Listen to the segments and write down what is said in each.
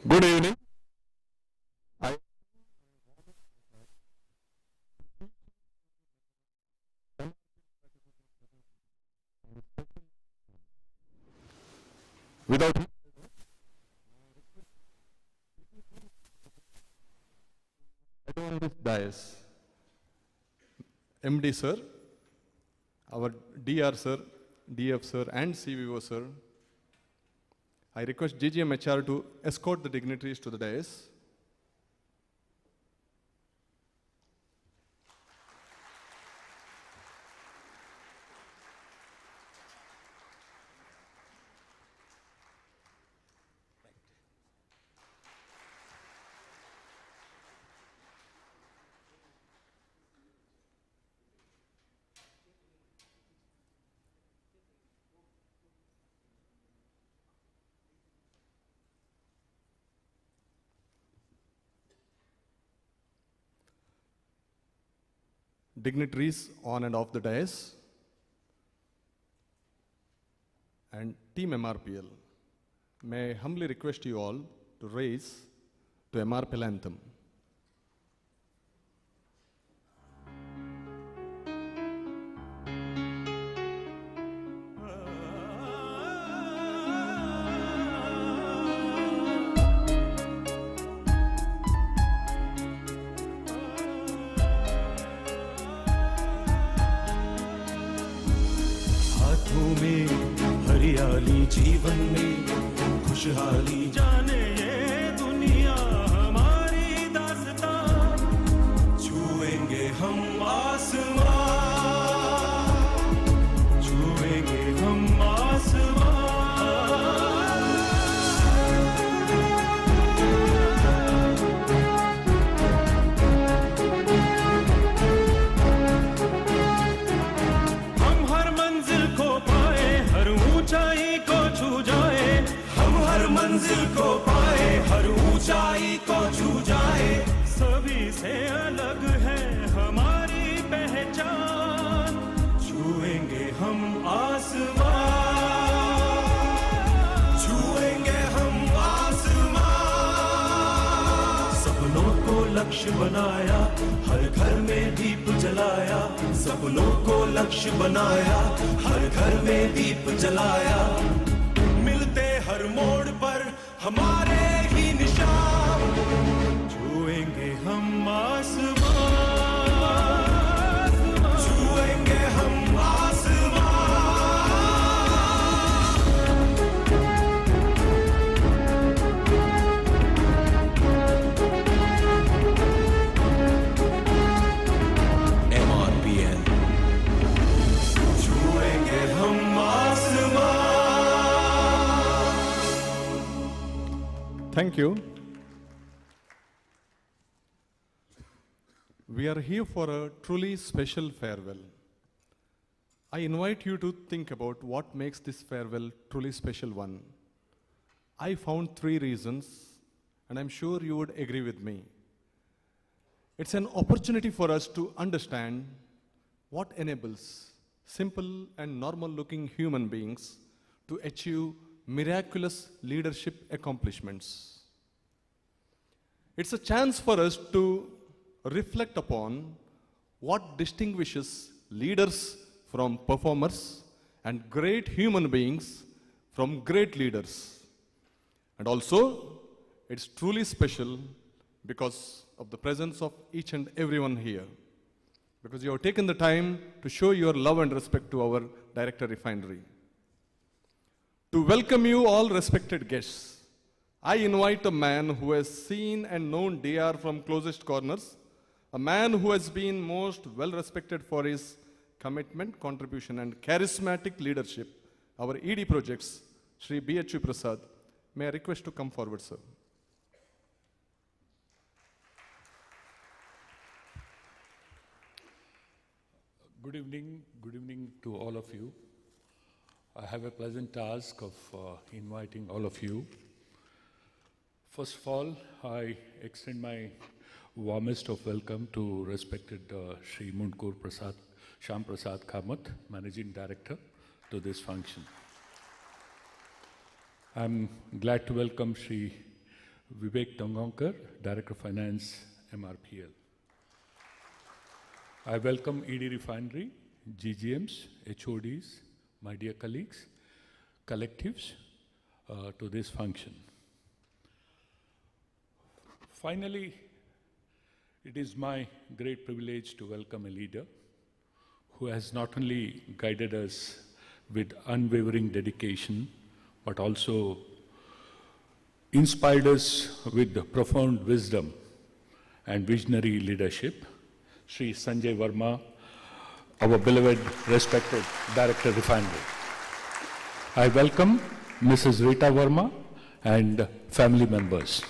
Good evening. I without on this dais, MD sir, our DR sir, DF sir, and CVO sir, I request GGM HR to escort the dignitaries to the dais. dignitaries on and off the dais, and Team MRPL, may I humbly request you all to raise to MRPL anthem. हरियाली जीवन में खुशहाली जाने ये दुनिया हमारी दास्तां छुएंगे हम आसमां छुएंगे हम आसमां हम हर मंजिल को पाए हर ऊंचाई को छू जाए हम हर मंजिल को पाए हर ऊंचाई को छू जाए सभी से अलग है हमारी पहचान छुएंगे हम आसमां छुएंगे हम आसमां सपनों को लक्ष्य बनाया हर घर में दीप जलाया सपनों को लक्ष्य बनाया हर घर में दीप जलाया मिलते हर मोड़ पर हमारे ही निशान छुएंगे हम आसमां छुएंगे हम आसमां MRPL छुएंगे हम आसमां Thank you. We are here for a truly special farewell. I invite you to think about what makes this farewell truly special one. I found 3 reasons, and I'm sure you would agree with me. It's an opportunity for us to understand what enables simple and normal-looking human beings to achieve miraculous leadership accomplishments. It's a chance for us to reflect upon what distinguishes leaders from performers and great human beings from great leaders. And also, it's truly special because of the presence of each and everyone here. Because you have taken the time to show your love and respect to our Director Refinery. To welcome you all respected guests, I invite a man who has seen and known DR from closest corners, a man who has been most well respected for his commitment, contribution and charismatic leadership, our ED projects, Shri B.H. Prasad. May I request to come forward, sir. Good evening to all of you. I have a pleasant task of inviting all of you. First of all, I extend my warmest of welcome to respected Shri Munkur Prasad, Shyam Prasad Kamath, Managing Director, to this function. I'm glad to welcome Shri Vivek Tangankar, Director of Finance, MRPL. I welcome ED Refinery, GGMs, HODs, my dear colleagues, collectives, to this function. Finally, it is my great privilege to welcome a leader who has not only guided us with unwavering dedication, but also inspired us with profound wisdom and visionary leadership, Shri Sanjay Varma, our beloved, respected Director Refinery. I welcome Mrs. Rita Varma and family members.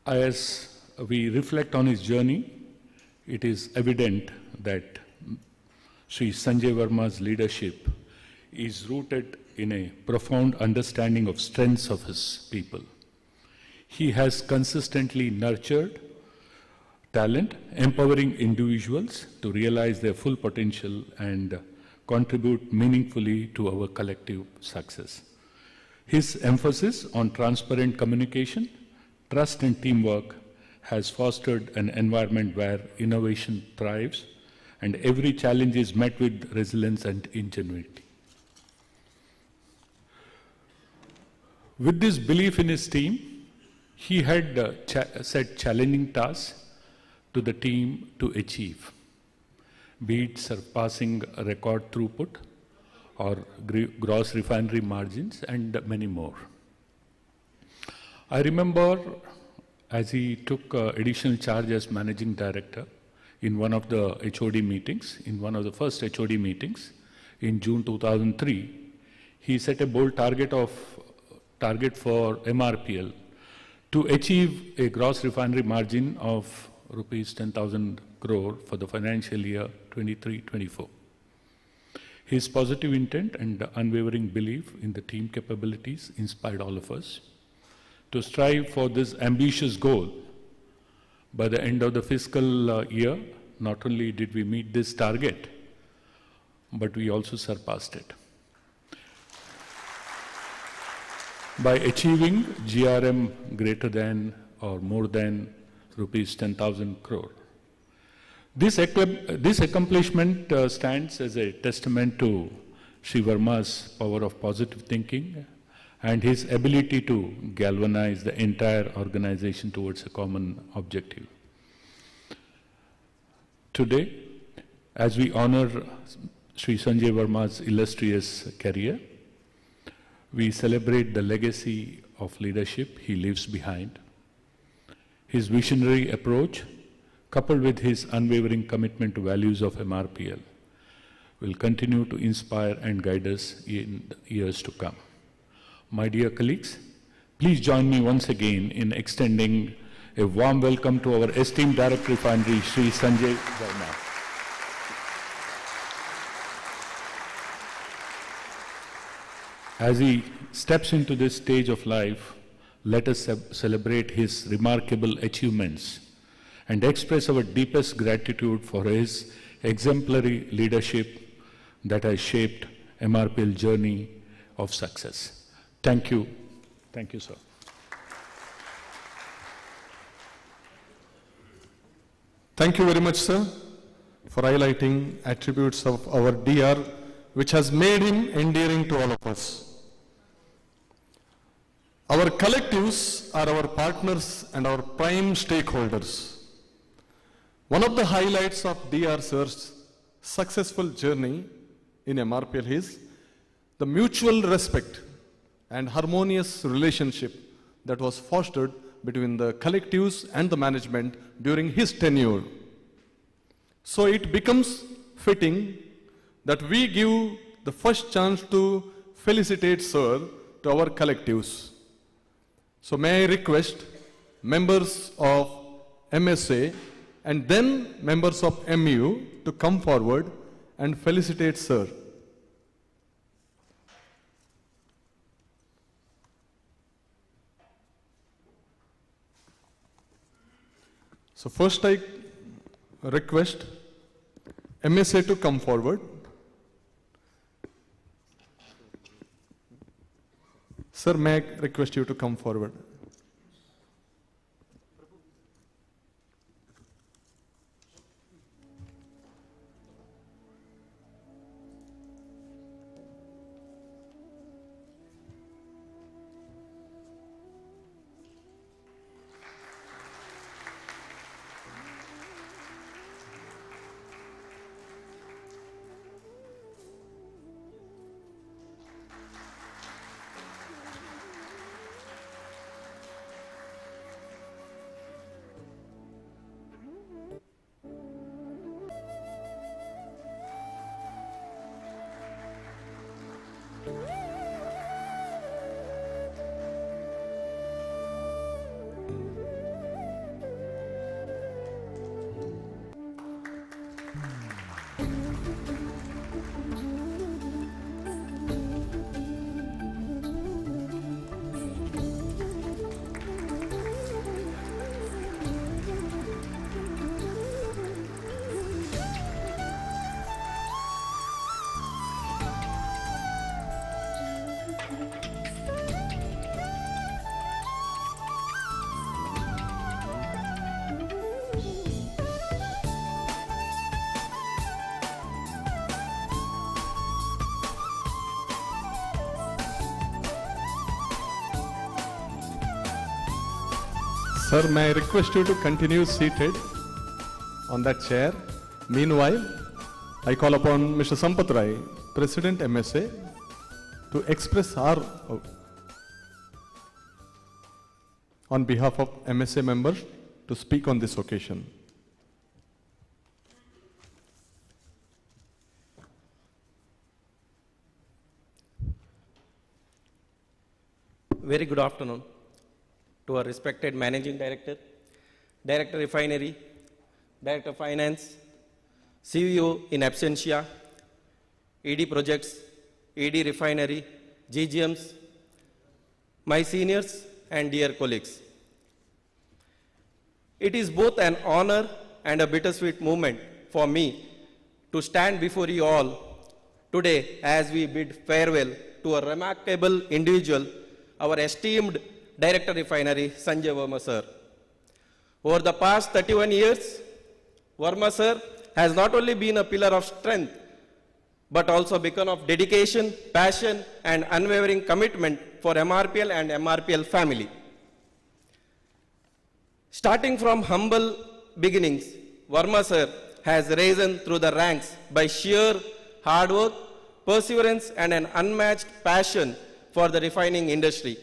As we reflect on his journey, it is evident that Shri Sanjay Varma's leadership is rooted in a profound understanding of strengths of his people. He has consistently nurtured talent, empowering individuals to realize their full potential and contribute meaningfully to our collective success. His emphasis on transparent communication, trust and teamwork has fostered an environment where innovation thrives and every challenge is met with resilience and ingenuity. With this belief in his team, he had set challenging tasks to the team to achieve, be it surpassing a record throughput or gross refinery margins and many more. I remember as he took additional charge as managing director in one of the HOD meetings, in one of the first HOD meetings in June 2003, he set a bold target for MRPL to achieve a gross refinery margin of rupees 10,000 crore for the financial year 23-24. His positive intent and unwavering belief in the team capabilities inspired all of us to strive for this ambitious goal. By the end of the fiscal year, not only did we meet this target, but we also surpassed it by achieving GRM greater than or more than rupees 10,000 crore. This accomplishment stands as a testament to Shri Varma's power of positive thinking and his ability to galvanize the entire organization towards a common objective. Today, as we honor Shri Sanjay Varma's illustrious career, we celebrate the legacy of leadership he leaves behind. His visionary approach, coupled with his unwavering commitment to values of MRPL, will continue to inspire and guide us in the years to come. My dear colleagues, please join me once again in extending a warm welcome to our esteemed Director Refinery, Shri Sanjay Varma. As he steps into this stage of life, let us celebrate his remarkable achievements and express our deepest gratitude for his exemplary leadership that has shaped MRPL journey of success. Thank you. Thank you, sir. Thank you very much, sir, for highlighting attributes of our DR, which has made him endearing to all of us. Our collectives are our partners and our prime stakeholders. One of the highlights of DR Sir's successful journey in MRPL is the mutual respect and harmonious relationship that was fostered between the collectives and the management during his tenure. So it becomes fitting that we give the first chance to felicitate Sir to our collectives. So may I request members of MSA and then members of MU to come forward and felicitate Sir. So first I request MSA to come forward. Sir, may I request you to come forward? Sir, may I request you to continue seated on that chair. Meanwhile, I call upon Mr. Sampath Rai, President MSA, to express our, on behalf of MSA members, to speak on this occasion. Very good afternoon to our respected Managing Director, Director Refinery, Director Finance, CEO in absentia, ED Projects, ED Refinery, GGMs, my seniors and dear colleagues. It is both an honor and a bittersweet moment for me to stand before you all today as we bid farewell to a remarkable individual, our esteemed Director Refinery, Sanjay Varma sir. Over the past 31 years, Varma sir has not only been a pillar of strength, but also beacon of dedication, passion, and unwavering commitment for MRPL and MRPL family. Starting from humble beginnings, Varma sir has risen through the ranks by sheer hard work, perseverance, and an unmatched passion for the refining industry.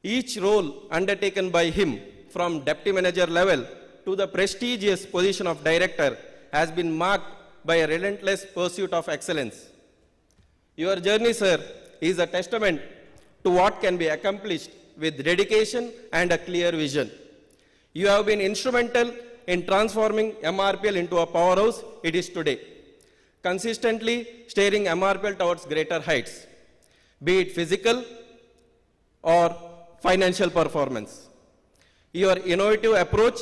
Each role undertaken by him, from deputy manager level to the prestigious position of director, has been marked by a relentless pursuit of excellence. Your journey, sir, is a testament to what can be accomplished with dedication and a clear vision. You have been instrumental in transforming MRPL into a powerhouse it is today, consistently steering MRPL towards greater heights, be it physical or financial performance. Your innovative approach,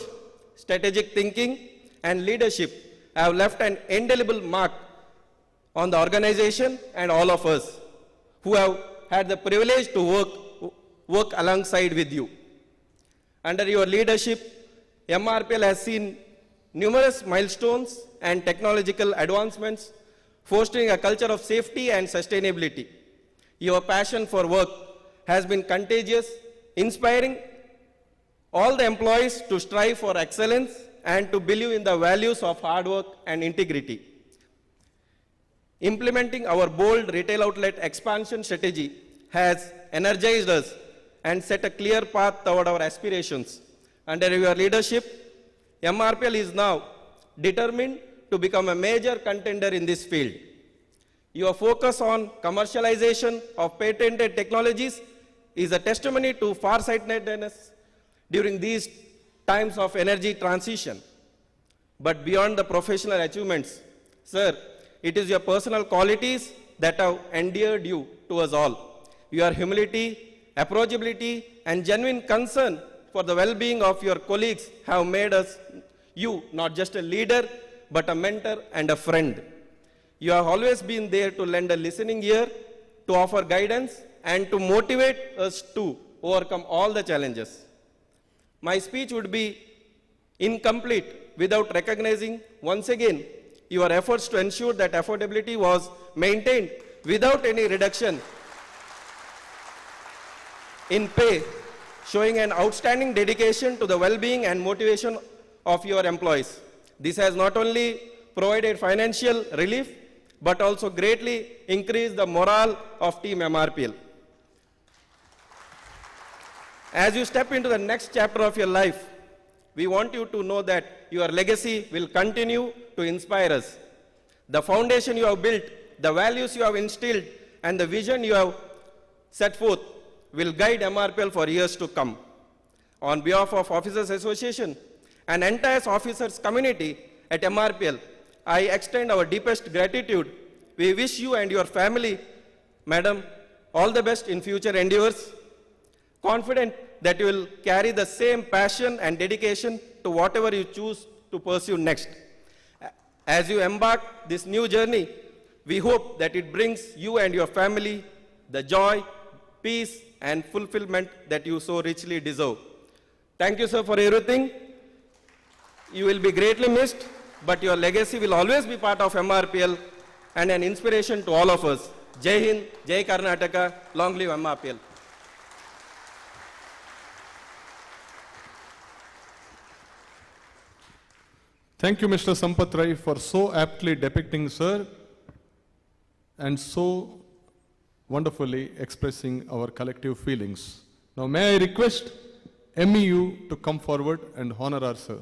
strategic thinking, and leadership have left an indelible mark on the organization and all of us who have had the privilege to work alongside with you. Under your leadership, MRPL has seen numerous milestones and technological advancements, fostering a culture of safety and sustainability. Your passion for work has been contagious, inspiring all the employees to strive for excellence and to believe in the values of hard work and integrity. Implementing our bold retail outlet expansion strategy has energized us and set a clear path toward our aspirations. Under your leadership, MRPL is now determined to become a major contender in this field. Your focus on commercialization of patented technologies is a testimony to farsightedness during these times of energy transition. But beyond the professional achievements, sir, it is your personal qualities that have endeared you to us all. Your humility, approachability, and genuine concern for the well-being of your colleagues have made you not just a leader, but a mentor and a friend. You have always been there to lend a listening ear, to offer guidance, and to motivate us to overcome all the challenges. My speech would be incomplete without recognizing once again your efforts to ensure that affordability was maintained without any reduction in pay, showing an outstanding dedication to the well-being and motivation of your employees. This has not only provided financial relief, but also greatly increased the morale of Team MRPL. As you step into the next chapter of your life, we want you to know that your legacy will continue to inspire us. The foundation you have built, the values you have instilled, and the vision you have set forth will guide MRPL for years to come. On behalf of Officers Association and entire officers community at MRPL, I extend our deepest gratitude. We wish you and your family, Madam, all the best in future endeavors, confident that you will carry the same passion and dedication to whatever you choose to pursue next. As you embark this new journey, we hope that it brings you and your family the joy, peace, and fulfillment that you so richly deserve. Thank you, sir, for everything. You will be greatly missed, but your legacy will always be part of MRPL and an inspiration to all of us. Jai Hind, Jai Karnataka, long live MRPL. Thank you, Mr. Sampath Rai, for so aptly depicting, sir, and so wonderfully expressing our collective feelings. Now, may I request MEU to come forward and honor our sir.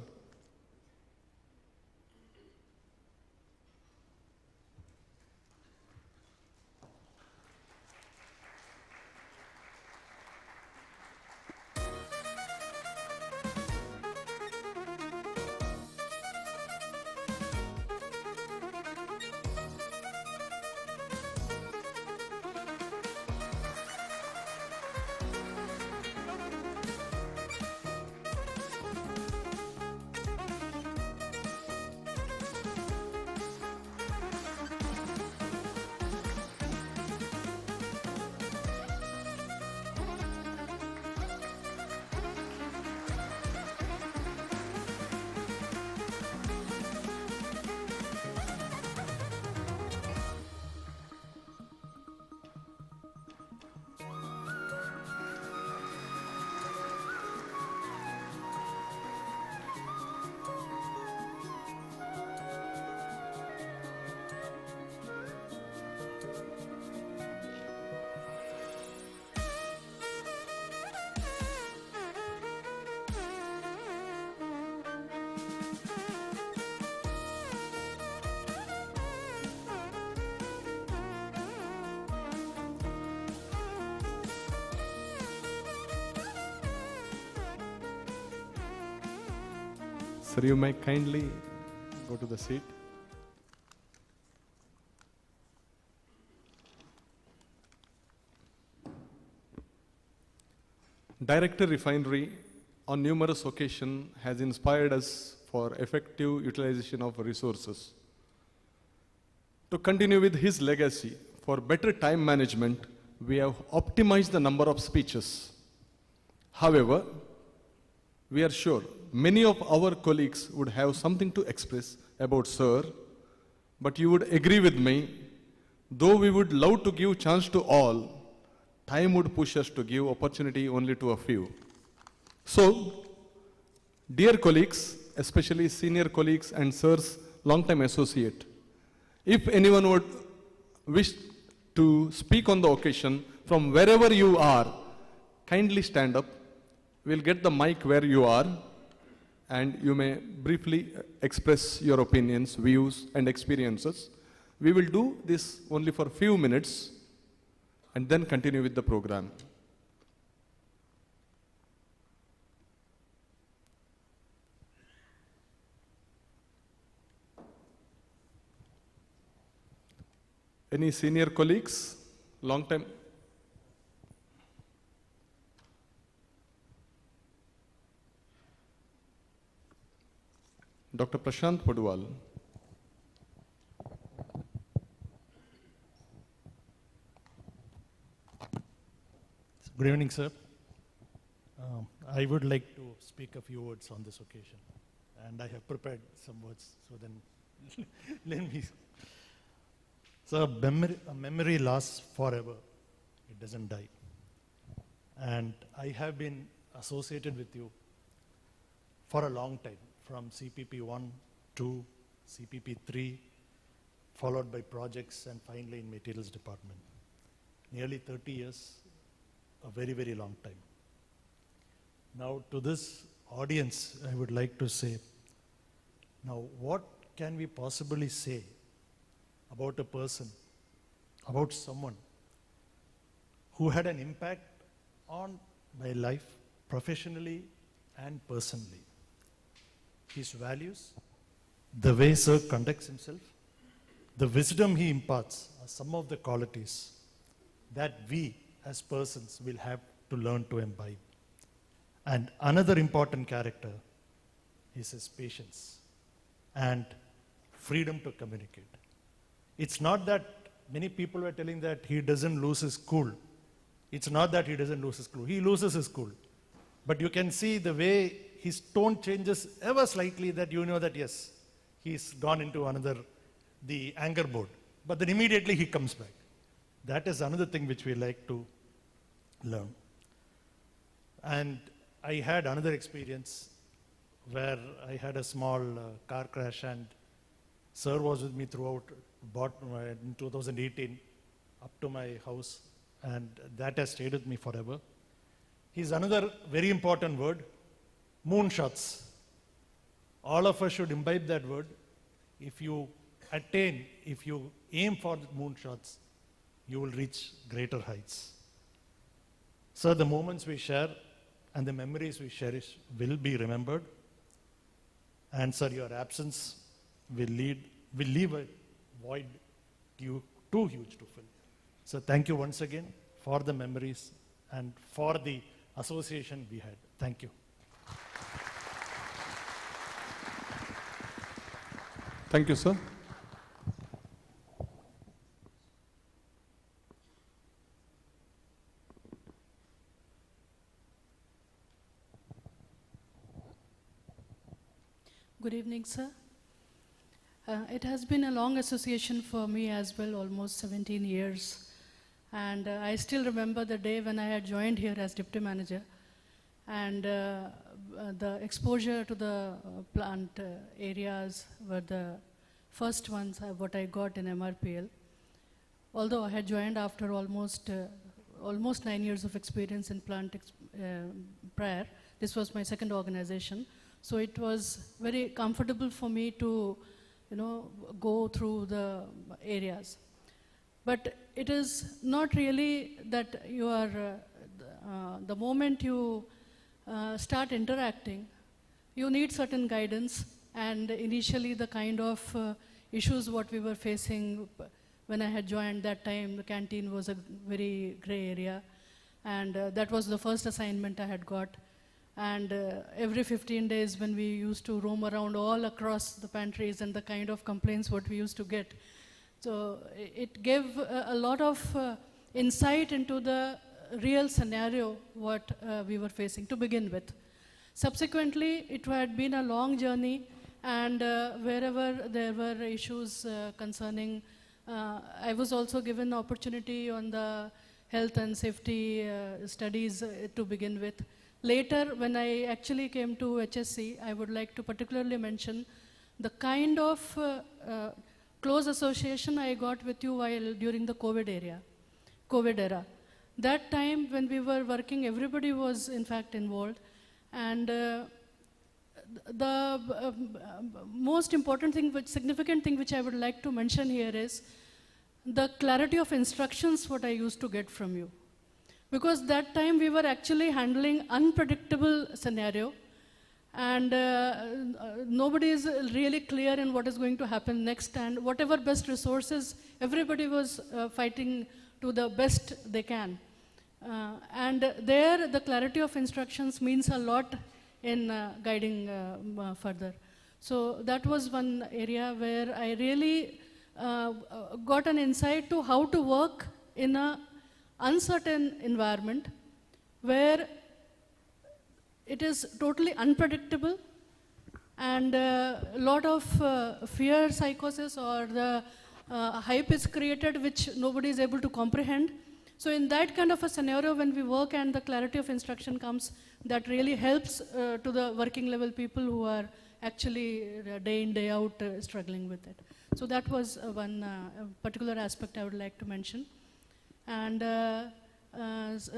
Sir, you may kindly go to the seat. Director Refinery on numerous occasions has inspired us for effective utilization of resources. To continue with his legacy, for better time management, we have optimized the number of speeches. However, we are sure many of our colleagues would have something to express about Sir, but you would agree with me, though we would love to give chance to all, time would push us to give opportunity only to a few. So, dear colleagues, especially senior colleagues and Sir's long-time associate, if anyone would wish to speak on the occasion from wherever you are, kindly stand up. We'll get the mic where you are, and you may briefly express your opinions, views, and experiences. We will do this only for a few minutes and then continue with the program. Any senior colleagues? Long time? Dr. Prashant Padwal. Good evening, sir. I would like to speak a few words on this occasion, and I have prepared some words, so then let me. So a memory lasts forever. It doesn't die. And I have been associated with you for a long time, from CPP 1, 2, CPP 3, followed by projects, and finally in materials department. Nearly 30 years, a very, very long time. Now to this audience, I would like to say, now what can we possibly say about a person, about someone who had an impact on my life professionally and personally? His values, the way Sir conducts himself, the wisdom he imparts are some of the qualities that we as persons will have to learn to imbibe. And another important character is his patience and freedom to communicate. It's not that many people were telling that he doesn't lose his cool. It's not that he doesn't lose his cool. He loses his cool. But you can see the way his tone changes ever slightly, that you know that yes, he's gone into the anger mode. But then immediately he comes back. That is another thing which we like to learn. And I had another experience where I had a small car crash, and sir was with me throughout, in 2018 up to my house, and that has stayed with me forever. He's another very important word, moonshots. All of us should imbibe that word. If you attain, if you aim for the moonshots, you will reach greater heights. Sir, the moments we share and the memories we cherish will be remembered. And sir, your absence will leave a void too huge to fill. So thank you once again for the memories and for the association we had. Thank you. Thank you, sir. Good evening, sir. It has been a long association for me as well, almost 17 years. And I still remember the day when I had joined here as deputy manager. And the exposure to the plant areas were the first ones what I got in MRPL. Although I had joined after almost 9 years of experience in plant prior, this was my second organization. So it was very comfortable for me to, go through the areas. But it is not really that you are, the moment you start interacting, you need certain guidance. And initially the kind of issues what we were facing when I had joined that time, the canteen was a very gray area. And that was the first assignment I had got. And every 15 days when we used to roam around all across the pantries and the kind of complaints what we used to get. So it gave a lot of insight into the real scenario what we were facing to begin with. Subsequently, it had been a long journey, and wherever there were issues concerning, I was also given opportunity on the health and safety studies to begin with. Later, when I actually came to HSC, I would like to particularly mention the kind of close association I got with you while during the COVID era. That time when we were working, everybody was in fact involved. And the most important thing, significant thing which I would like to mention here is the clarity of instructions what I used to get from you. Because that time we were actually handling unpredictable scenario, and nobody is really clear in what is going to happen next, and whatever best resources, everybody was fighting to the best they can. And there the clarity of instructions means a lot in guiding further. So that was one area where I really got an insight to how to work in a uncertain environment where it is totally unpredictable, and a lot of fear psychosis or the hype is created which nobody is able to comprehend. So in that kind of a scenario, when we work and the clarity of instruction comes, that really helps to the working level people who are actually day in, day out struggling with it. So that was one particular aspect I would like to mention. And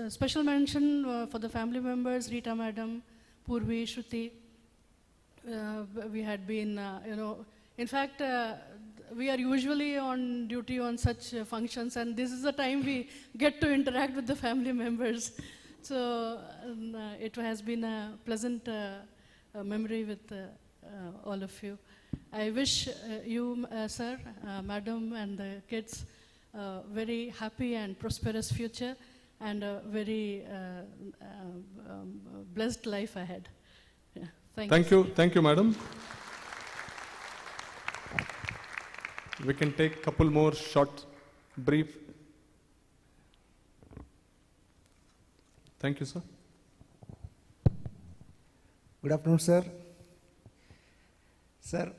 special mention for the family members, Rita Madam, Purvi, Shruti. We had been, in fact, we are usually on duty on such functions, and this is the time we get to interact with the family members. So it has been a pleasant memory with all of you. I wish you, sir, madam, and the kids very happy and prosperous future, and a very blessed life ahead. Yeah. Thank you. Thank you, madam. We can take a couple more short, brief. Thank you, sir. Good afternoon, sir. Sir,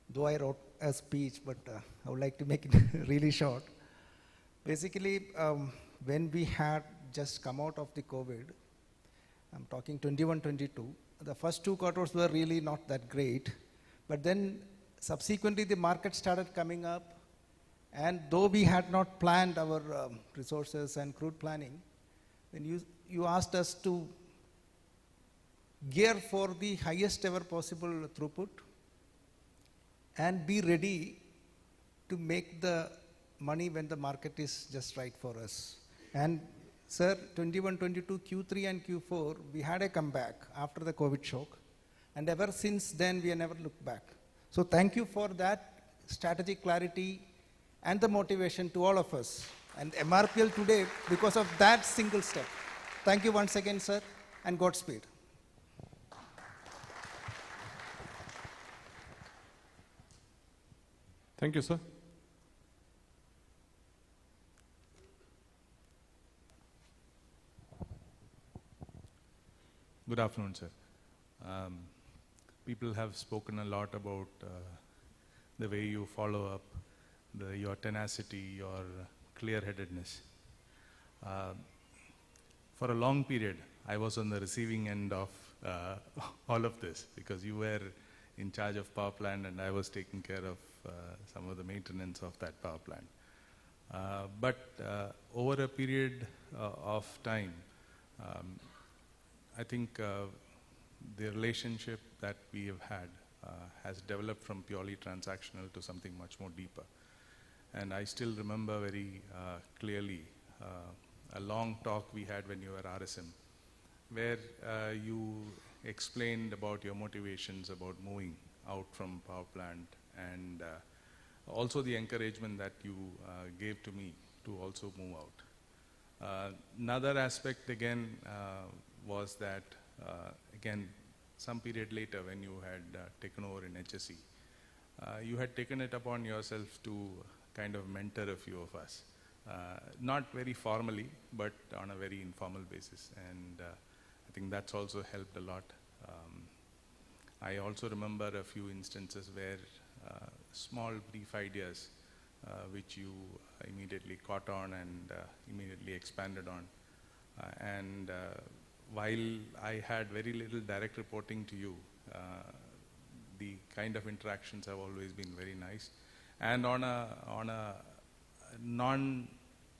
though I wrote a speech, but I would like to make it really short. Basically, when we had just come out of the COVID, I'm talking 21-22, the first 2 quarters were really not that great. But then subsequently the market started coming up, and though we had not planned our resources and crude planning, then you asked us to gear for the highest ever possible throughput and be ready to make the money when the market is just right for us. And sir, 21, 22, Q3 and Q4, we had a comeback after the COVID shock. And ever since then, we have never looked back. So thank you for that strategic clarity and the motivation to all of us. And MRPL today, because of that single step. Thank you once again, sir, and Godspeed. Thank you, sir. Good afternoon, sir. People have spoken a lot about the way you follow up, your tenacity, your clear-headedness. For a long period, I was on the receiving end of all of this because you were in charge of power plant and I was taking care of some of the maintenance of that power plant. But over a period of time, I think the relationship that we have had has developed from purely transactional to something much more deeper. And I still remember very clearly a long talk we had when you were RSM, where you explained about your motivations about moving out from power plant and also the encouragement that you gave to me to also move out. Another aspect again was that, again, some period later when you had taken over in HSE, you had taken it upon yourself to kind of mentor a few of us. Not very formally, but on a very informal basis. And I think that's also helped a lot. I also remember a few instances where small, brief ideas which you immediately caught on and immediately expanded on. And while I had very little direct reporting to you, the kind of interactions have always been very nice. And on a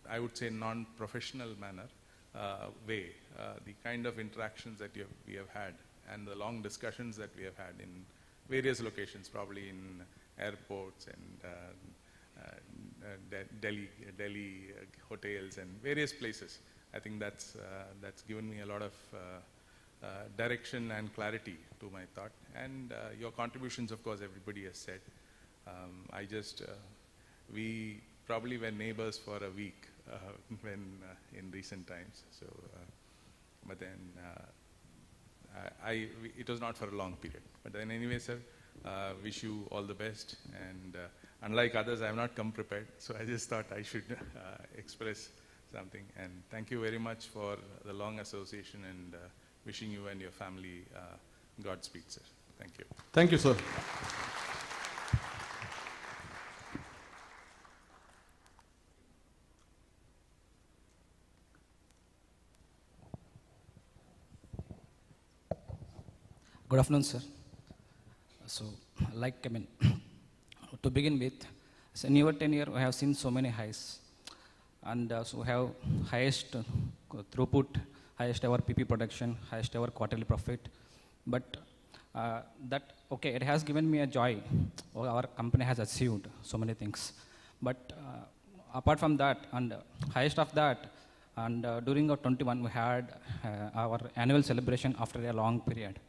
I would say non-professional manner way, the kind of interactions that we have had and the long discussions that we have had in various locations, probably in airports and Delhi hotels and various places. I think that's given me a lot of direction and clarity to my thought. And your contributions, of course, everybody has said. We probably were neighbors for a week when in recent times. So, but then it was not for a long period. But then anyway, sir, wish you all the best. And unlike others, I have not come prepared. So I just thought I should express something. And thank you very much for the long association and wishing you and your family Godspeed, sir. Thank you. Thank you, sir. Good afternoon, sir. So, to begin with, so in your tenure, we have seen so many highs. And so we have highest throughput, highest ever PP production, highest ever quarterly profit. But it has given me a joy. Our company has achieved so many things. But apart from that, and highest of that, and during our 21, we had our annual celebration after a long period.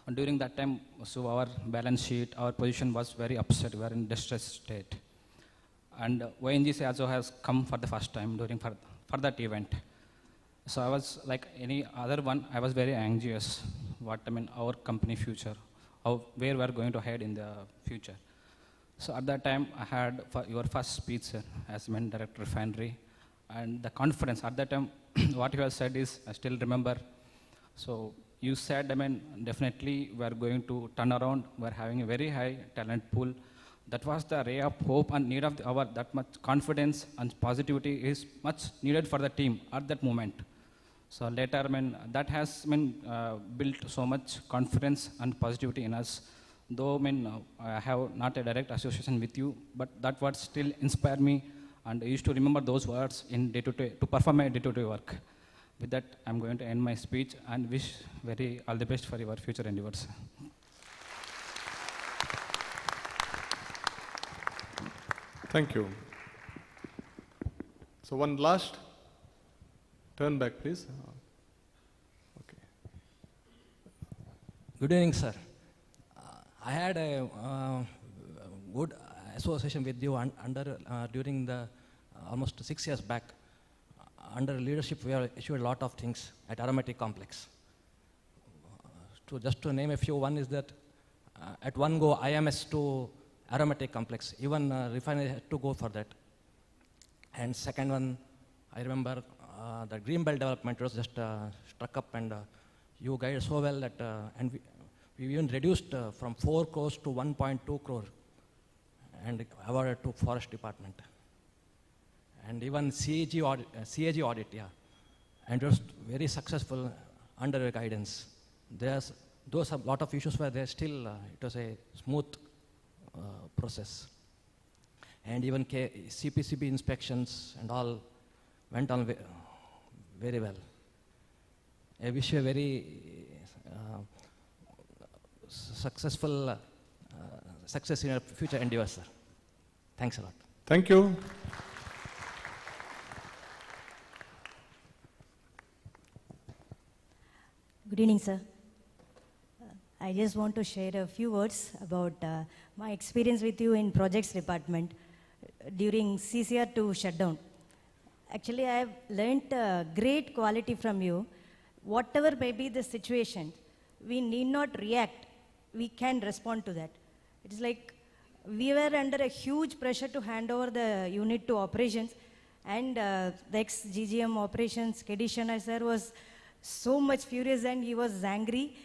And during that time, so our balance sheet, our position was very upset. We were in distressed state. And ONGC also has come for the first time for that event. So I was like any other one, I was very anxious. Our company future, where we are going to head in the future. So at that time, I had your first speech, sir, as main director Refinery. And the confidence at that time, what you have said is, I still remember. So you said, definitely we are going to turn around. We are having a very high talent pool. That was the ray of hope and need of the hour. That much confidence and positivity is much needed for the team at that moment. So later, that has built so much confidence and positivity in us. Though I have not a direct association with you, but that words still inspire me, and I used to remember those words in day-to-day to perform my day-to-day work. With that, I'm going to end my speech and wish all the best for your future endeavors. Thank you. So one last turn back, please. Okay. Good evening, sir. I had a good association with you during the almost 6 years back. Under leadership, we have achieved a lot of things at Aromatic Complex. Just to name a few, one is that at one go, IMS to Aromatic Complex, even Refinery had to go for that. And second one, I remember the Greenbelt development was just struck up, and you guided so well that, and we even reduced from 4 crores to 1.2 crore and awarded to Forest Department. And even CAG audit, yeah, and it was very successful under your guidance. Those a lot of issues were there, still it was a smooth process. And even CPCB inspections and all went on very well. I wish you a very successful success in your future endeavors, sir. Thanks a lot. Thank you. Good evening, sir. I just want to share a few words about my experience with you in projects department during CCR 2 shutdown. Actually, I have learnt great quality from you. Whatever may be the situation, we need not react. We can respond to that. It's like we were under a huge pressure to hand over the unit to operations, and the ex-GGM operations, Kedishana sir, was so much furious and he was angry.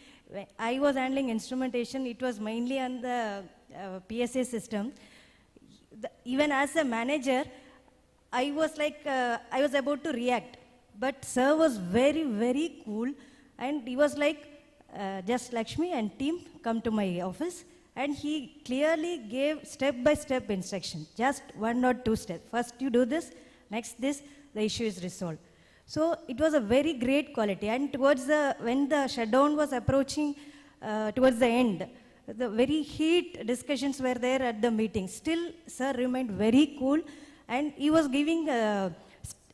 I was handling instrumentation. It was mainly on the PSA system. Even as a manager, I was like, I was about to react. But sir was very, very cool. And he was like, just Lakshmi and team, come to my office. And he clearly gave step-by-step instruction, just 1 or 2 steps. First you do this, next this, the issue is resolved. So it was a very great quality. And towards when the shutdown was approaching towards the end, the very heat discussions were there at the meeting. Still, sir remained very cool, and he was giving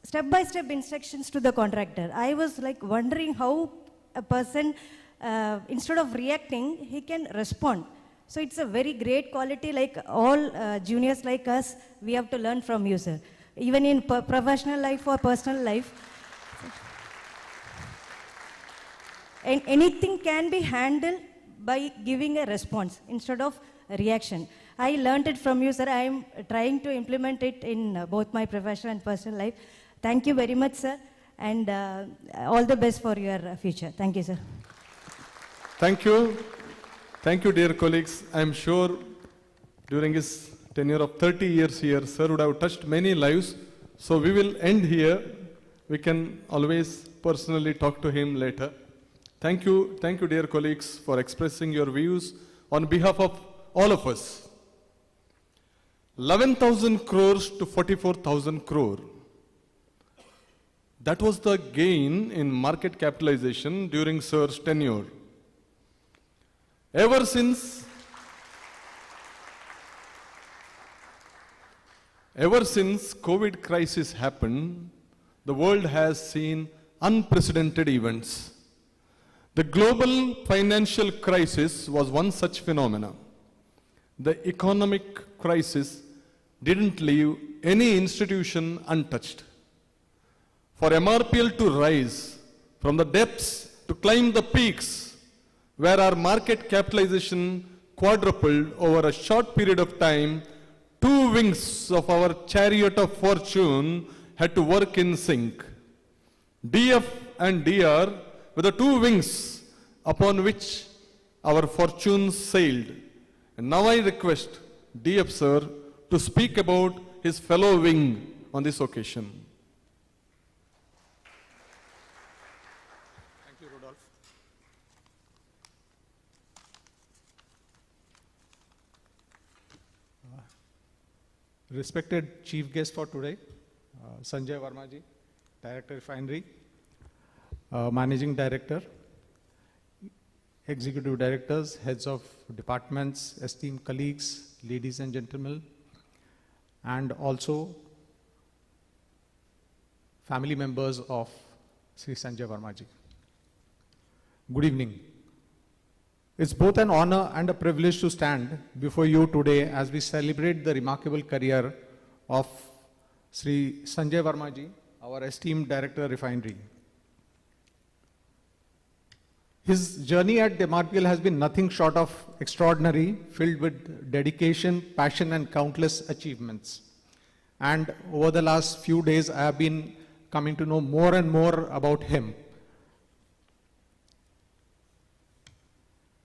step-by-step instructions to the contractor. I was like wondering how a person, instead of reacting, he can respond. So it's a very great quality, like all juniors like us, we have to learn from you, sir. Even in professional life or personal life. And anything can be handled by giving a response instead of a reaction. I learned it from you, sir. I am trying to implement it in both my professional and personal life. Thank you very much, sir. And all the best for your future. Thank you, sir. Thank you. Thank you, dear colleagues. I am sure during his tenure of 30 years here, sir would have touched many lives. So we will end here. We can always personally talk to him later. Thank you, dear colleagues, for expressing your views on behalf of all of us. 11,000 crores to 44,000 crore. That was the gain in market capitalization during sir's tenure. Ever since COVID crisis happened, the world has seen unprecedented events. The global financial crisis was one such phenomenon. The economic crisis didn't leave any institution untouched. For MRPL to rise from the depths to climb the peaks, where our market capitalization quadrupled over a short period of time, 2 wings of our chariot of fortune had to work in sync. DF and DR were the 2 wings upon which our fortunes sailed. And now I request DF sir to speak about his fellow wing on this occasion. Respected chief guest for today, Sanjay Varma ji, Director Refinery, Managing Director, Executive Directors, Heads of Departments, esteemed colleagues, ladies and gentlemen, and also family members of Shri Sanjay Varma ji. Good evening. It's both an honor and a privilege to stand before you today as we celebrate the remarkable career of Shri Sanjay Varma ji, our esteemed Director Refinery. His journey at MRPL has been nothing short of extraordinary, filled with dedication, passion, and countless achievements. And over the last few days, I have been coming to know more and more about him.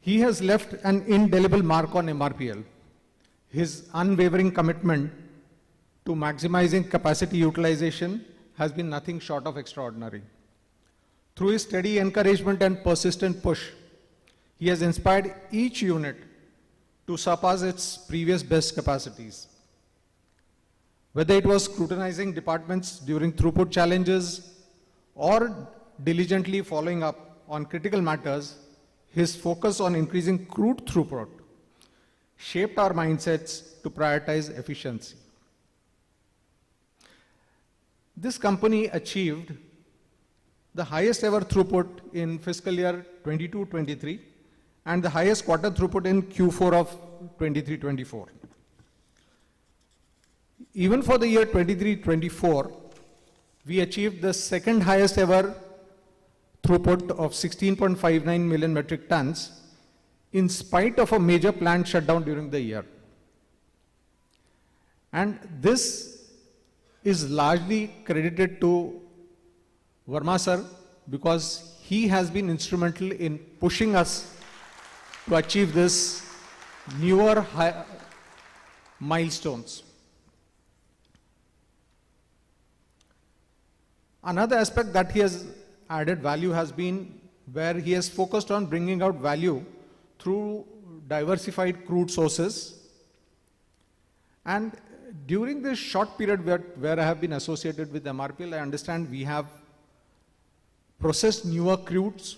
He has left an indelible mark on MRPL. His unwavering commitment to maximizing capacity utilization has been nothing short of extraordinary. Through his steady encouragement and persistent push, he has inspired each unit to surpass its previous best capacities. Whether it was scrutinizing departments during throughput challenges or diligently following up on critical matters, his focus on increasing crude throughput shaped our mindsets to prioritize efficiency. This company achieved the highest ever throughput in fiscal year 22-23 and the highest quarter throughput in Q4 of 23-24. Even for the year 23-24, we achieved the second highest ever throughput of 16.59 million metric tons in spite of a major plant shutdown during the year. And this is largely credited to Varma sir because he has been instrumental in pushing us to achieve this newer milestones. Another aspect that he has added value has been where he has focused on bringing out value through diversified crude sources. And during this short period where I have been associated with MRPL, I understand we have processed newer crudes,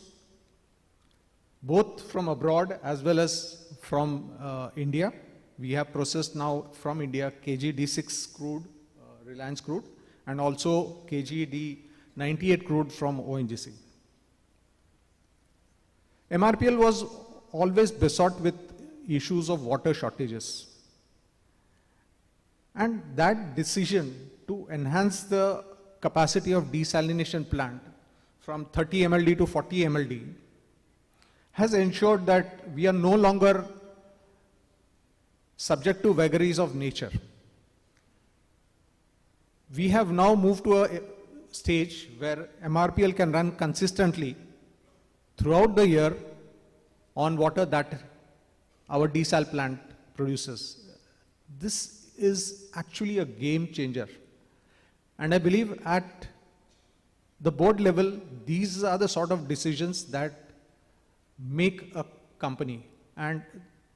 both from abroad as well as from India. We have processed now from India KG D6 crude, Reliance crude, and also KG D98 crude from ONGC. MRPL was always besought with issues of water shortages. And that decision to enhance the capacity of desalination plant from 30 MLD to 40 MLD has ensured that we are no longer subject to vagaries of nature. We have now moved to a stage where MRPL can run consistently throughout the year on water that our desal plant produces. This is actually a game changer. And I believe at the board level, these are the sort of decisions that make a company. And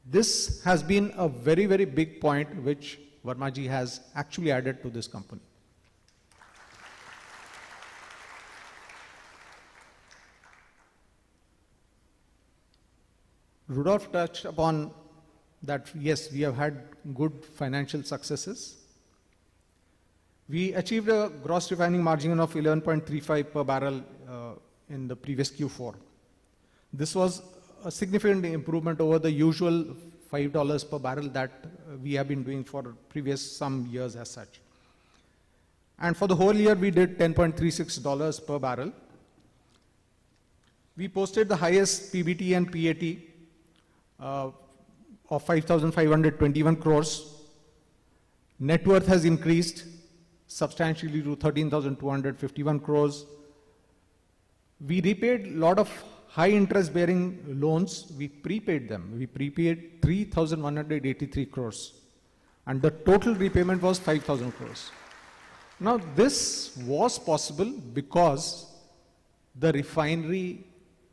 this has been a very, very big point which Varma ji has actually added to this company. Rudolph touched upon that, yes, we have had good financial successes. We achieved a gross refining margin of 11.35 per barrel in the previous Q4. This was a significant improvement over the usual $5 per barrel that we have been doing for previous some years as such. And for the whole year, we did $10.36 per barrel. We posted the highest PBT and PAT of 5,521 crores. Net worth has increased substantially to 13,251 crores. We repaid a lot of high interest bearing loans. We prepaid them. We prepaid 3,183 crores. And the total repayment was 5,000 crores. Now this was possible because the refinery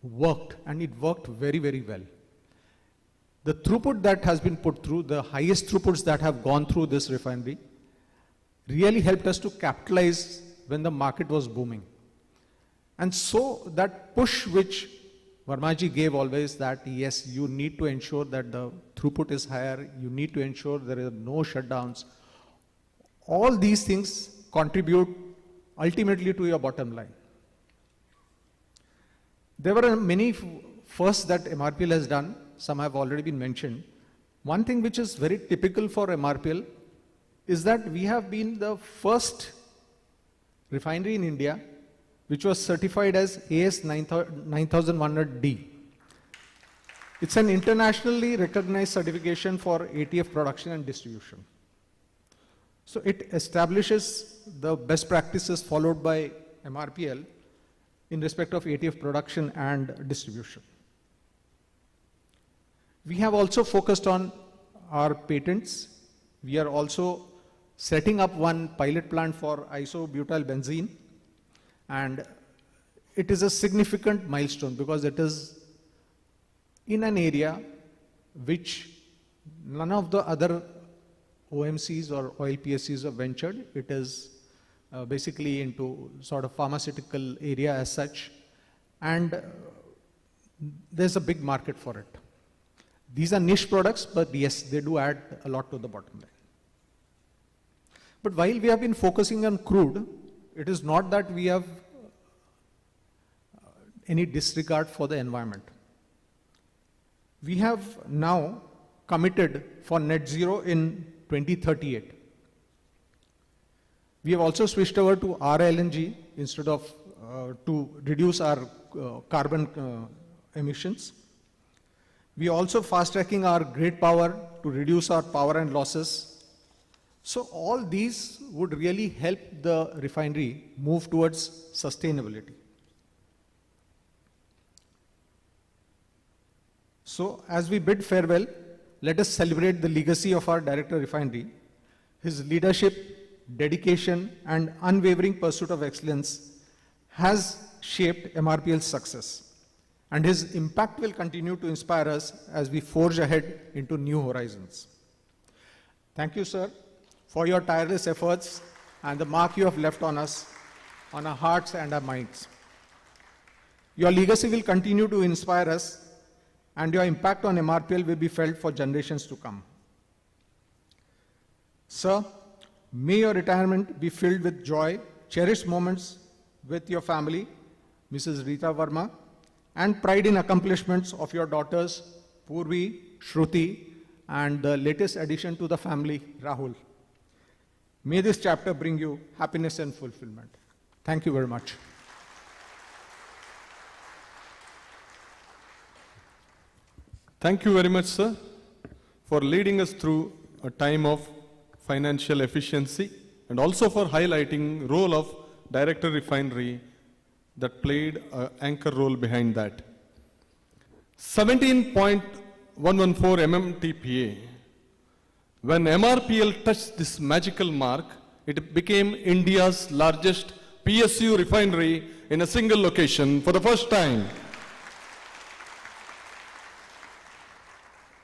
worked, and it worked very, very well. The throughput that has been put through, the highest throughputs that have gone through this refinery, really helped us to capitalize when the market was booming. And so that push which Varmaji gave always, that yes, you need to ensure that the throughput is higher, you need to ensure there are no shutdowns. All these things contribute ultimately to your bottom line. There were many firsts that MRPL has done, some have already been mentioned. One thing which is very typical for MRPL is that we have been the first refinery in India which was certified as AS 9100D. It's an internationally recognized certification for ATF production and distribution. So it establishes the best practices followed by MRPL in respect of ATF production and distribution. We have also focused on our patents. We are also setting up one pilot plant for isobutyl benzene, and it is a significant milestone because it is in an area which none of the other OMCs or oil PSCs have ventured. It is basically into sort of pharmaceutical area as such, and there's a big market for it. These are niche products, but yes, they do add a lot to the bottom line. But while we have been focusing on crude, it is not that we have any disregard for the environment. We have now committed for net zero in 2038. We have also switched over to RLNG instead of to reduce our carbon emissions. We are also fast-tracking our grid power to reduce our power and losses. So all these would really help the refinery move towards sustainability. So as we bid farewell, let us celebrate the legacy of our Director Refinery. His leadership, dedication, and unwavering pursuit of excellence has shaped MRPL's success. And his impact will continue to inspire us as we forge ahead into new horizons. Thank you, sir, for your tireless efforts and the mark you have left on us, on our hearts and our minds. Your legacy will continue to inspire us, and your impact on MRPL will be felt for generations to come. Sir, may your retirement be filled with joy, cherished moments with your family, Mrs. Rita Varma, and pride in accomplishments of your daughters, Purvi, Shruti, and the latest addition to the family, Rahul. May this chapter bring you happiness and fulfillment. Thank you very much. Thank you very much, sir, for leading us through a time of financial efficiency and also for highlighting role of Director Refinery that played an anchor role behind that. 17.114 MMTPA. When MRPL touched this magical mark, it became India's largest PSU refinery in a single location for the first time.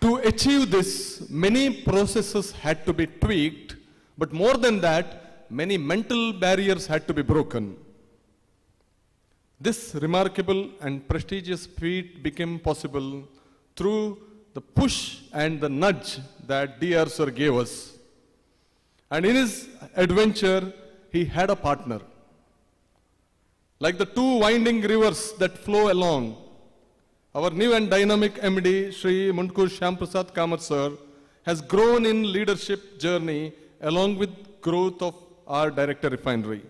To achieve this, many processes had to be tweaked, but more than that, many mental barriers had to be broken. This remarkable and prestigious feat became possible through the push and the nudge that DR Sir gave us. And in his adventure, he had a partner. Like the two winding rivers that flow along, our new and dynamic MD, Shri Mundkur Shyamprasad Kamath Sir, has grown in leadership journey along with growth of our Director Refinery.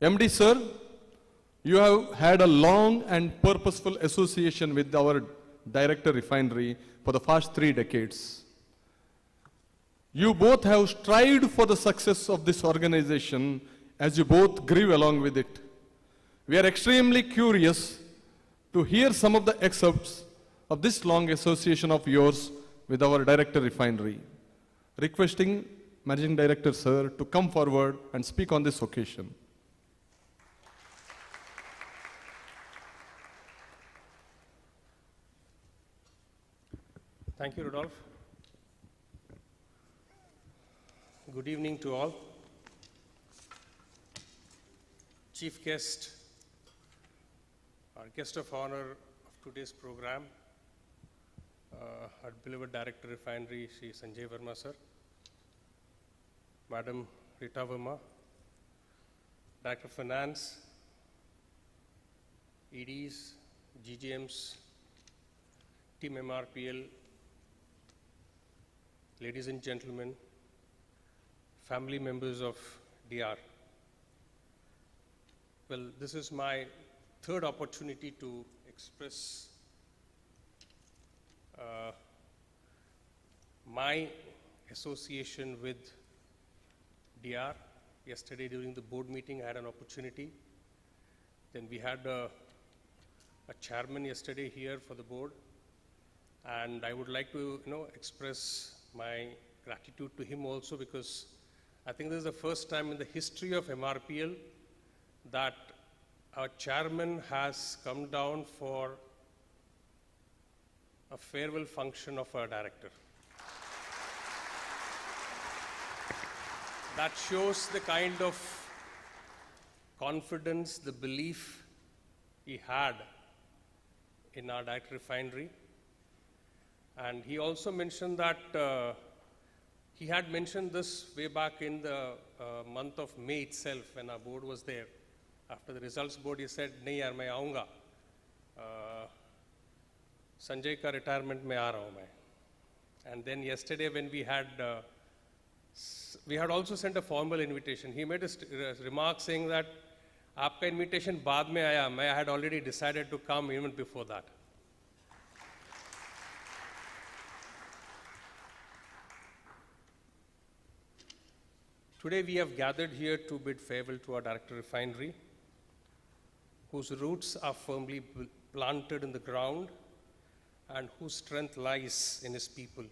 MD Sir, you have had a long and purposeful association with our Director Refinery for the past 3 decades. You both have strived for the success of this organization as you both grew along with it. We are extremely curious to hear some of the excerpts of this long association of yours with our Director Refinery. Requesting Managing Director Sir to come forward and speak on this occasion. Thank you, Rudolph. Good evening to all. chief guest, our guest of honor of today's program, our beloved Director Refinery, Shri Sanjay Varma, sir, Madam Rita Varma, Director of Finance, EDs, GGMs, Team MRPL, ladies and gentlemen, family members of DR. Well, this is my third opportunity to express my association with DR. Yesterday during the board meeting, I had an opportunity. Then we had a chairman yesterday here for the board. And I would like to, express my gratitude to him also, because I think this is the first time in the history of MRPL that our chairman has come down for a farewell function of our director. That shows the kind of confidence, the belief he had in our director refinery. And he also mentioned that he had mentioned this way back in the month of May itself when our board was there. After the results board, he said, "Nahi yaar, main aaunga. Sanjay ka retirement mein aa raha hu main." And then yesterday when we had also sent a formal invitation. He made a remark saying that, "Aapka invitation baad mein aaya. I had already decided to come even before that." Today we have gathered here to bid farewell to our Director Refinery, whose roots are firmly planted in the ground and whose strength lies in his people,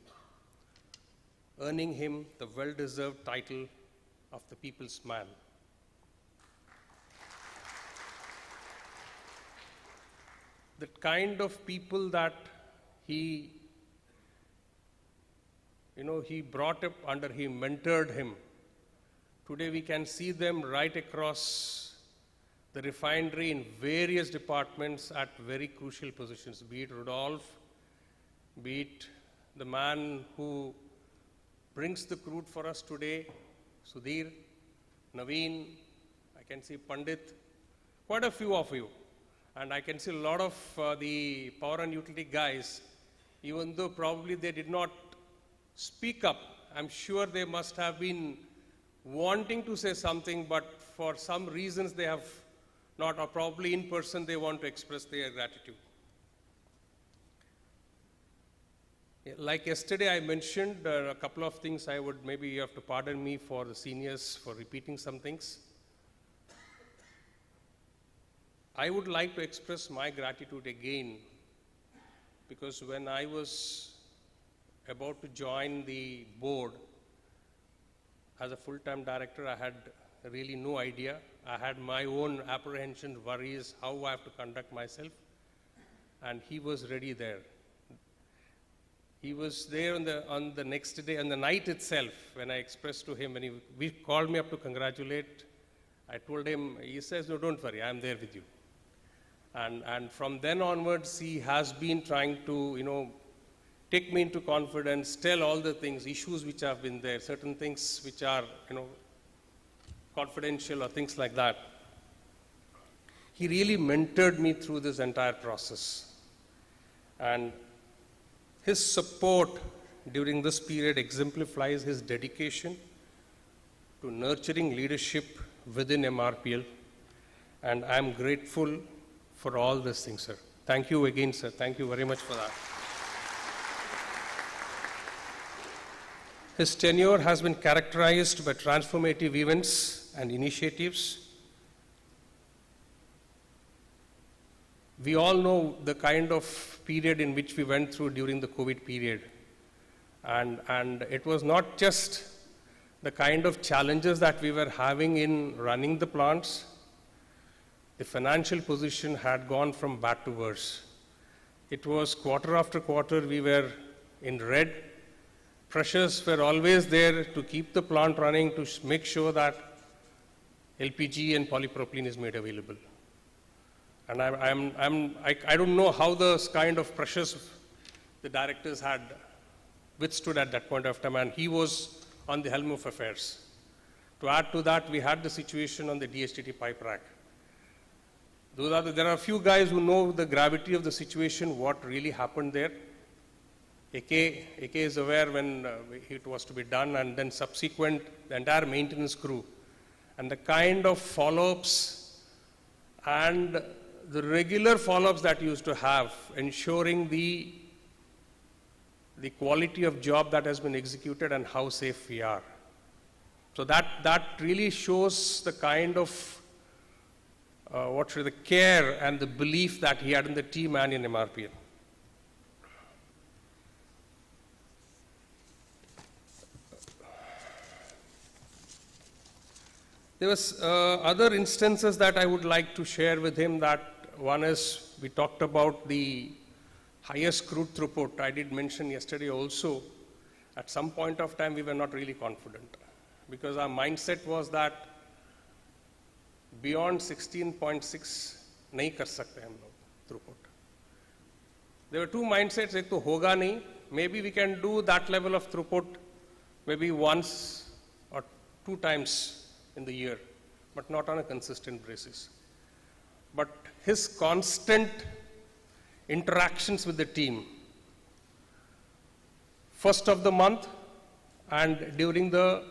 earning him the well-deserved title of the people's man. The kind of people that he brought up under, he mentored him. Today we can see them right across the refinery in various departments at very crucial positions, be it Rudolph, be it the man who brings the crude for us today, Sudhir, Naveen, I can see Pandit, quite a few of you. And I can see a lot of the power and utility guys, even though probably they did not speak up. I'm sure they must have been wanting to say something, but for some reasons they have not, or probably in person they want to express their gratitude. Like yesterday I mentioned a couple of things. Maybe you have to pardon me for the seniors for repeating some things. I would like to express my gratitude again, because when I was about to join the board as a full-time director, I had really no idea. I had my own apprehension, worries, how I have to conduct myself. And he was ready there. He was there on the next day, on the night itself, when I expressed to him, when he called me up to congratulate. I told him, he says, "No, don't worry, I'm there with you." And from then onwards, he has been trying to, take me into confidence, tell all the things, issues which have been there, certain things which are, confidential or things like that. He really mentored me through this entire process. And his support during this period exemplifies his dedication to nurturing leadership within MRPL. And I'm grateful for all these things, sir. Thank you again, sir. Thank you very much for that. His tenure has been characterized by transformative events and initiatives. We all know the kind of period in which we went through during the COVID period. And it was not just the kind of challenges that we were having in running the plants. The financial position had gone from bad to worse. It was quarter after quarter we were in red. Pressures were always there to keep the plant running, to make sure that LPG and polypropylene is made available. And I don't know how those kind of pressures the directors had withstood at that point of time, and he was on the helm of affairs. To add to that, we had the situation on the DHTT pipe rack. There are a few guys who know the gravity of the situation, what really happened there. AK is aware when it was to be done, and then subsequent, the entire maintenance crew. And the kind of follow-ups and the regular follow-ups that you used to have, ensuring the quality of job that has been executed and how safe we are. So that really shows the kind of the care and the belief that he had in the team and in MRPL. There was other instances that I would like to share with him. That one is, we talked about the highest crude throughput. I did mention yesterday also, at some point of time we were not really confident, because our mindset was that beyond 16.6 nahi kar sakte hum log throughput. There were two mindsets. Ek to hoga nahi, maybe we can do that level of throughput maybe once or 2 times in the year, but not on a consistent basis. But his constant interactions with the team, first of the month and during the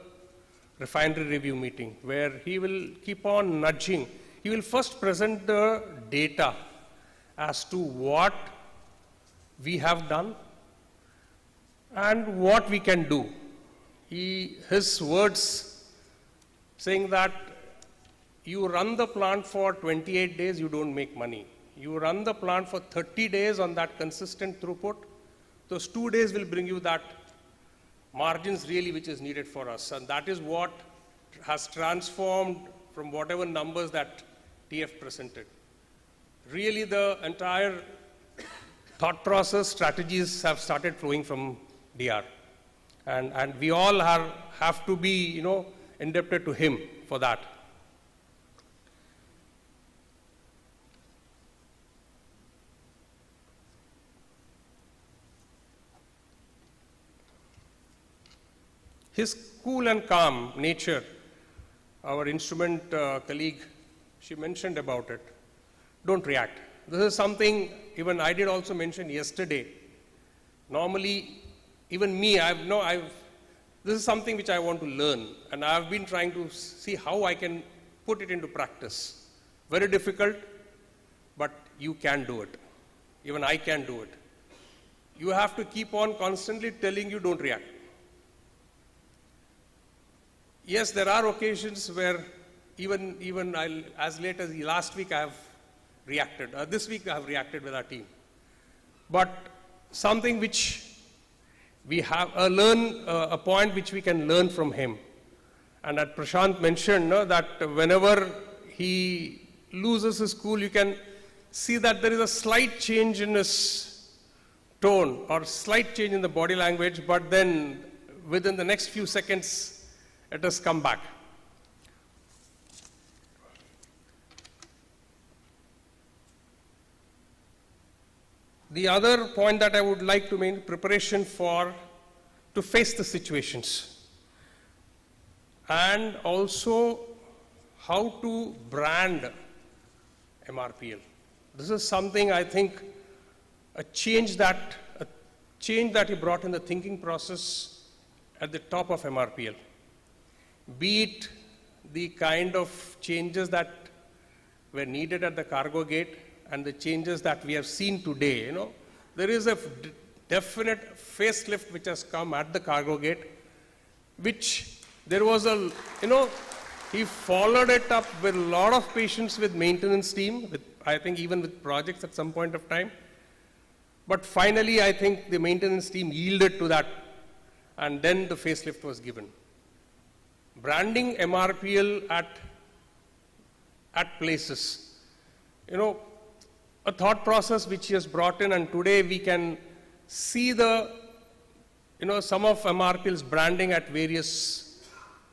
refinery review meeting, where he will keep on nudging. He will first present the data as to what we have done and what we can do. His words saying that you run the plant for 28 days, you don't make money. You run the plant for 30 days on that consistent throughput, those 2 days will bring you that margins really which is needed for us. And that is what has transformed from whatever numbers that TF presented. Really the entire thought process, strategies have started flowing from DR. And we all have to be, indebted to him for that. His cool and calm nature, our instrument colleague, she mentioned about it. Don't react. This is something even I did also mention yesterday. Normally, even me, this is something which I want to learn, and I've been trying to see how I can put it into practice. Very difficult, but you can do it. Even I can do it. You have to keep on constantly telling you don't react. Yes, there are occasions where even as late as last week I have reacted. This week I have reacted with our team. But something which we have a point which we can learn from him. And that Prashant mentioned that whenever he loses his cool, you can see that there is a slight change in his tone or slight change in the body language, but then within the next few seconds, it has come back. The other point that I would like to make, preparation to face the situations. And also how to brand MRPL. This is something I think a change that he brought in the thinking process at the top of MRPL. Be it the kind of changes that were needed at the cargo gate and the changes that we have seen today, there is a definite facelift which has come at the cargo gate, which there was he followed it up with a lot of patience with maintenance team, I think even with projects at some point of time. But finally, I think the maintenance team yielded to that, and then the facelift was given. Branding MRPL at places. A thought process which he has brought in, and today we can see some of MRPL's branding at various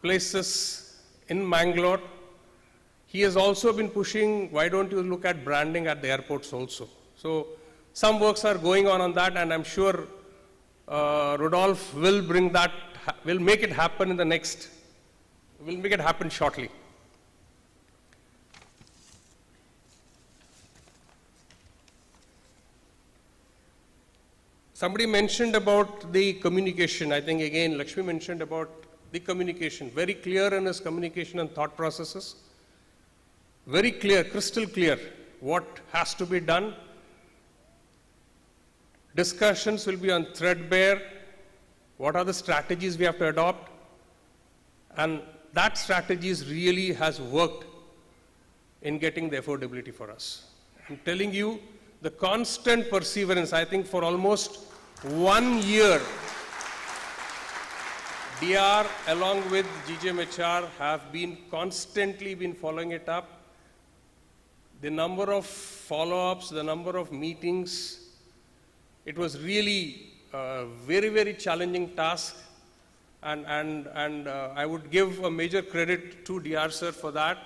places in Mangalore, he has also been pushing, why don't you look at branding at the airports also? So some works are going on that, and I'm sure Rodolphe will bring that, will make it happen will make it happen shortly. Somebody mentioned about the communication. I think again, Lakshmi mentioned about the communication. Very clear in his communication and thought processes. Very clear, crystal clear, what has to be done. Discussions will be on threadbare. What are the strategies we have to adopt? And that strategies really has worked in getting the affordability for us. I'm telling you, the constant perseverance, I think for almost 1 year, DR along with GGMHR have been constantly following it up. The number of follow-ups, the number of meetings, it was really a very, very challenging task. And I would give a major credit to DR sir for that.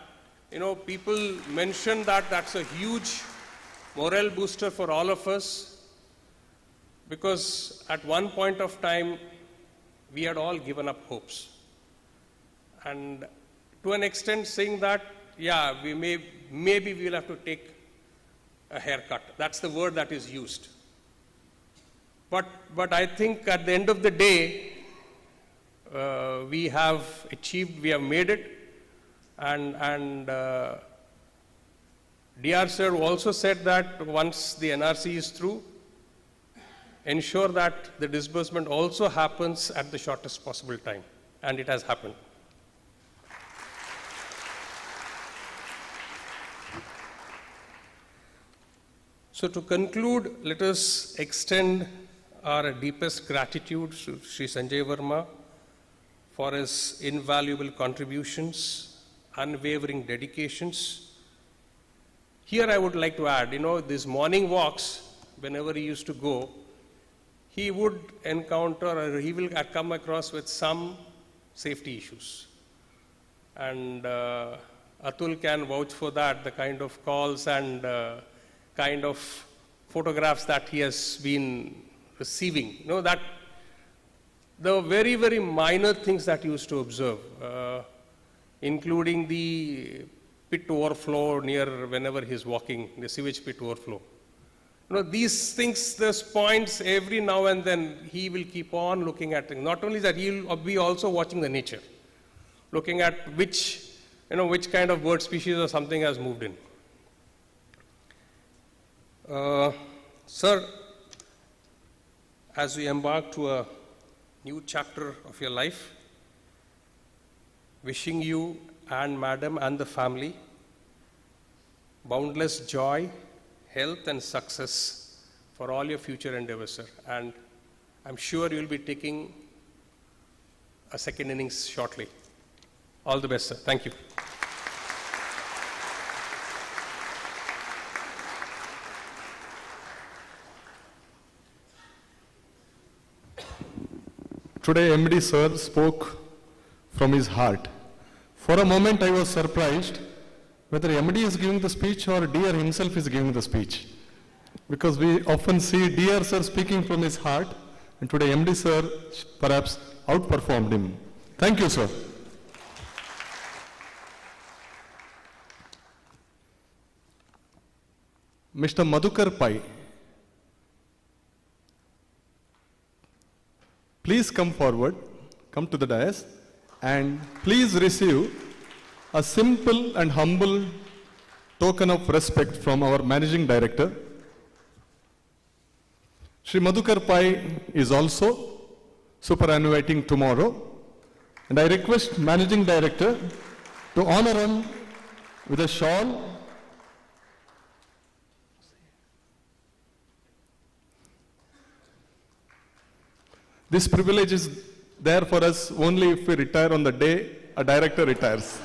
You know, people mentioned that that's a huge morale booster for all of us, because at one point of time, we had all given up hopes. And to an extent saying that, yeah, maybe we'll have to take a haircut. That's the word that is used. But I think at the end of the day, we have achieved, we have made it. And DR sir also said that once the NRC is through, ensure that the disbursement also happens at the shortest possible time. And it has happened. So to conclude, let us extend our deepest gratitude to Shri Sanjay Varma for his invaluable contributions, unwavering dedications. Here I would like to add, you know, these morning walks, whenever he used to go, he would encounter or he will come across with some safety issues. And Atul can vouch for that, the kind of calls and kind of photographs that he has been receiving. You know, that the very, very minor things that he used to observe, including the pit overflow near whenever he's walking, the sewage pit overflow. You know, these things, there's points every now and then he will keep on looking at. Not only that, he'll be also watching the nature, looking at which kind of bird species or something has moved in. Sir, as we embark to a new chapter of your life, wishing you and madam and the family boundless joy, health and success for all your future endeavors, sir. And I'm sure you'll be taking a second innings shortly. All the best, sir. Thank you. Today, MD sir spoke from his heart. For a moment, I was surprised whether MD is giving the speech or DR himself is giving the speech. Because we often see DR sir speaking from his heart, and today MD sir perhaps outperformed him. Thank you, sir. Mr. Madhukar Pai, please come forward, come to the dais, and please receive a simple and humble token of respect from our Managing Director. Shri Madhukar Pai is also superannuating tomorrow, and I request Managing Director to honor him with a shawl. This privilege is there for us only if we retire on the day a director retires.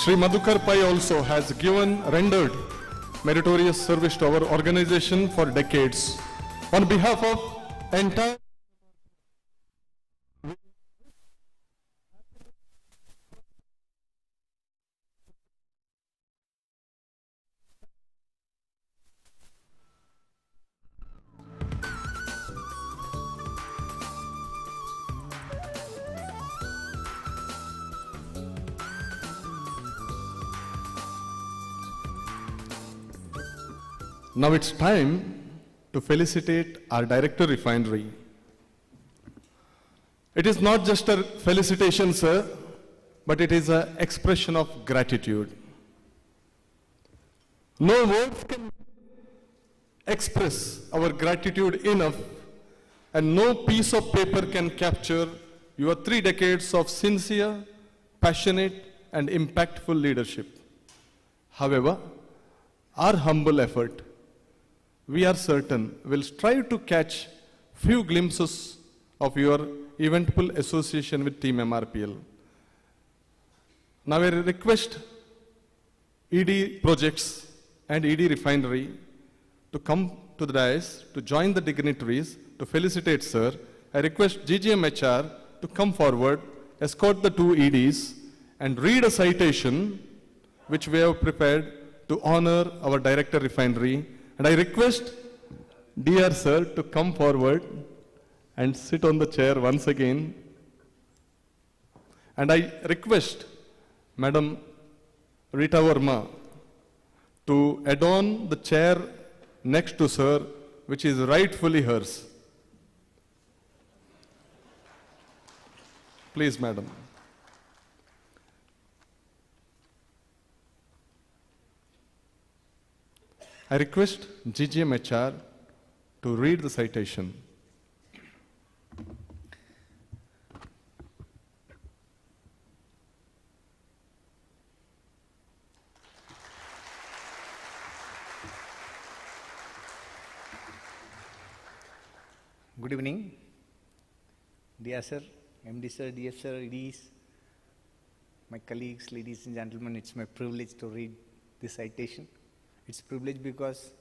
Shri Madhukar Pai also has rendered meritorious service to our organization for decades. On behalf of entire Now it's time to felicitate our Director Refinery. It is not just a felicitation, sir, but it is an expression of gratitude. No words can express our gratitude enough, and no piece of paper can capture your 3 decades of sincere, passionate, and impactful leadership. However, our humble effort, we are certain, will strive to catch few glimpses of your eventful association with Team MRPL. Now I request ED Projects and ED Refinery to come to the dais to join the dignitaries to felicitate sir. I request GGMHR to come forward, escort the 2 EDs, and read a citation which we have prepared to honor our Director Refinery. And I request dear sir to come forward and sit on the chair once again. And I request Madam Rita Varma to adorn the chair next to sir, which is rightfully hers. Please, madam. I request GGMHR to read the citation. Good evening, dear sir, MD sir, DF sir, EDs, my colleagues, ladies and gentlemen. It's my privilege to read this citation. It's a privilege because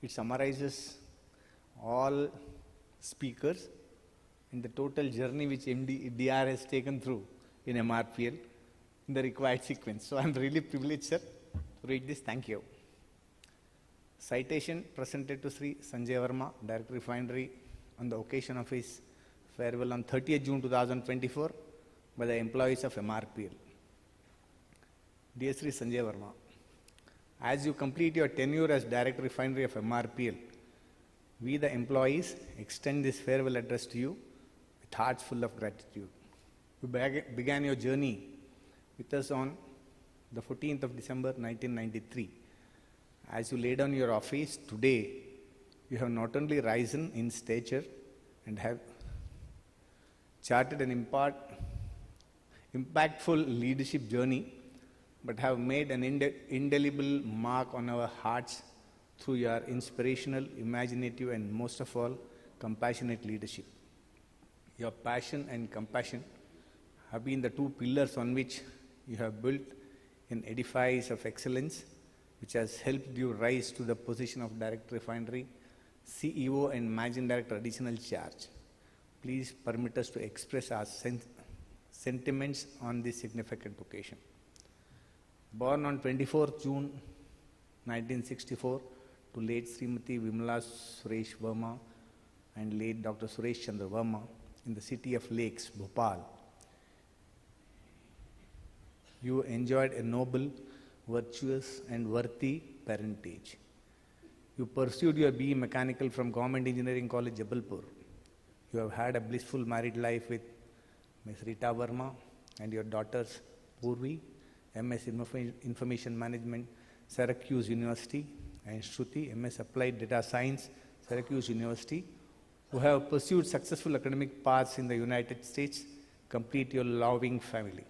it summarizes all speakers in the total journey which DR has taken through in MRPL in the required sequence. So I'm really privileged, sir, to read this. Thank you. Citation presented to Shri Sanjay Varma, Director Refinery, on the occasion of his farewell on 30th June 2024 by the employees of MRPL. Dear Shri Sanjay Varma, as you complete your tenure as Director Refinery of MRPL, we the employees extend this farewell address to you with hearts full of gratitude. You began your journey with us on the 14th of December 1993. As you lay down your office today, you have not only risen in stature and have charted an impactful leadership journey, but have made an indelible mark on our hearts through your inspirational, imaginative, and most of all, compassionate leadership. Your passion and compassion have been the 2 pillars on which you have built an edifice of excellence, which has helped you rise to the position of Director Refinery, CEO and Managing Director Additional Charge. Please permit us to express our sentiments on this significant occasion. Born on 24th June 1964 to late Srimati Vimala Suresh Varma and late Dr. Suresh Chandra Varma in the city of Lakes, Bhopal, you enjoyed a noble, virtuous and worthy parentage. You pursued your BE Mechanical from Government Engineering College, Jabalpur. You have had a blissful married life with Ms. Rita Varma and your daughters Purvi, MS Information Management, Syracuse University, and Shruti, MS Applied Data Science, Syracuse University, who have pursued successful academic paths in the United States. Complete your loving family.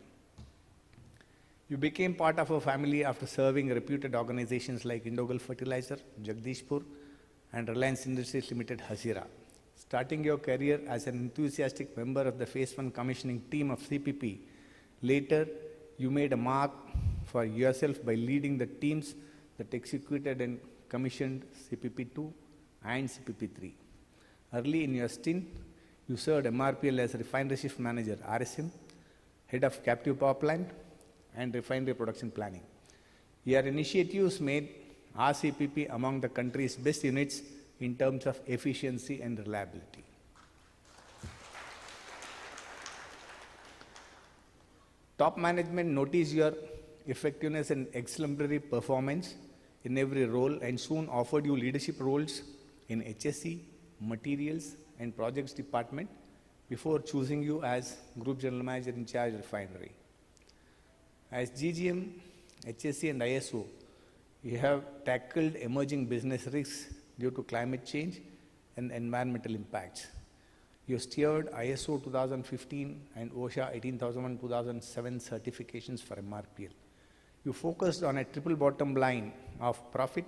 You became part of our family after serving reputed organizations like Indogul Fertilizer, Jagdishpur, and Reliance Industries Limited, Hazira. Starting your career as an enthusiastic member of the Phase 1 commissioning team of CPP, later you made a mark for yourself by leading the teams that executed and commissioned CPP2 and CPP3. Early in your stint, you served MRPL as Refinery Shift Manager, RSM, Head of Captive Power Plant, and Refinery Production Planning. Your initiatives made RCPP among the country's best units in terms of efficiency and reliability. Top management noticed your effectiveness and exemplary performance in every role and soon offered you leadership roles in HSE, materials, and projects department before choosing you as Group General Manager in charge Refinery. As GGM, HSE, and ISO, you have tackled emerging business risks due to climate change and environmental impacts. You steered ISO 2015 and OSHA 18001-2007 certifications for MRPL. You focused on a triple bottom line of profit,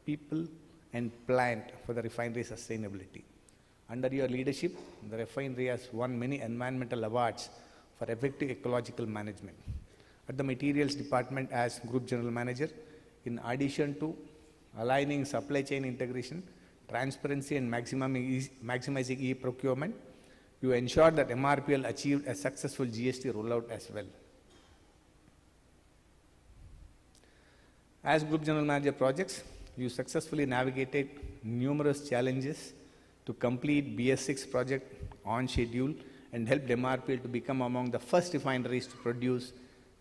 people, and plant for the refinery sustainability. Under your leadership, the refinery has won many environmental awards for effective ecological management. At the materials department as Group General Manager, in addition to aligning supply chain integration, transparency, and maximizing e-procurement, you ensured that MRPL achieved a successful GST rollout as well. As Group General Manager Projects, you successfully navigated numerous challenges to complete BS6 project on schedule and helped MRPL to become among the first refineries to produce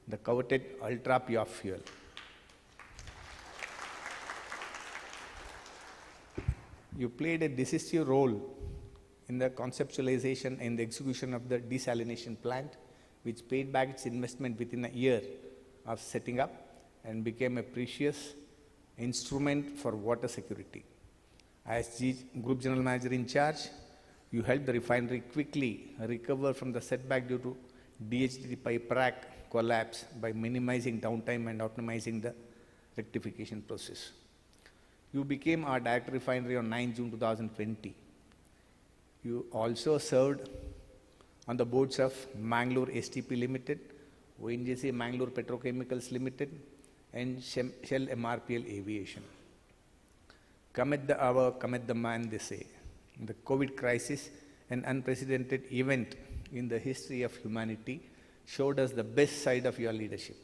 the coveted ultra-pure fuel. You played a decisive role in the conceptualization and the execution of the desalination plant, which paid back its investment within a year of setting up and became a precious instrument for water security. As Group General Manager in charge, you helped the refinery quickly recover from the setback due to DHDD pipe rack collapse by minimizing downtime and optimizing the rectification process. You became our Director Refinery on 9 June 2020. You also served on the boards of Mangalore STP Limited, ONGC Mangalore Petrochemicals Limited, and Shell MRPL Aviation. Come at the hour, come at the man, they say. The COVID crisis, an unprecedented event in the history of humanity, showed us the best side of your leadership.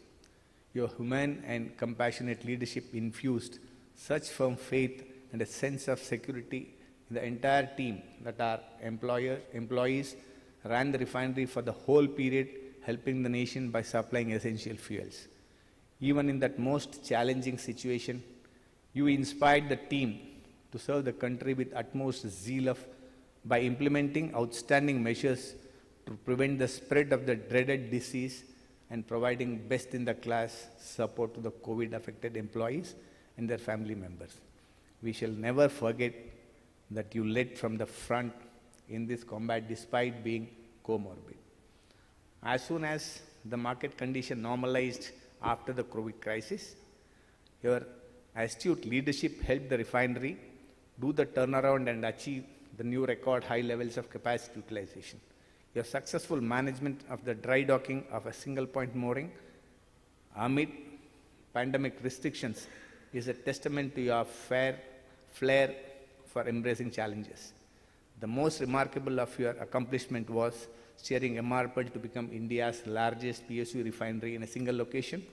Your humane and compassionate leadership infused such firm faith and a sense of security in the entire team that our employees ran the refinery for the whole period, helping the nation by supplying essential fuels. Even in that most challenging situation, you inspired the team to serve the country with utmost zeal by implementing outstanding measures to prevent the spread of the dreaded disease and providing best-in-the-class support to the COVID-affected employees and their family members. We shall never forget that you led from the front in this combat despite being comorbid. As soon as the market condition normalized after the COVID crisis, your astute leadership helped the refinery do the turnaround and achieve the new record high levels of capacity utilization. Your successful management of the dry docking of a single point mooring amid pandemic restrictions is a testament to your flair for embracing challenges. The most remarkable of your accomplishment was steering MRPL to become India's largest PSU refinery in a single location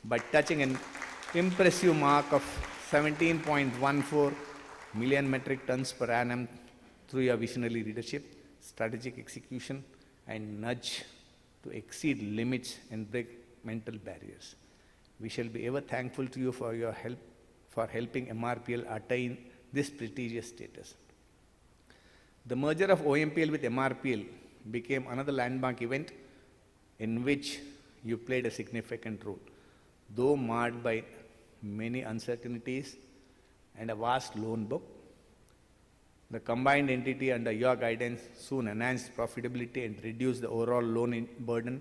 by touching an impressive mark of 17.14 million metric tons per annum through your visionary leadership, strategic execution, and nudge to exceed limits and break mental barriers. We shall be ever thankful to you for your help, for helping MRPL attain this prestigious status. The merger of OMPL with MRPL became another landmark event in which you played a significant role. Though marred by many uncertainties and a vast loan book, the combined entity under your guidance soon enhanced profitability and reduced the overall loan burden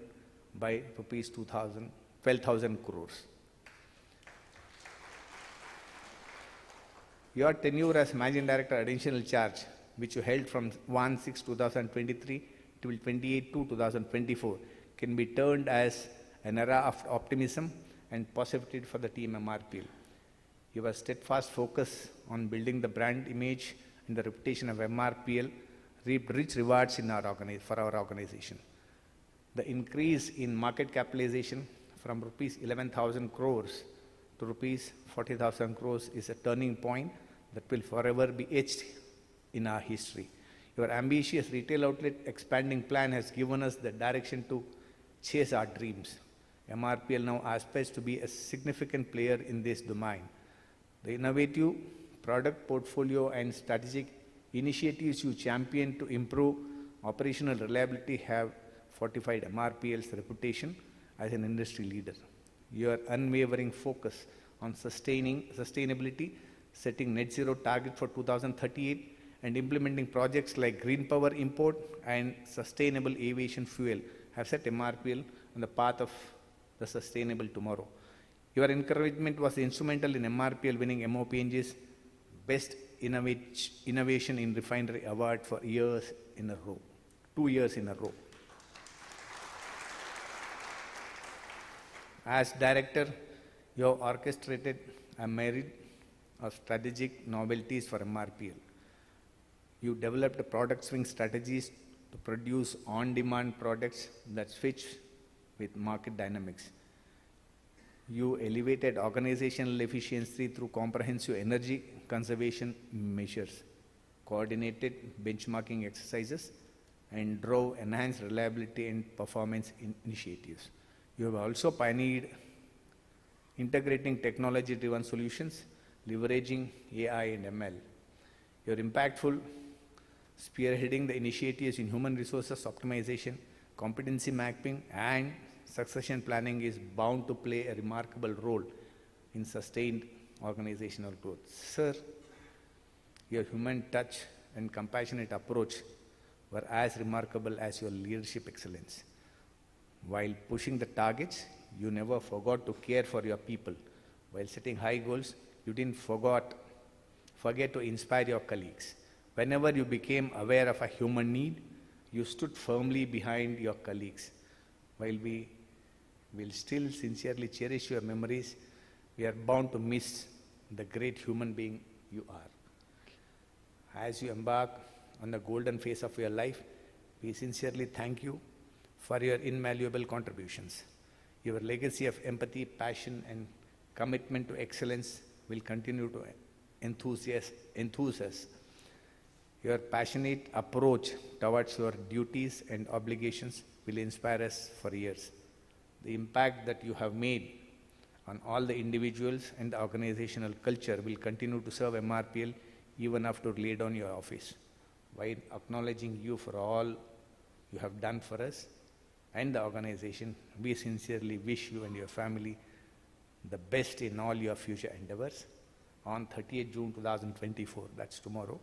by rupees 12,000 crores. Your tenure as Managing Director Additional Charge, which you held from 1/6/2023 till 28/2/2024, can be termed as an era of optimism and positivity for the team MRPL. Your steadfast focus on building the brand image and the reputation of MRPL reaped rich rewards for our organization. The increase in market capitalization from rupees 11,000 crores to rupees 40,000 crores is a turning point that will forever be etched in our history. Your ambitious retail outlet expanding plan has given us the direction to chase our dreams. MRPL now aspires to be a significant player in this domain. The innovative product portfolio and strategic initiatives you champion to improve operational reliability have fortified MRPL's reputation as an industry leader. Your unwavering focus on sustainability, setting net zero target for 2038, and implementing projects like green power import and sustainable aviation fuel have set MRPL on the path of the sustainable tomorrow. Your encouragement was instrumental in MRPL winning MOPNG's Best Innovation in Refinery Award for 2 years in a row. As director, you have orchestrated a myriad of strategic novelties for MRPL. You developed product swing strategies to produce on-demand products that switch with market dynamics. You elevated organizational efficiency through comprehensive energy conservation measures, coordinated benchmarking exercises, and drove enhanced reliability and performance initiatives. You have also pioneered integrating technology-driven solutions, leveraging AI and ML. Your impactful spearheading the initiatives in human resources optimization, competency mapping, and succession planning is bound to play a remarkable role in sustained organizational growth. Sir, your human touch and compassionate approach were as remarkable as your leadership excellence. While pushing the targets, you never forgot to care for your people. While setting high goals, you didn't forget to inspire your colleagues. Whenever you became aware of a human need, you stood firmly behind your colleagues. While we will still sincerely cherish your memories, we are bound to miss the great human being you are. As you embark on the golden phase of your life, we sincerely thank you for your invaluable contributions. Your legacy of empathy, passion, and commitment to excellence will continue to enthuse us. Your passionate approach towards your duties and obligations will inspire us for years. The impact that you have made on all the individuals and the organizational culture will continue to serve MRPL even after you lay down your office. While acknowledging you for all you have done for us and the organization, we sincerely wish you and your family the best in all your future endeavors. On 30th June 2024, that's tomorrow,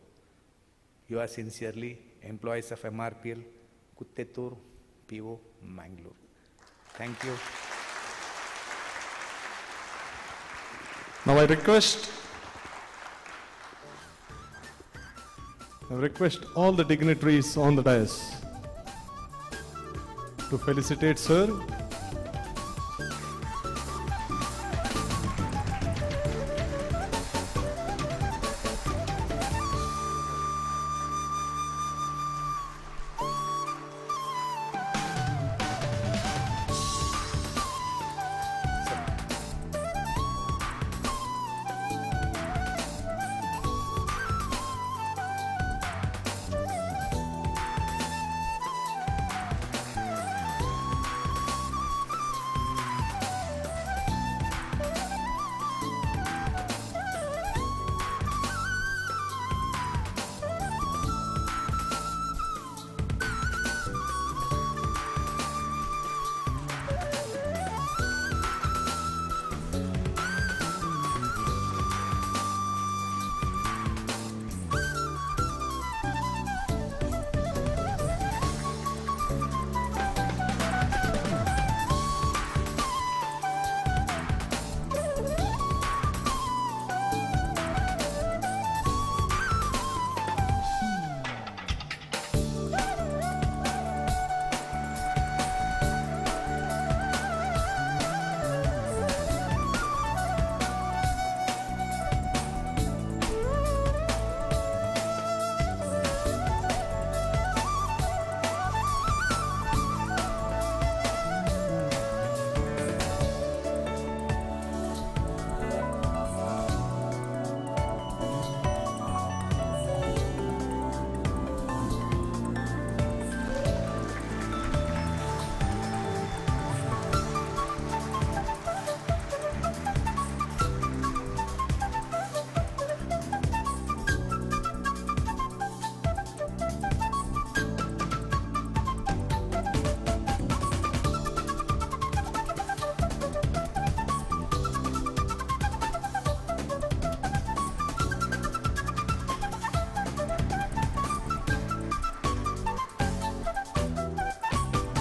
you are sincerely employees of MRPL, Kuttettur, PO, Mangalore. Thank you. Now I request all the dignitaries on the dais to felicitate Sir.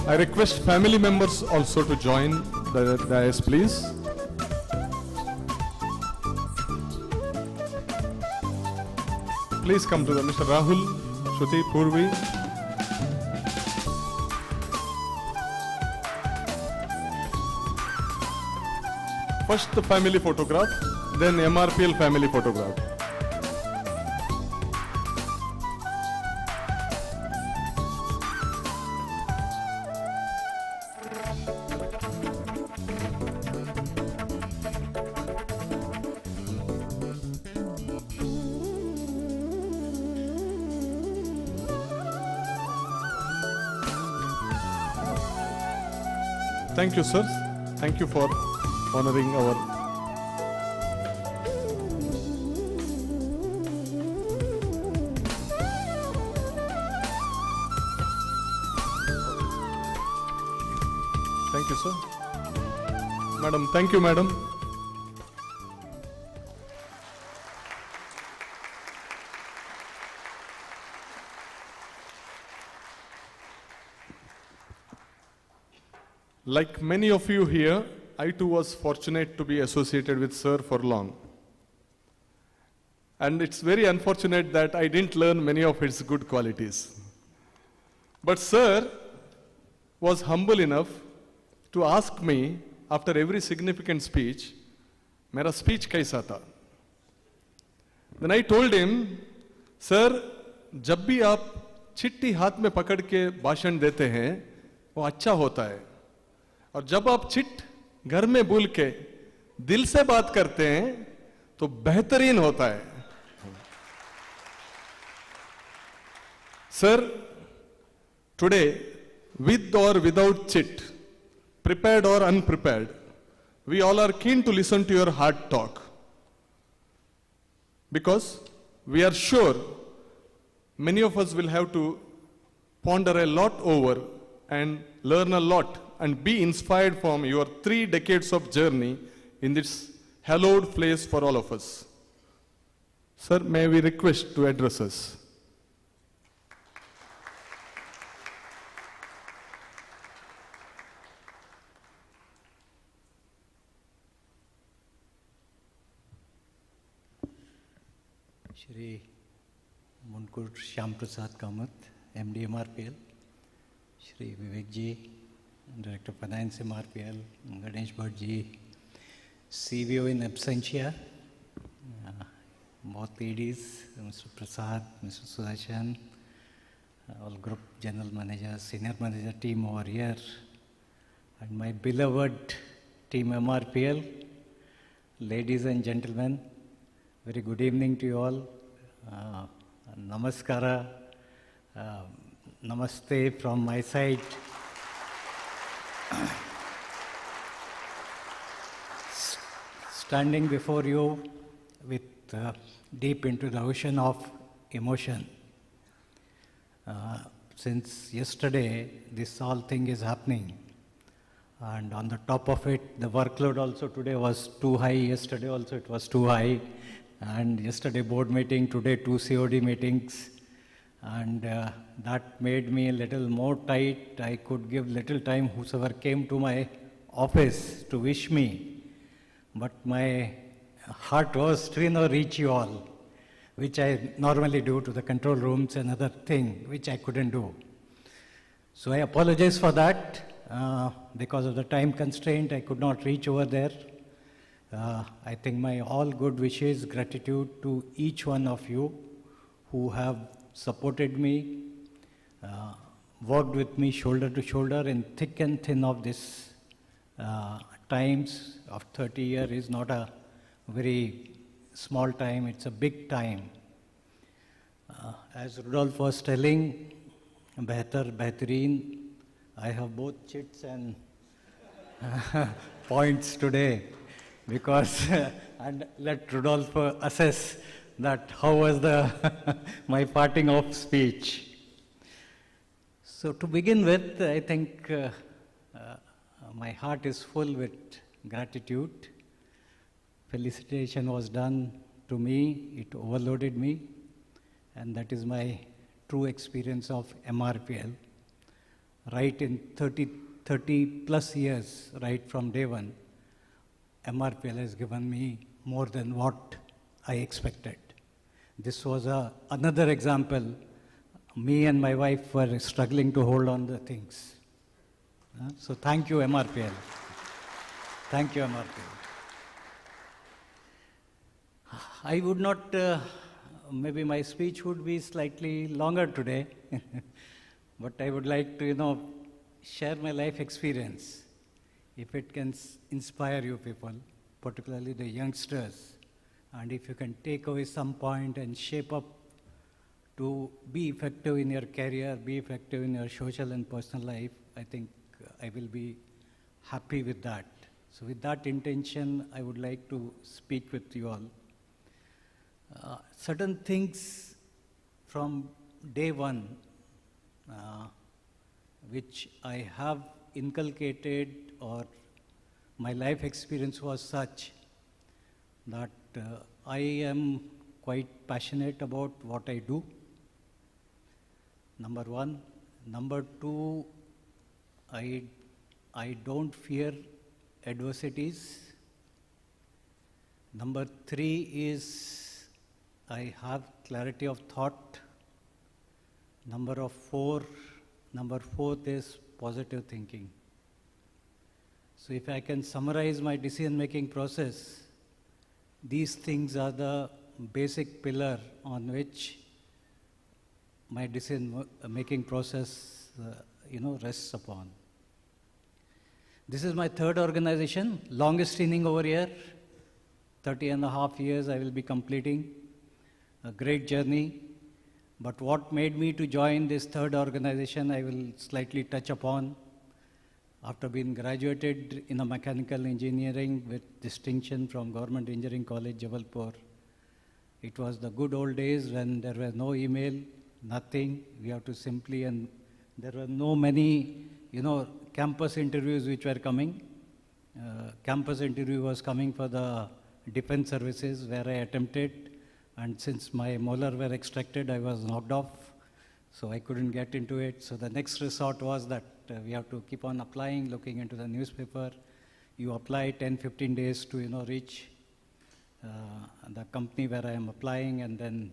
I request family members also to join the dais, please. Please come to the Mr. Rahul, Shruti, Purvi. First the family photograph, then MRPL family photograph. Thank you, sir. Thank you for honoring our. Thank you, sir. Madam, thank you, madam. Like many of you here, I too was fortunate to be associated with Sir for long. And it's very unfortunate that I didn't learn many of his good qualities. But Sir was humble enough to ask me after every significant speech, "Mera speech kaisa tha?" Then I told him, "Sir, जब भी आप चिट्ठी हाथ में पकड़ के भाषण देते हैं, वो अच्छा होता है। और जब आप चिट घर में भूल के दिल से बात करते हैं तो बेहतरीन होता है." Sir, today, with or without chit, prepared or unprepared, we all are keen to listen to your hard talk. Because we are sure many of us will have to ponder a lot over and learn a lot and be inspired from your 3 decades of journey in this hallowed place for all of us. Sir, may we request to address us? Shri Munkur Shyam Prasad Kamath, MD MRPL, Shri Vivek Ji, Director of Finance MRPL, Ganesh Bhatt CVO in absentia, both ladies, Mr. Prasad, Mr. Sudarshan, all group general managers, senior manager team over here, and my beloved team MRPL, ladies and gentlemen, very good evening to you all. Namaskara, namaste from my side. Standing before you with deep into the ocean of emotion. Since yesterday, this whole thing is happening. And on the top of it, the workload also today was too high. Yesterday also it was too high. And yesterday board meeting, today 2 COD meetings. And that made me a little more tight. I could give little time whosoever came to my office to wish me. But my heart was to reach you all, which I normally do to the control rooms and other thing, which I couldn't do. So I apologize for that. Because of the time constraint, I could not reach over there. I think my all good wishes, gratitude to each one of you who have supported me, worked with me shoulder to shoulder in thick and thin of this times of 30 years is not a very small time, it's a big time. As Rudolph was telling, Behtar, Behtareen, I have both chits and points today because, and let Rudolph assess that how was my parting of speech. So to begin with, I think my heart is full with gratitude. Felicitation was done to me, it overloaded me, and that is my true experience of MRPL. right in 30 plus years, right from day one, MRPL has given me more than what I expected. This was another example. Me and my wife were struggling to hold on the things. So thank you, MRPL. Thank you, MRPL. I would not, maybe my speech would be slightly longer today, but I would like to, share my life experience. If it can inspire you people, particularly the youngsters, and if you can take away some point and shape up to be effective in your career, be effective in your social and personal life, I think I will be happy with that. So with that intention, I would like to speak with you all. Certain things from day one, which I have inculcated, or my life experience was such that I am quite passionate about what I do. Number one. Number two, I don't fear adversities. Number three is I have clarity of thought. Number fourth is positive thinking. So if I can summarize my decision-making process, these things are the basic pillar on which my decision-making process, rests upon. This is my third organization, longest inning over here. 30.5 years I will be completing. A great journey. But what made me to join this third organization, I will slightly touch upon. After being graduated in a mechanical engineering with distinction from Government Engineering College, Jabalpur, it was the good old days when there was no email, nothing. We have to simply, and there were no many, campus interviews which were coming. Campus interview was coming for the defense services where I attempted, and since my molar were extracted, I was knocked off, so I couldn't get into it. So the next resort was that we have to keep on applying, looking into the newspaper. You apply 10-15 days to reach the company where I am applying, and then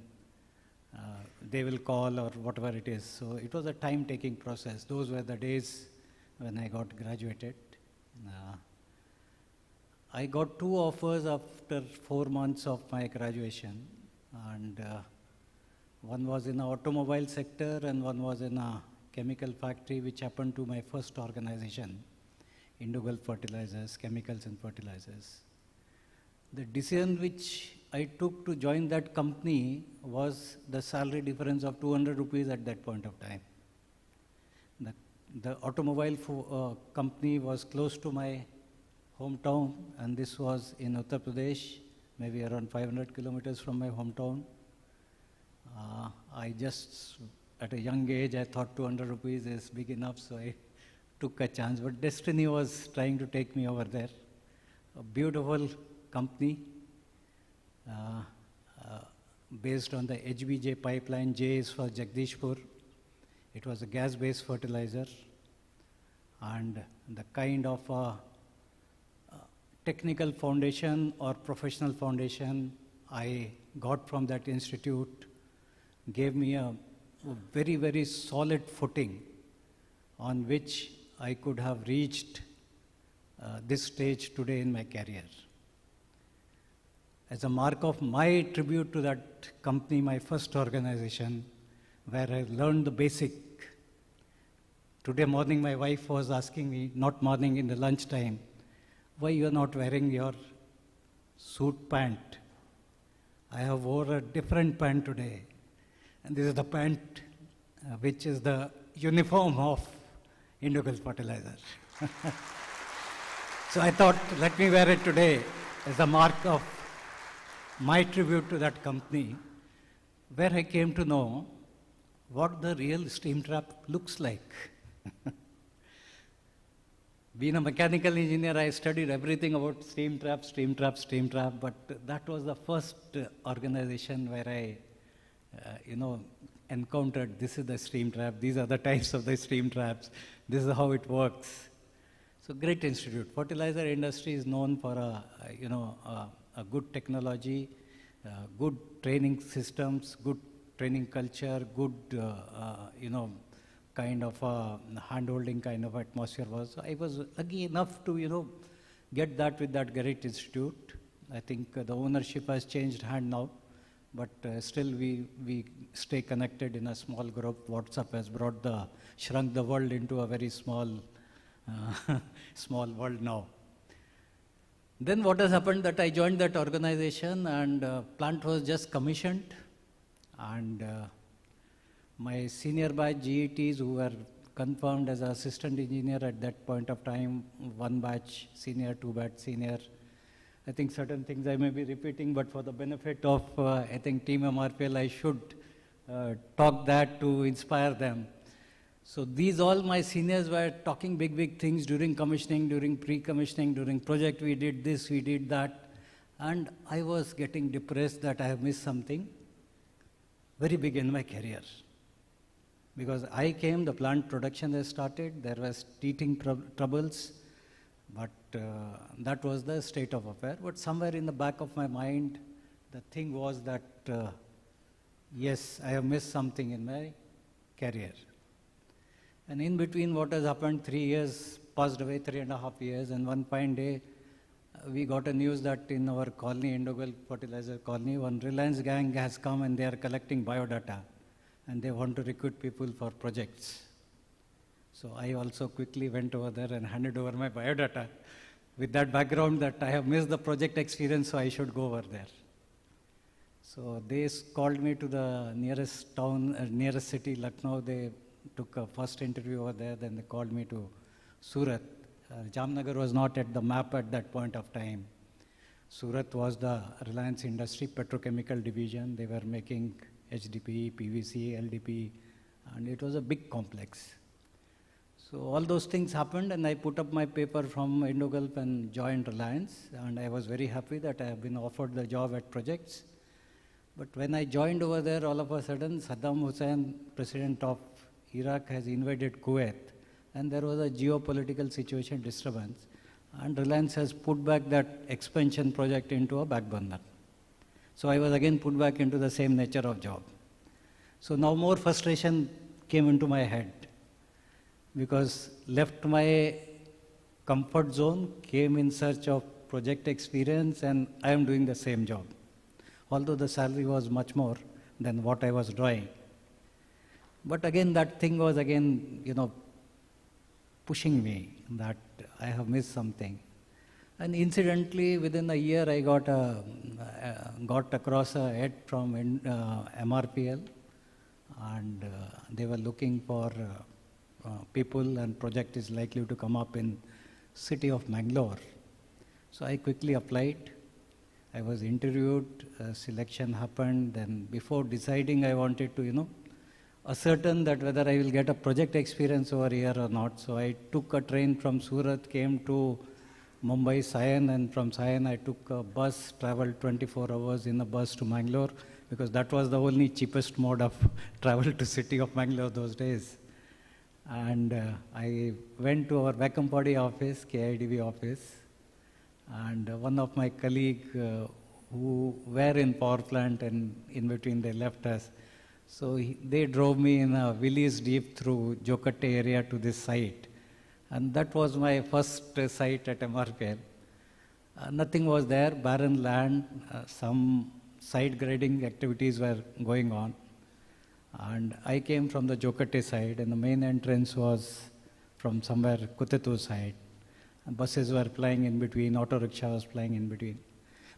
they will call or whatever it is. So it was a time-taking process. Those were the days when I got graduated. I got 2 offers after 4 months of my graduation, and one was in the automobile sector and one was in a chemical factory, which happened to my first organization, Indigo Fertilizers, Chemicals and Fertilizers. The decision which I took to join that company was the salary difference of 200 rupees at that point of time. The automobile company was close to my hometown, and this was in Uttar Pradesh, maybe around 500 kilometers from my hometown. I just, at a young age, I thought 200 rupees is big enough, so I took a chance. But destiny was trying to take me over there. A beautiful company based on the HBJ pipeline. J is for Jagdishpur. It was a gas-based fertilizer, and the kind of technical foundation or professional foundation I got from that institute gave me a very, very solid footing on which I could have reached this stage today in my career. As a mark of my tribute to that company, my first organization, where I learned the basic. Today morning, my wife was asking me, not morning, in the lunchtime, why you are not wearing your suit pant? I have wore a different pant today. And this is the pant which is the uniform of Indigo Fertilizer. So I thought, let me wear it today as a mark of my tribute to that company, where I came to know what the real steam trap looks like. Being a mechanical engineer, I studied everything about steam trap, but that was the first organization where I, encountered, this is the steam trap, these are the types of the steam traps, this is how it works. So great institute. Fertilizer industry is known for a good technology, good training systems, good training culture, good kind of hand-holding kind of atmosphere was. So I was lucky enough to get that with that great institute. I think the ownership has changed hand now, but still we stay connected in a small group. WhatsApp has shrunk the world into a very small small world now. Then what has happened that I joined that organization and plant was just commissioned, and my senior batch GETs who were confirmed as assistant engineer at that point of time, 1 batch senior, 2 batch senior. I think certain things I may be repeating, but for the benefit of I think Team MRPL, I should talk that to inspire them. So these all my seniors were talking big things during commissioning, during pre-commissioning, during project. We did this, we did that. And I was getting depressed that I have missed something very big in my career. Because I came, the plant production has started, there was teething troubles, but that was the state of affair. But somewhere in the back of my mind, the thing was that, yes, I have missed something in my career. And in between what has happened, 3 years passed away, 3.5 years, and one fine day, we got a news that in our colony, Indogal Fertilizer Colony, one Reliance gang has come and they are collecting biodata, and they want to recruit people for projects. So I also quickly went over there and handed over my biodata with that background that I have missed the project experience, so I should go over there. So they called me to the nearest town, nearest city, Lucknow. They took a first interview over there, then they called me to Surat. Jamnagar was not at the map at that point of time. Surat was the Reliance Industry Petrochemical Division. They were making HDP, PVC, LDP, and it was a big complex. So all those things happened, and I put up my paper from Indogulf and joined Reliance, and I was very happy that I have been offered the job at projects. But when I joined over there, all of a sudden, Saddam Hussein, president of Iraq, has invaded Kuwait, and there was a geopolitical situation disturbance, and Reliance has put back that expansion project into a back burner. So I was again put back into the same nature of job. So now more frustration came into my head, because left my comfort zone, came in search of project experience, and I am doing the same job, although the salary was much more than what I was doing. But again, that thing was again, pushing me that I have missed something. And incidentally, within a year, I got across a ad from MRPL, and they were looking for people, and project is likely to come up in city of Mangalore. So I quickly applied. I was interviewed, selection happened. Then before deciding, I wanted to, ascertain that whether I will get a project experience over here or not. So I took a train from Surat, came to Mumbai, Sion, and from Sion I took a bus, traveled 24 hours in a bus to Mangalore, because that was the only cheapest mode of travel to city of Mangalore those days. And I went to our Vacumpody office, KIDB office, and one of my colleagues who were in power plant, and in between they left us. So they drove me in a Willys Jeep through Jokatte area to this site. And that was my first site at MRPL. Nothing was there, barren land, some site grading activities were going on. And I came from the Jokatte side, and the main entrance was from somewhere Kutetu side. And buses were plying in between, auto rickshaw was plying in between.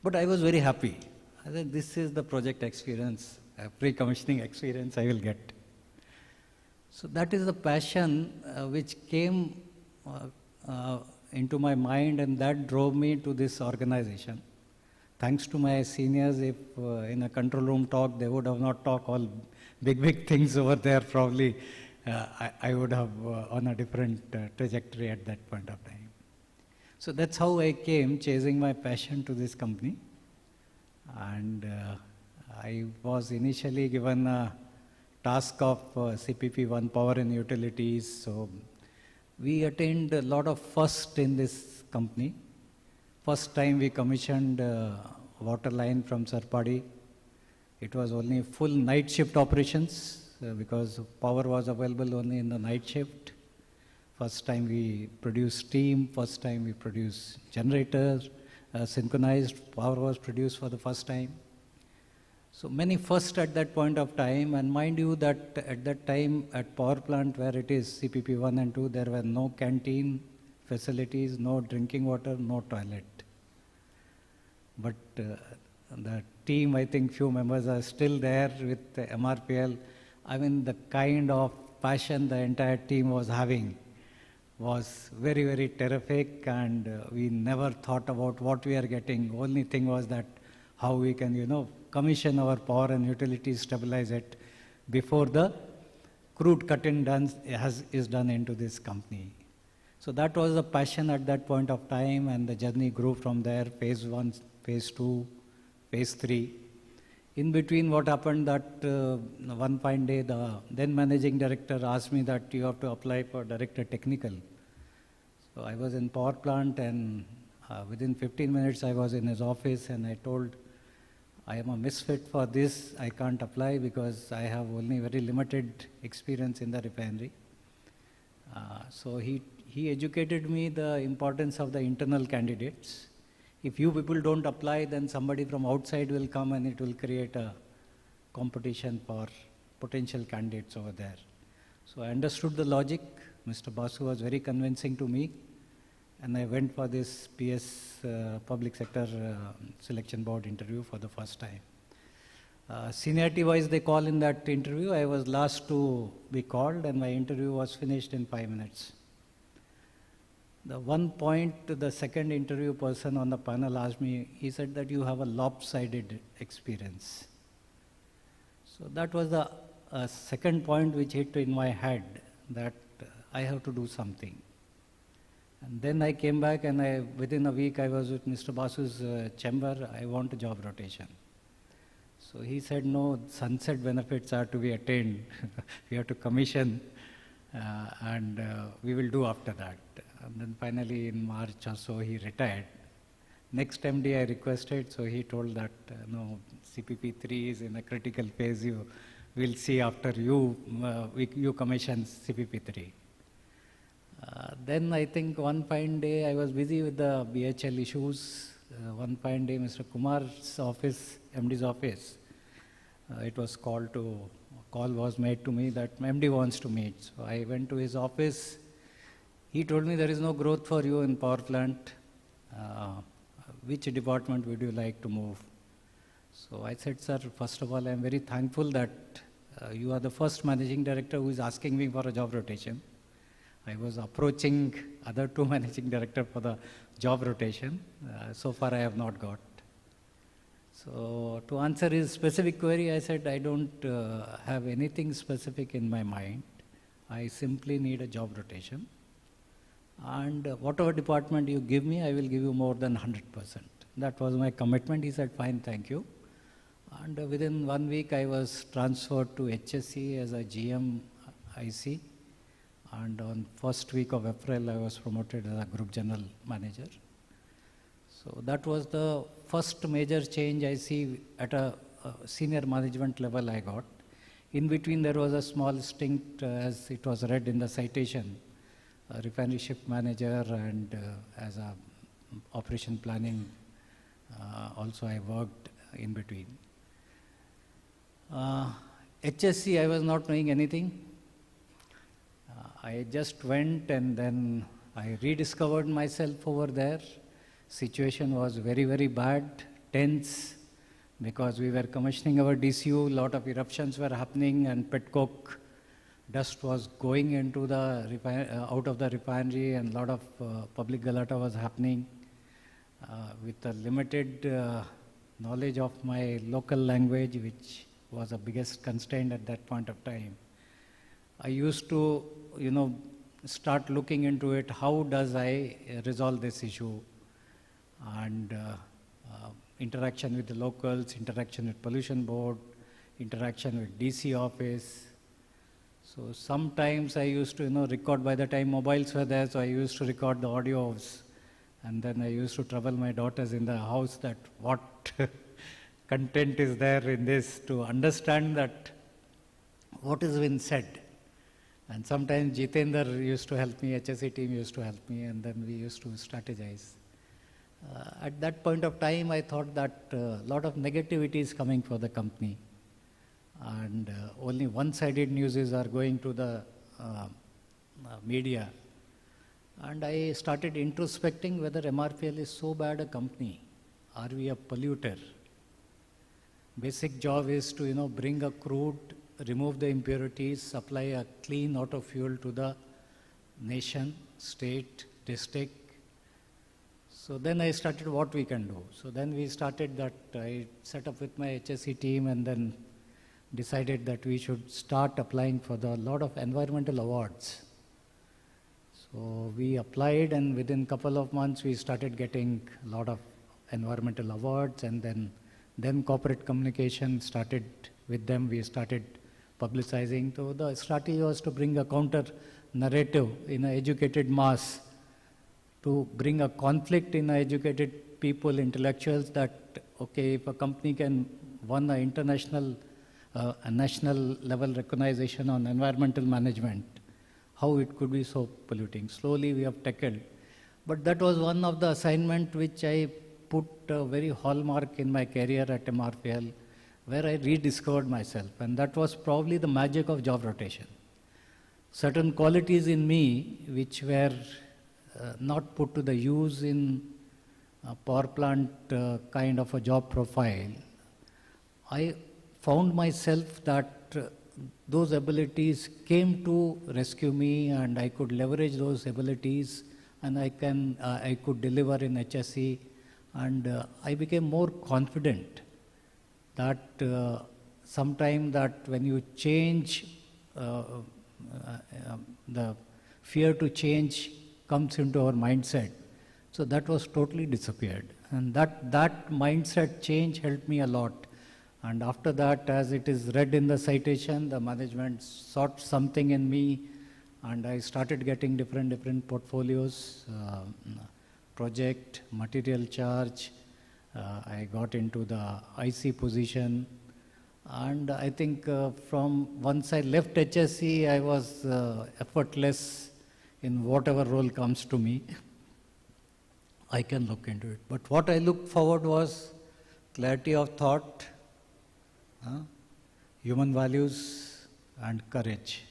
But I was very happy. I said, this is the project experience, pre-commissioning experience I will get. So that is the passion which came into my mind, and that drove me to this organization. Thanks to my seniors, if in a control room talk, they would have not talked all big things over there, probably I would have on a different trajectory at that point of time. So that's how I came, chasing my passion to this company. And I was initially given a task of CPP1 Power and Utilities. So we attained a lot of first in this company. First time we commissioned water line from Sarpadi. It was only full night shift operations because power was available only in the night shift. First time we produced steam, first time we produced generators, synchronized power was produced for the first time. So many first at that point of time, and mind you that at that time at power plant where it is CPP 1 and 2, there were no canteen facilities, no drinking water, no toilet. But the team, I think few members are still there with the MRPL. I mean, the kind of passion the entire team was having was very, very terrific, and we never thought about what we are getting. Only thing was that how we can, commission our power and utilities, stabilize it before the crude cut-in is done into this company. So that was the passion at that point of time, and the journey grew from there, phase 1, phase 2, phase 3. In between, what happened that one fine day, the then managing director asked me that you have to apply for director technical. So I was in power plant, and within 15 minutes I was in his office, and I told, I am a misfit for this, I can't apply because I have only very limited experience in the refinery. So he educated me the importance of the internal candidates. If you people don't apply, then somebody from outside will come and it will create a competition for potential candidates over there. So I understood the logic. Mr. Basu was very convincing to me, and I went for this PS Public Sector Selection Board interview for the first time. Seniority wise, they call in that interview. I was last to be called, and my interview was finished in 5 minutes. The one point, the second interview person on the panel asked me, he said that you have a lopsided experience. So that was the second point which hit in my head, that I have to do something. And then I came back, and within a week I was with Mr. Basu's chamber. I want a job rotation. So he said, no, sunset benefits are to be attained. We have to commission, and we will do after that. And then finally in March or so he retired. Next MD I requested, so he told that no, CPP3 is in a critical phase. We'll see after you commission CPP3. Then I think one fine day I was busy with the BHL issues. One fine day Mr. Kumar's office, MD's office, call was made to me that MD wants to meet. So I went to his office. He told me there is no growth for you in power plant. Which department would you like to move? So I said, sir, first of all, I am very thankful that you are the first managing director who is asking me for a job rotation. I was approaching other two managing directors for the job rotation. So far I have not got. So to answer his specific query, I said I don't have anything specific in my mind. I simply need a job rotation. And whatever department you give me, I will give you more than 100%. That was my commitment. He said, fine, thank you. And within 1 week, I was transferred to HSC as a GM IC. And on first week of April, I was promoted as a group general manager. So that was the first major change I see at a senior management level I got. In between, there was a small stint, as it was read in the citation, refinery shift manager, and as a operation planning, also I worked in between. HSC, I was not knowing anything. I just went, and then I rediscovered myself over there. Situation was very, very bad, tense, because we were commissioning our DCU, lot of eruptions were happening, and petcoke dust was going into the out of the refinery, and a lot of public galata was happening. With a limited knowledge of my local language, which was the biggest constraint at that point of time, I used to, start looking into it. How does I resolve this issue? And interaction with the locals, interaction with pollution board, interaction with DC office, So sometimes I used to, record by the time mobiles were there, so I used to record the audios. And then I used to trouble my daughters in the house that what content is there in this, to understand that what has been said. And sometimes Jitendra used to help me, HSE team used to help me, and then we used to strategize. At that point of time, I thought that a lot of negativity is coming for the company. And only one-sided news are going to the media. And I started introspecting whether MRPL is so bad a company. Are we a polluter? Basic job is to, bring a crude, remove the impurities, supply a clean auto fuel to the nation, state, district. So then I started what we can do. So then we started that, I set up with my HSE team and then decided that we should start applying for the lot of environmental awards. So we applied, and within a couple of months we started getting a lot of environmental awards, and then corporate communication started with them. We started publicizing. So the strategy was to bring a counter narrative in an educated mass, to bring a conflict in educated people, intellectuals, that, okay, if a company can win an international, a national level recognition on environmental management, how it could be so polluting. Slowly we have tackled. But that was one of the assignment which I put a very hallmark in my career at MRPL, where I rediscovered myself. And that was probably the magic of job rotation. Certain qualities in me which were not put to the use in a power plant kind of a job profile, I found myself that those abilities came to rescue me, and I could leverage those abilities, and I could deliver in HSE, and I became more confident that sometime that when you change, the fear to change comes into our mindset. So that was totally disappeared, and that mindset change helped me a lot. And after that, as it is read in the citation, the management sought something in me, and I started getting different portfolios, project, material charge. I got into the IC position. And I think from once I left HSE, I was effortless in whatever role comes to me. I can look into it. But what I looked forward was clarity of thought, human values, and courage.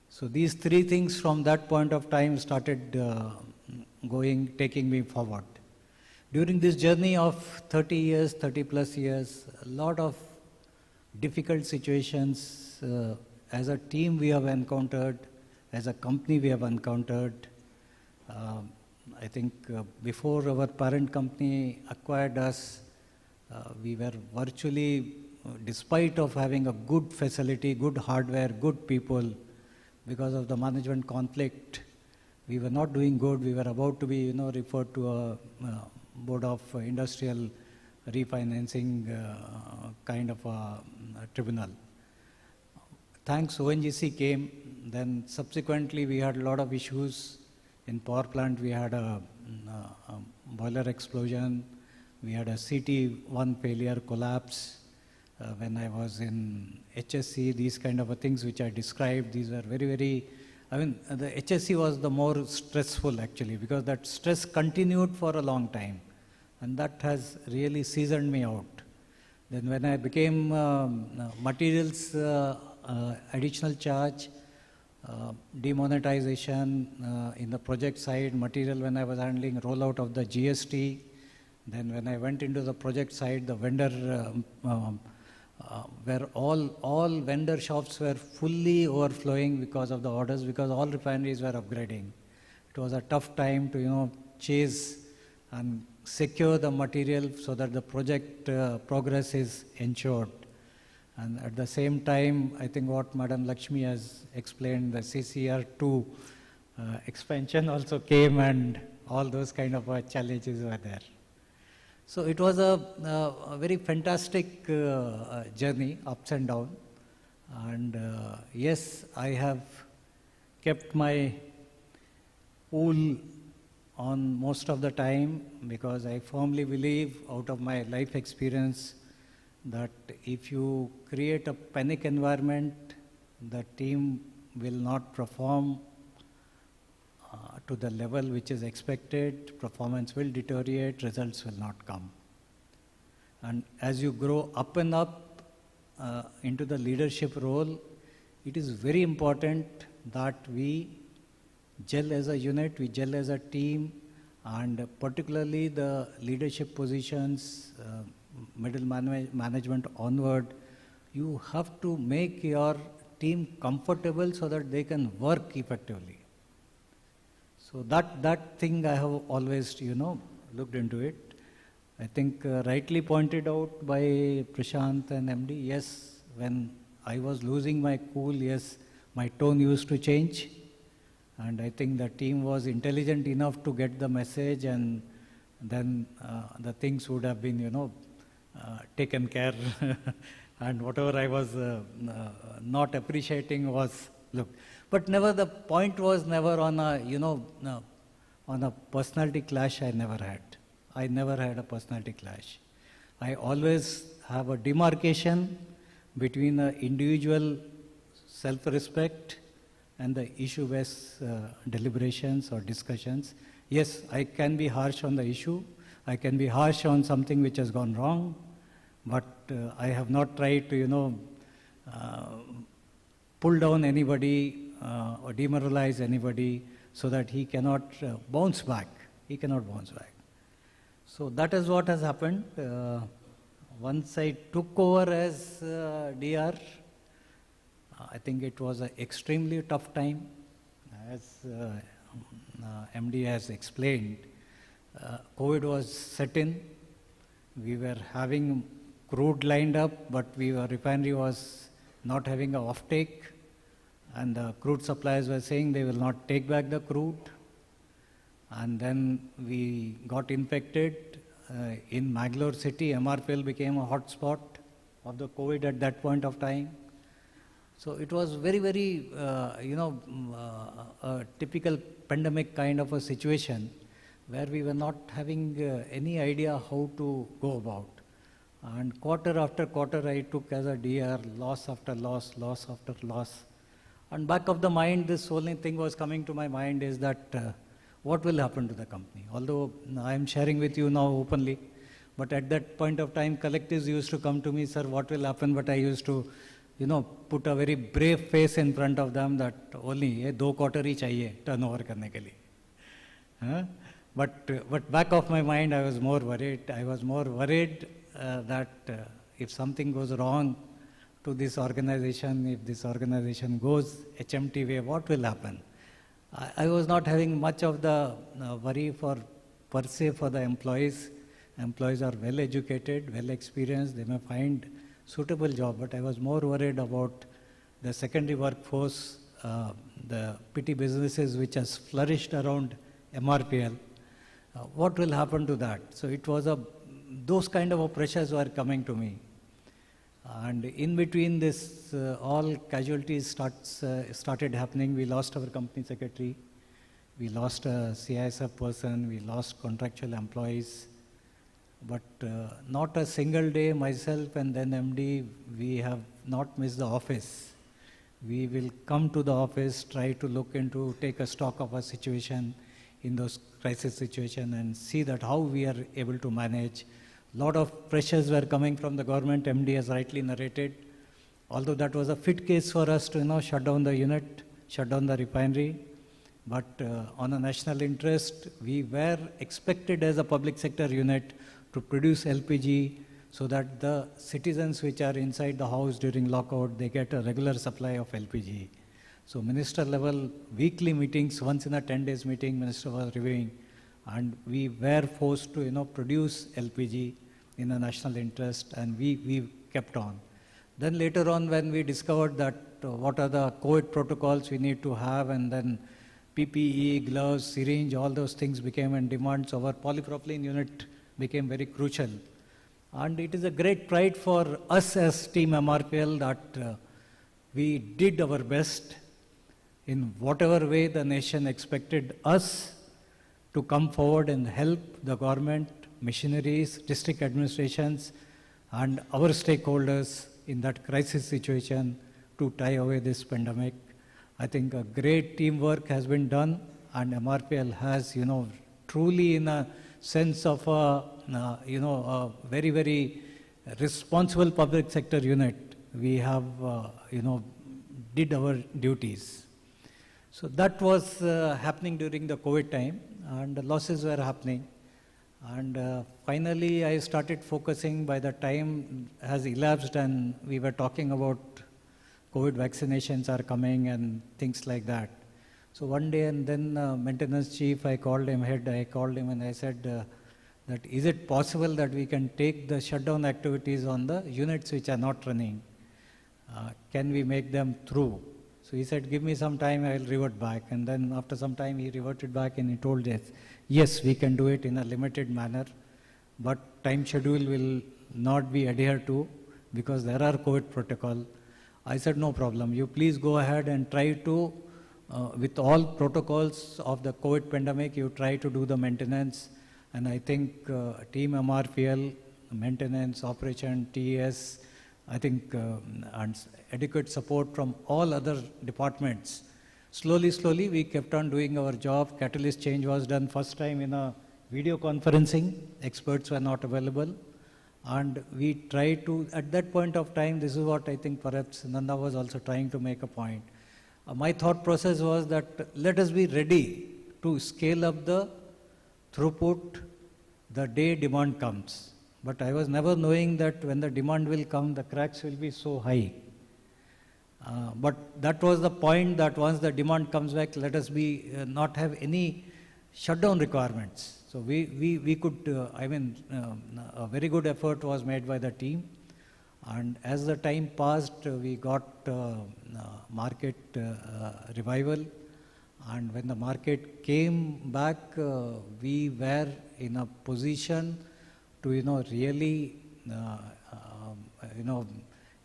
So these three things from that point of time started taking me forward. During this journey of 30 years, 30 plus years, a lot of difficult situations as a team we have encountered, as a company we have encountered. I think before our parent company acquired us, we were virtually, despite of having a good facility, good hardware, good people, because of the management conflict, we were not doing good. We were about to be, referred to a board of industrial refinancing kind of a tribunal. Thanks, ONGC came. Then subsequently, we had a lot of issues. In power plant, we had a boiler explosion. We had a CT1 failure collapse. When I was in HSE, these kind of things which I described, these were the HSE was the more stressful actually, because that stress continued for a long time. And that has really seasoned me out. Then when I became materials additional charge, demonetization in the project side, material when I was handling rollout of the GST. Then when I went into the project side, the vendor, where all vendor shops were fully overflowing because of the orders, because all refineries were upgrading. It was a tough time to, chase and secure the material so that the project progress is ensured. And at the same time, I think what Madam Lakshmi has explained, the CCR2 expansion also came, and all those kind of challenges were there. So it was a very fantastic journey, ups and downs. And yes, I have kept my cool on most of the time, because I firmly believe out of my life experience that if you create a panic environment, the team will not perform to the level which is expected, performance will deteriorate, results will not come. And as you grow up and up into the leadership role, it is very important that we gel as a unit, we gel as a team, and particularly the leadership positions, middle management onward, you have to make your team comfortable so that they can work effectively. So that thing I have always, looked into it. I think rightly pointed out by Prashant and MD, yes, when I was losing my cool, yes, my tone used to change. And I think the team was intelligent enough to get the message, and then the things would have been, taken care. And whatever I was not appreciating was looked. But never, the point was never on a, on a personality clash. I never had. I never had a personality clash. I always have a demarcation between the individual self-respect and the issue-based deliberations or discussions. Yes, I can be harsh on the issue. I can be harsh on something which has gone wrong, but I have not tried to, pull down anybody or demoralize anybody so that he cannot bounce back. He cannot bounce back. So that is what has happened. Once I took over as DR, I think it was an extremely tough time. As MD has explained, COVID was set in. We were having crude lined up, but refinery was not having a offtake, and the crude suppliers were saying they will not take back the crude. And then we got infected. In Mangalore city, MRPL became a hotspot of the COVID at that point of time. So it was very, very, a typical pandemic kind of a situation where we were not having any idea how to go about. And quarter after quarter I took as a DR, loss after loss, loss after loss. And back of the mind, this only thing was coming to my mind is that what will happen to the company? Although I am sharing with you now openly, but at that point of time, collectives used to come to me, sir, what will happen? But I used to, put a very brave face in front of them that only 2 quarter ही चाहिए turnover करने के लिए. But back of my mind, I was more worried. I was more worried that if something goes wrong to this organization, if this organization goes HMT way, what will happen? I was not having much of the worry per se for the employees. Employees are well educated, well experienced, they may find suitable job, but I was more worried about the secondary workforce, the PT businesses which has flourished around MRPL. What will happen to that? So it was those kind of pressures were coming to me. And in between this, all casualties started happening. We lost our company secretary, we lost a CISF person, we lost contractual employees. But not a single day, myself and then MD, we have not missed the office. We will come to the office, try to look into, take a stock of our situation in those crisis situations and see that how we are able to manage. Lot of pressures were coming from the government, MD has rightly narrated. Although that was a fit case for us to shut down the unit, shut down the refinery. But on a national interest, we were expected as a public sector unit to produce LPG so that the citizens which are inside the house during lockout, they get a regular supply of LPG. So minister level weekly meetings, once in a 10 days meeting, minister was reviewing, and we were forced to produce LPG in a national interest, and we kept on. Then later on, when we discovered that what are the COVID protocols we need to have, and then PPE, gloves, syringe, all those things became in demand, so our polypropylene unit became very crucial. And it is a great pride for us as Team MRPL that We did our best in whatever way the nation expected us to come forward and help the government, missionaries, district administrations, and our stakeholders in that crisis situation to tie away this pandemic. I think a great teamwork has been done, and MRPL has, truly in a sense of a very, very responsible public sector unit, we have, did our duties. So that was happening during the COVID time, and the losses were happening. And finally, I started focusing by the time has elapsed, and we were talking about COVID vaccinations are coming and things like that. So one day, and then maintenance chief, I called him and I said that is it possible that we can take the shutdown activities on the units which are not running? Can we make them through? So he said, give me some time, I will revert back. And then after some time, he reverted back and he told us, yes, we can do it in a limited manner, but time schedule will not be adhered to because there are COVID protocol. I said, no problem. You please go ahead and try to, with all protocols of the COVID pandemic, you try to do the maintenance. And I think Team MRPL, maintenance, operation, TS, I think, and adequate support from all other departments. Slowly, we kept on doing our job. Catalyst change was done first time in a video conferencing. Experts were not available. And we tried to, at that point of time, this is what I think perhaps Nanda was also trying to make a point. My thought process was that let us be ready to scale up the throughput the day demand comes. But I was never knowing that when the demand will come, the cracks will be so high. But that was the point, that once the demand comes back, let us be not have any shutdown requirements. So we could, a very good effort was made by the team. And as the time passed, we got market revival. And when the market came back, we were in a position to, really,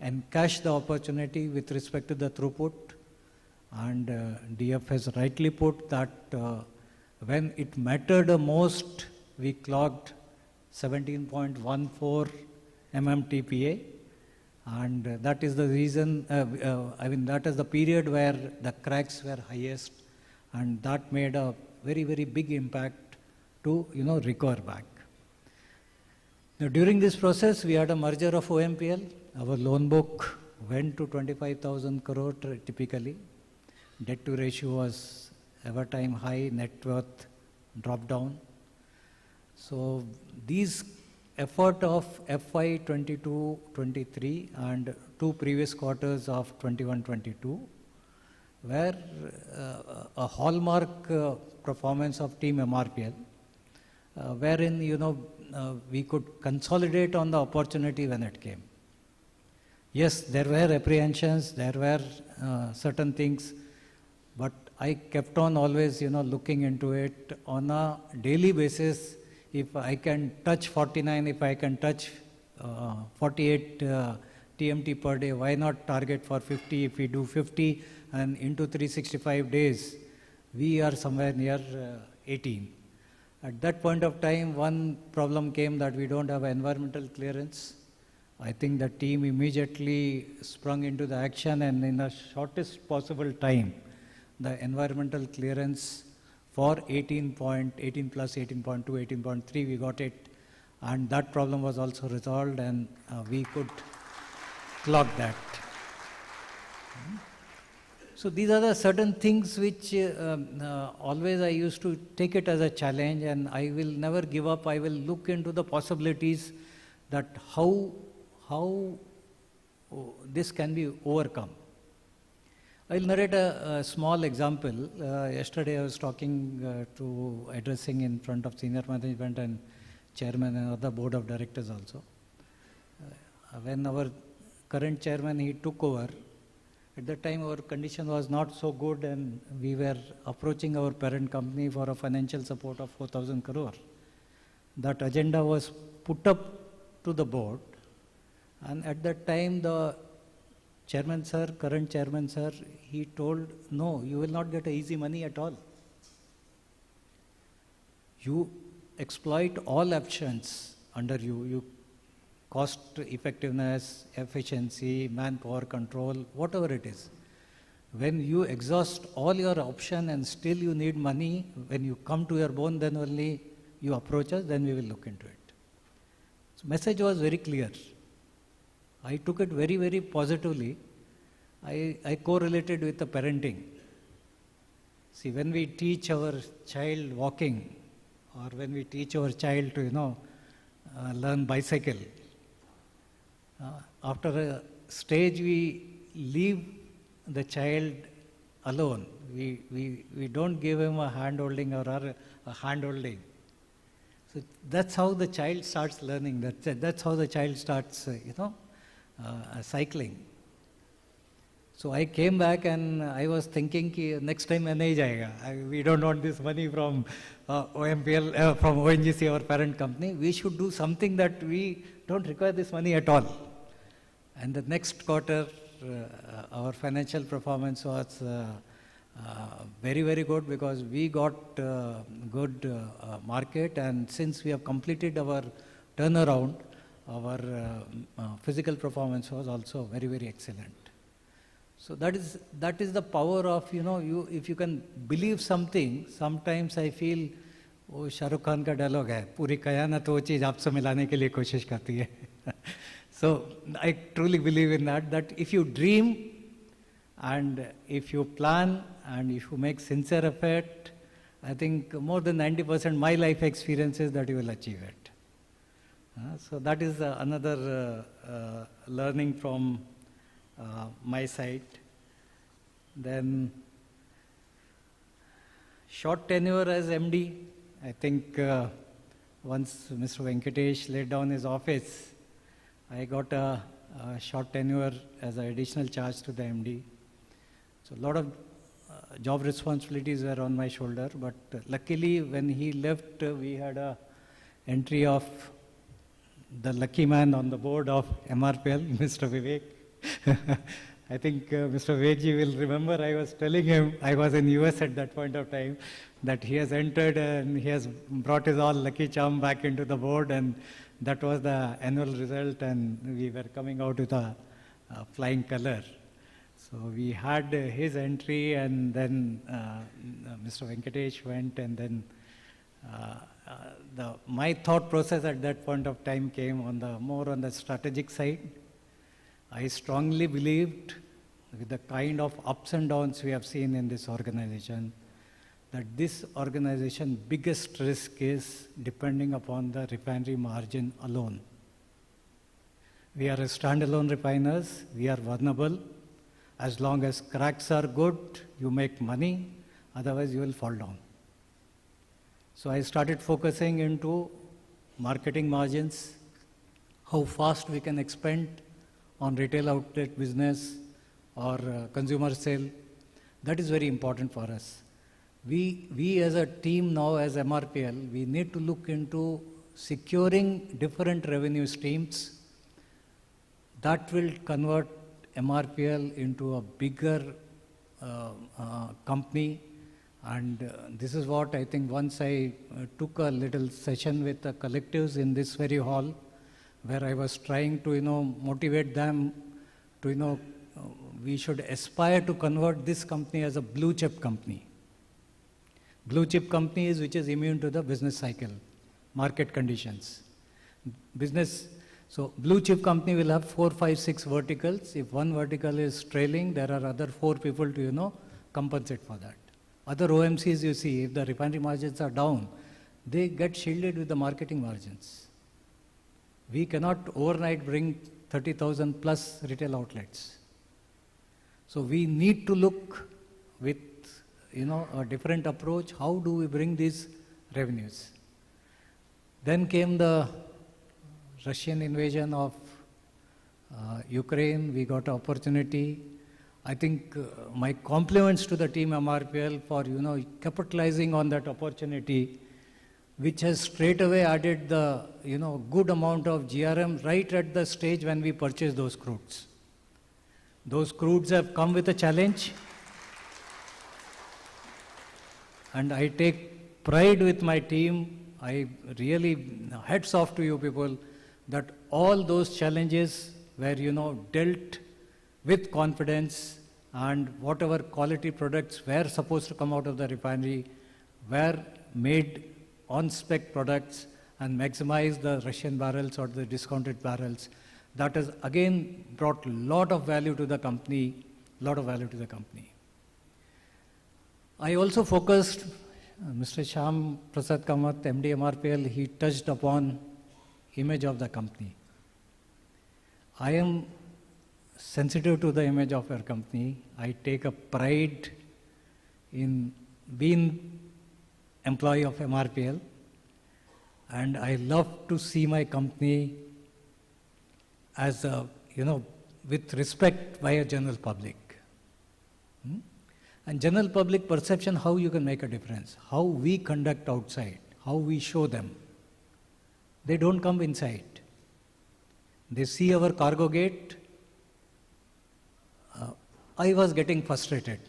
encash the opportunity with respect to the throughput. And DF has rightly put that when it mattered the most, we clocked 17.14 MMTPA. And that is the reason, that is the period where the cracks were highest. And that made a very, very big impact to, recover back. Now, during this process, we had a merger of OMPL. Our loan book went to 25,000 crore typically. Debt to ratio was ever time high, net worth dropped down. So these effort of FY 22-23 and 2 previous quarters of 21-22 were a hallmark performance of Team MRPL, wherein, we could consolidate on the opportunity when it came. Yes, there were apprehensions, there were certain things, but I kept on always, looking into it on a daily basis. If I can touch 49, if I can touch 48 TMT per day, why not target for 50? If we do 50 and into 365 days, we are somewhere near 18. At that point of time, one problem came that we don't have environmental clearance. I think the team immediately sprung into the action, and in the shortest possible time, the environmental clearance for 18 plus 18.2, 18.3, we got it. And that problem was also resolved, and we could clock that. So these are the certain things which always I used to take it as a challenge, and I will never give up. I will look into the possibilities that how this can be overcome. I will narrate a small example. Yesterday I was talking addressing in front of senior management and chairman and other board of directors also. When our current chairman, he took over, at that time our condition was not so good, and we were approaching our parent company for a financial support of 4,000 crore. That agenda was put up to the board, and at that time the Chairman sir, current chairman sir, he told, no, you will not get easy money at all. You exploit all options under you. You cost effectiveness, efficiency, manpower control, whatever it is. When you exhaust all your options and still you need money, when you come to your bone, then only you approach us, then we will look into it. So message was very clear. I took it very, very positively. I correlated with the parenting. See, when we teach our child walking, or when we teach our child to, learn bicycle, after a stage we leave the child alone. We don't give him a hand holding or a hand holding. So that's how the child starts learning. That's how the child starts, cycling. So I came back and I was thinking, next time nahi jayega. We don't want this money from OMPL, from ONGC, our parent company. We should do something that we don't require this money at all. And the next quarter, our financial performance was very, very good because we got good market, and since we have completed our turnaround, our physical performance was also very, very excellent. So that is the power of, if you can believe something. Sometimes I feel, वो शाहरुख खान का dialogue है, पूरी कयामत वो चीज़ आपसे मिलाने के लिए कोशिश करती है. So I truly believe in that if you dream and if you plan and if you make sincere effort, I think more than 90% my life experience is that you will achieve it. So that is another learning from my side. Then short tenure as MD, I think once Mr. Venkatesh laid down his office, I got a short tenure as an additional charge to the MD. So a lot of job responsibilities were on my shoulder, but luckily when he left, we had a entry of the lucky man on the board of MRPL, Mr. Vivek. I think Mr. Vivekji will remember, I was telling him, I was in US at that point of time, that he has entered and he has brought his all lucky charm back into the board, and that was the annual result, and we were coming out with a flying color. So we had his entry, and then Mr. Venkatesh went, and then my thought process at that point of time came more on the strategic side. I strongly believed, with the kind of ups and downs we have seen in this organization, that this organization biggest risk is depending upon the refinery margin alone. We are a standalone refiners, we are vulnerable. As long as cracks are good, you make money, otherwise you will fall down. So I started focusing into marketing margins, how fast we can expand on retail outlet business or consumer sale. That is very important for us. We as a team now, as MRPL, we need to look into securing different revenue streams that will convert MRPL into a bigger company. And this is what I think once I took a little session with the collectives in this very hall, where I was trying to motivate them to we should aspire to convert this company as a blue chip company. Blue chip company is which is immune to the business cycle, market conditions. So blue chip company will have 4, 5, 6 verticals. If one vertical is trailing, there are other 4 people to compensate for that. Other OMCs you see, if the refinery margins are down, they get shielded with the marketing margins. We cannot overnight bring 30,000 plus retail outlets. So we need to look with a different approach. How do we bring these revenues? Then came the Russian invasion of Ukraine. We got an opportunity. I think my compliments to the team MRPL for capitalizing on that opportunity, which has straight away added the good amount of GRM right at the stage when we purchased those crudes. Those crudes have come with a challenge. And I take pride with my team. I really, hats off to you people, that all those challenges were, dealt with confidence, and whatever quality products were supposed to come out of the refinery were made on-spec products and maximize the Russian barrels or the discounted barrels. That has again brought a lot of value to the company, I also focused, Mr. Shyam Prasad Kamath, MD MRPL, he touched upon image of the company. I am sensitive to the image of our company. I take a pride in being employee of MRPL, and I love to see my company as a, with respect by a general public. And general public perception, how you can make a difference, how we conduct outside, how we show them. They don't come inside. They see our cargo gate. I was getting frustrated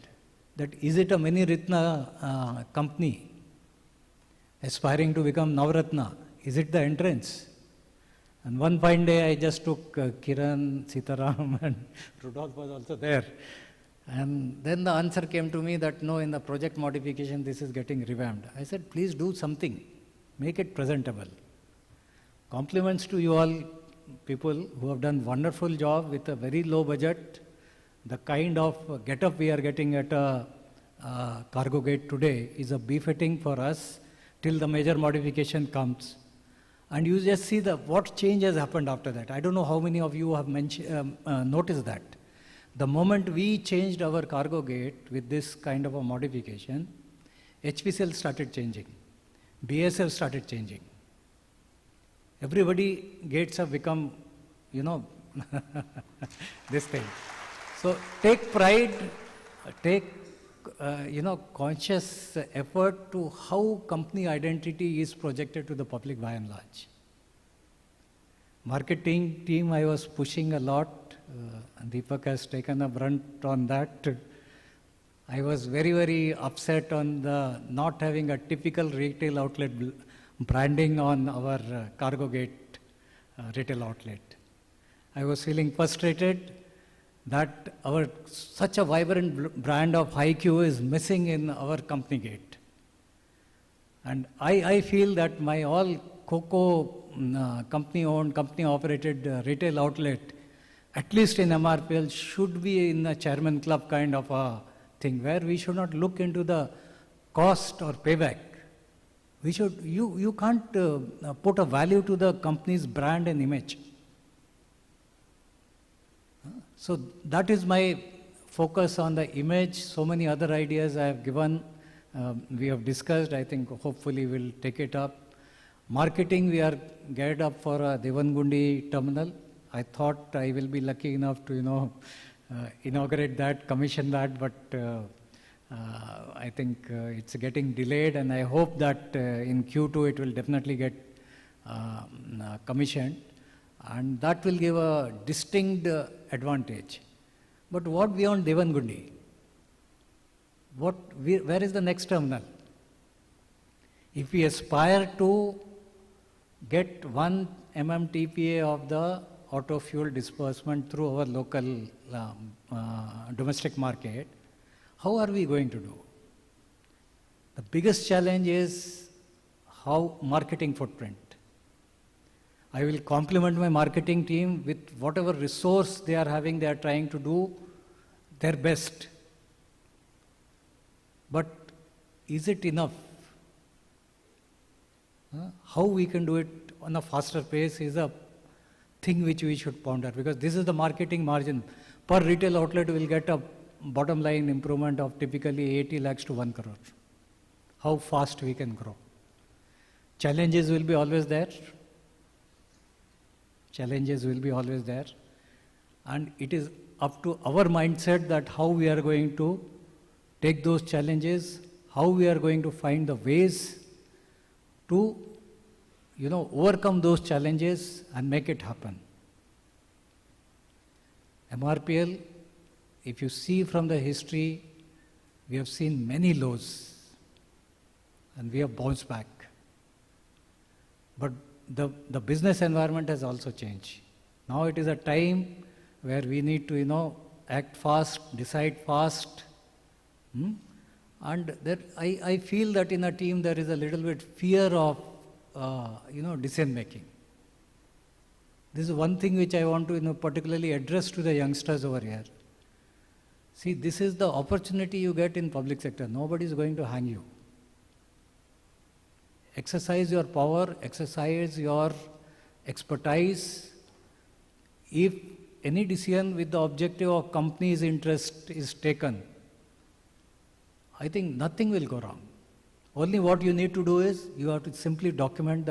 that is it a Mini Ratna company aspiring to become Navratna? Is it the entrance? And one fine day I just took Kiran, Sitaram and Rudolph was also there. And then the answer came to me that no, in the project modification this is getting revamped. I said, please do something, make it presentable. Compliments to you all people who have done wonderful job with a very low budget. The kind of get-up we are getting at a cargo gate today is a befitting for us till the major modification comes. And you just see what change has happened after that. I don't know how many of you have noticed that. The moment we changed our cargo gate with this kind of a modification, HPCL started changing, BSF started changing. Everybody gates have become, this thing. So take pride, take, conscious effort to how company identity is projected to the public by and large. Marketing team, I was pushing a lot. Deepak has taken a brunt on that. I was very, very upset on the not having a typical retail outlet branding on our cargo gate retail outlet. I was feeling frustrated that such a vibrant brand of HiQ is missing in our company gate. And I feel that my all COCO company-owned, company-operated retail outlet, at least in MRPL, should be in a chairman club kind of a thing, where we should not look into the cost or payback. We should, you can't put a value to the company's brand and image. So that is my focus on the image. So many other ideas I have given, we have discussed. I think hopefully we'll take it up. Marketing, we are geared up for a Devangundi terminal. I thought I will be lucky enough to, inaugurate that, commission that, but I think it's getting delayed, and I hope that in Q2 it will definitely get commissioned, and that will give a distinct advantage. But what beyond Devangundi? Where is the next terminal? If we aspire to get 1 MMTPA of the auto fuel disbursement through our local domestic market, how are we going to do? The biggest challenge is how marketing footprint. I will compliment my marketing team with whatever resource they are having, they are trying to do their best. But is it enough? How we can do it on a faster pace is a thing which we should ponder, because this is the marketing margin. Per retail outlet will get a bottom line improvement of typically 80 lakhs to 1 crore. How fast we can grow. Challenges will be always there. Challenges will be always there. And it is up to our mindset that how we are going to take those challenges, how we are going to find the ways to overcome those challenges and make it happen. MRPL if you see from the history, we have seen many lows and we have bounced back. But the business environment has also changed. Now it is a time where we need to, act fast, decide fast. And there, I feel that in a team there is a little bit fear of, decision making. This is one thing which I want to, particularly address to the youngsters over here. See, this is the opportunity you get in public sector. Nobody is going to hang you. Exercise your power, exercise your expertise. If any decision with the objective of company's interest is taken, I think nothing will go wrong. Only what you need to do is, you have to simply document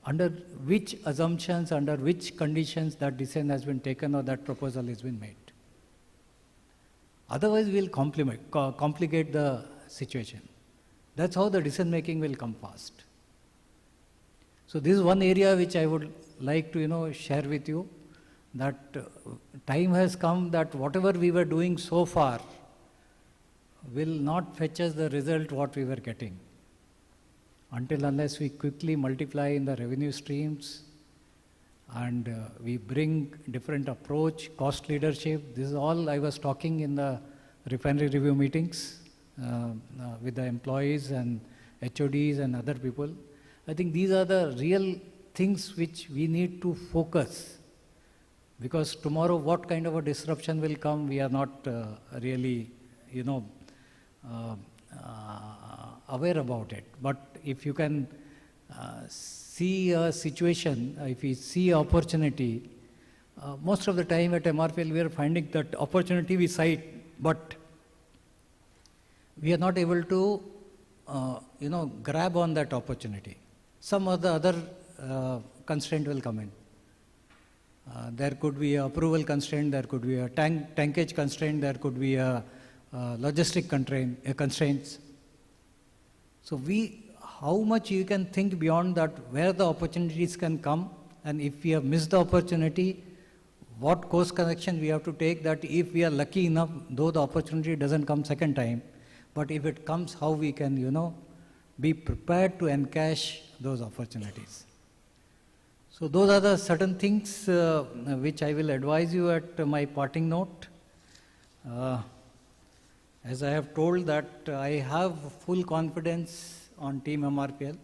under which assumptions, under which conditions that decision has been taken or that proposal has been made. Otherwise, we'll complicate the situation. That's how the decision making will come fast. So this is one area which I would like to, share with you, that time has come that whatever we were doing so far will not fetch us the result what we were getting. Until unless we quickly multiply in the revenue streams and we bring different approach, cost leadership. This is all I was talking in the refinery review meetings with the employees and HODs and other people. I think these are the real things which we need to focus, because tomorrow what kind of a disruption will come, we are not really, aware about it. But if you can see a situation, if we see opportunity, most of the time at MRPL we are finding that opportunity we cite, but we are not able to, grab on that opportunity. Some of the other constraint will come in. There could be an approval constraint, there could be a tankage constraint, there could be a logistic constraints. So how much you can think beyond that, where the opportunities can come, and if we have missed the opportunity, what course correction we have to take, that if we are lucky enough, though the opportunity doesn't come second time, but if it comes, how we can, be prepared to encash those opportunities. So those are the certain things which I will advise you at my parting note. As I have told that I have full confidence on Team MRPL,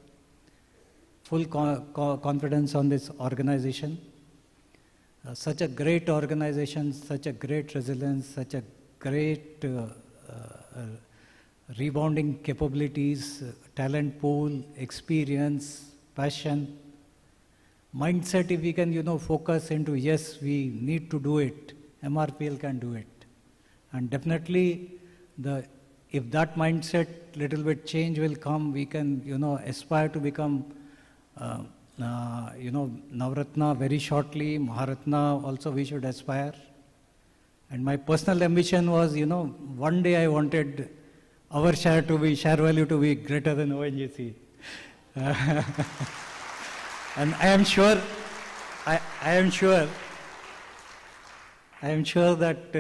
full confidence on this organization. Such a great organization, such a great resilience, such a great rebounding capabilities, talent pool, experience, passion, mindset. If we can, focus into, yes, we need to do it, MRPL can do it. And definitely, if that mindset, little bit change will come, we can, aspire to become, Navratna very shortly, Maharatna also we should aspire. And my personal ambition was, one day I wanted our share value to be greater than ONGC. And I am sure that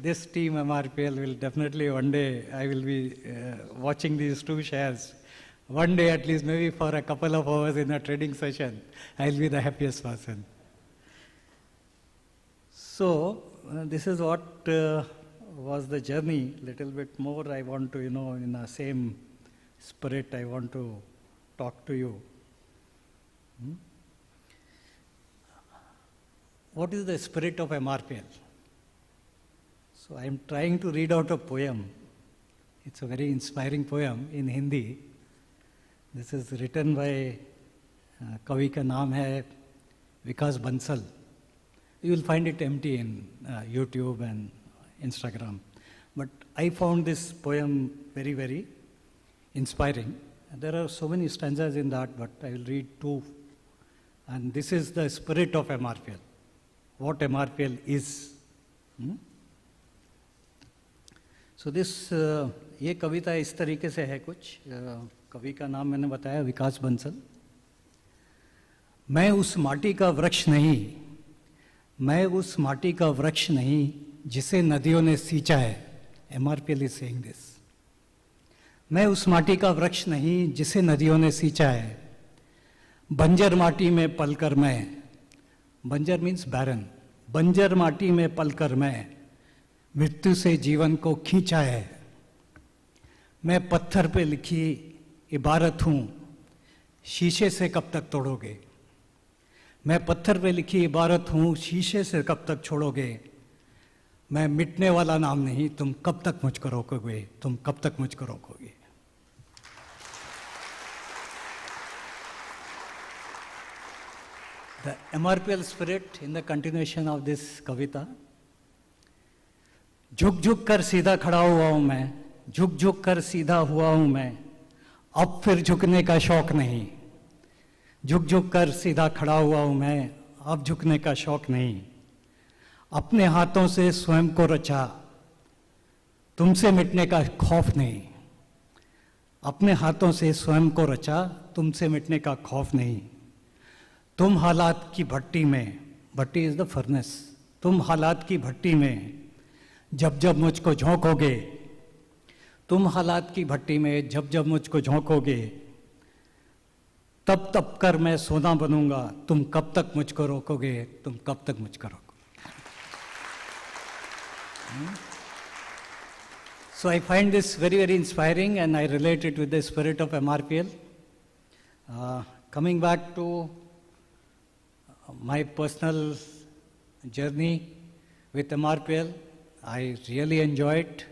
this team MRPL will definitely one day, I will be watching these two shares. One day at least, maybe for a couple of hours in a trading session, I'll be the happiest person. So, this is what was the journey. Little bit more I want to, in the same spirit, I want to talk to you. What is the spirit of MRPL? So I am trying to read out a poem. It's a very inspiring poem in Hindi. This is written by कवि का नाम है विकास Bansal. You will find it empty in YouTube and Instagram. But I found this poem very, very inspiring. There are so many stanzas in that, but I will read two. And this is the spirit of MRPL. What MRPL is. So this, ये कविता इस तरीके से है कुछ. कवि का नाम मैंने बताया विकास बंसल. मैं उस माटी का वृक्ष नहीं, मैं उस माटी का वृक्ष नहीं जिसे नदियों ने सींचा है, MRPL is saying this. मैं उस माटी का वृक्ष नहीं जिसे नदियों ने सींचा है, बंजर माटी में पलकर मैं, बंजर मीन्स बैरन, बंजर माटी में पलकर मैं मृत्यु से जीवन को खींचा है। मैं पत्थर पे लिखी इबारत हूँ, शीशे से कब तक तोड़ोगे। मैं पत्थर पे लिखी इबारत हूँ, शीशे से कब तक छोड़ोगे। मैं मिटने वाला नाम नहीं, तुम कब तक मुझको रोकोगे, तुम कब तक मुझको रोकोगे। The MRPL spirit in the continuation of this kavita. झुक झुक कर सीधा खड़ा हुआ हूं मैं, झुक झुक कर सीधा हुआ हूं मैं, अब फिर झुकने का शौक नहीं। झुक झुक कर सीधा खड़ा हुआ हूं मैं, अब झुकने का शौक नहीं। अपने हाथों से स्वयं को रचा, तुमसे मिटने का खौफ नहीं। अपने हाथों से स्वयं को रचा, तुमसे मिटने का खौफ नहीं। तुम हालात की भट्टी में, भट्टी इज द फर्नेस, तुम हालात की भट्टी में जब जब मुझको झोंकोगे, तुम हालात की भट्टी में जब जब मुझको झोंकोगे, तब तब कर मैं सोना बनूंगा, तुम कब तक मुझको रोकोगे, तुम कब तक मुझको रोकोगे। So I find this very, very inspiring, and I relate it with the spirit of MRPL. Coming back to my personal journey with MRPL, I really enjoyed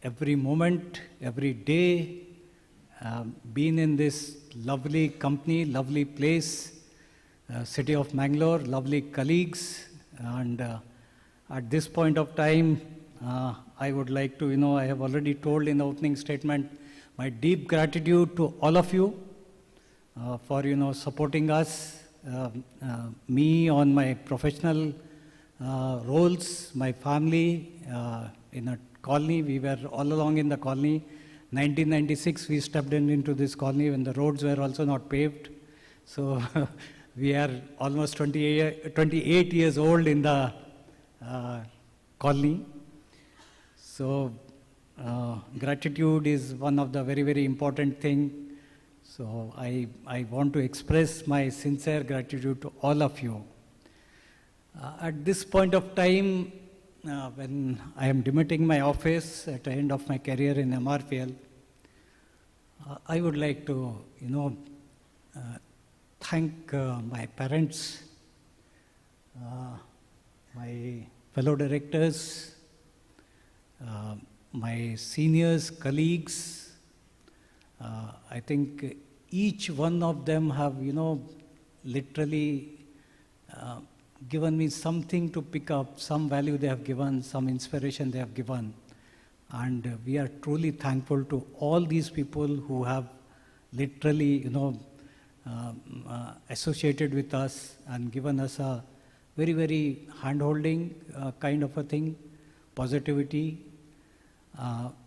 every moment, every day, been in this lovely company, lovely place, city of Mangalore, lovely colleagues, and at this point of time, I would like to, I have already told in the opening statement, my deep gratitude to all of you for, supporting us, me on my professional roles, my family in a colony. We were all along in the colony. 1996, we stepped into this colony when the roads were also not paved. So we are almost 28 years old in the colony. So gratitude is one of the very, very important thing. So I want to express my sincere gratitude to all of you. At this point of time, when I am demitting my office at the end of my career in MRPL, I would like to, thank my parents, my fellow directors, my seniors, colleagues. I think each one of them have, literally given me something to pick up, some value they have given, some inspiration they have given. And we are truly thankful to all these people who have literally, associated with us and given us a very, very hand-holding kind of a thing, positivity.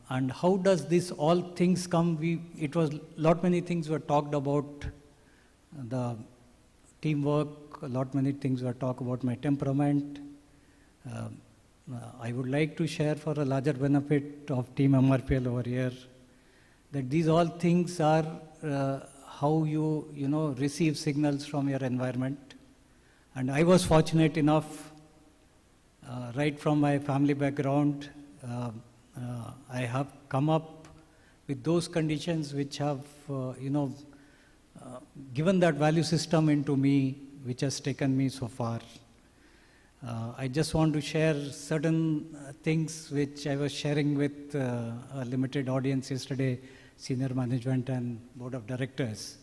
And how does this all things come? It was lot many things were talked about, the teamwork, a lot many things were talked about my temperament. I would like to share for a larger benefit of Team MRPL over here, that these all things are how you, receive signals from your environment. And I was fortunate enough, right from my family background, I have come up with those conditions which have, given that value system into me, which has taken me so far. I just want to share certain things which I was sharing with a limited audience yesterday, senior management and board of directors.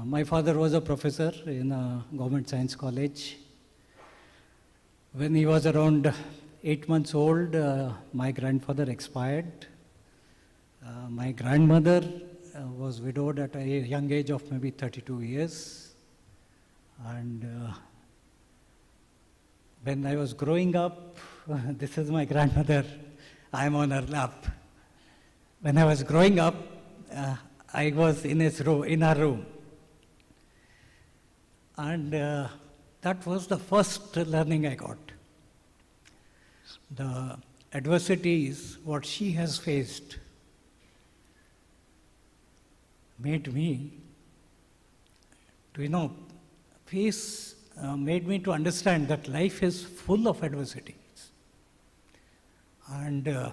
My father was a professor in a government science college. When he was around 8 months old, my grandfather expired. My grandmother was widowed at a young age of maybe 32 years. And when I was growing up, this is my grandmother, I am on her lap. When I was growing up, I was in her room. And that was the first learning I got. The adversities, what she has faced, made me to, made me to understand that life is full of adversities. And,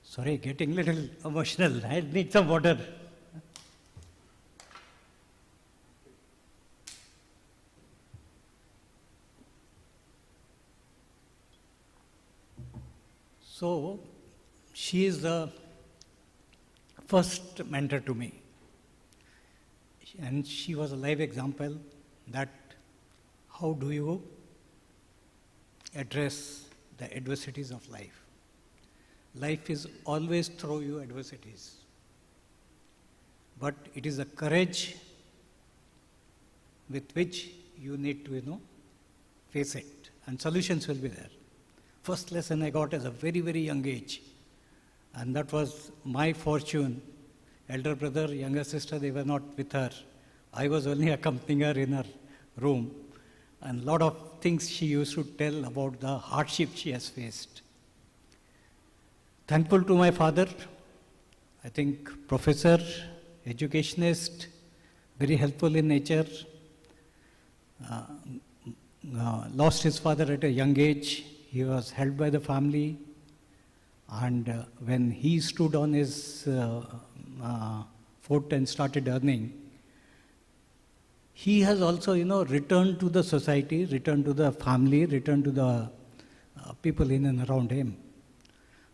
sorry, getting a little emotional. I need some water. So, she is the first mentor to me. And she was a live example that how do you address the adversities of life. Life is always throw you adversities. But it is the courage with which you need to, face it. And solutions will be there. First lesson I got at a very, very young age. And that was my fortune. Elder brother, younger sister, they were not with her. I was only accompanying her in her room. And a lot of things she used to tell about the hardship she has faced. Thankful to my father, I think professor, educationist, very helpful in nature. Lost his father at a young age. He was held by the family. And when he stood on his foot and started earning, he has also, returned to the society, returned to the family, returned to the people in and around him.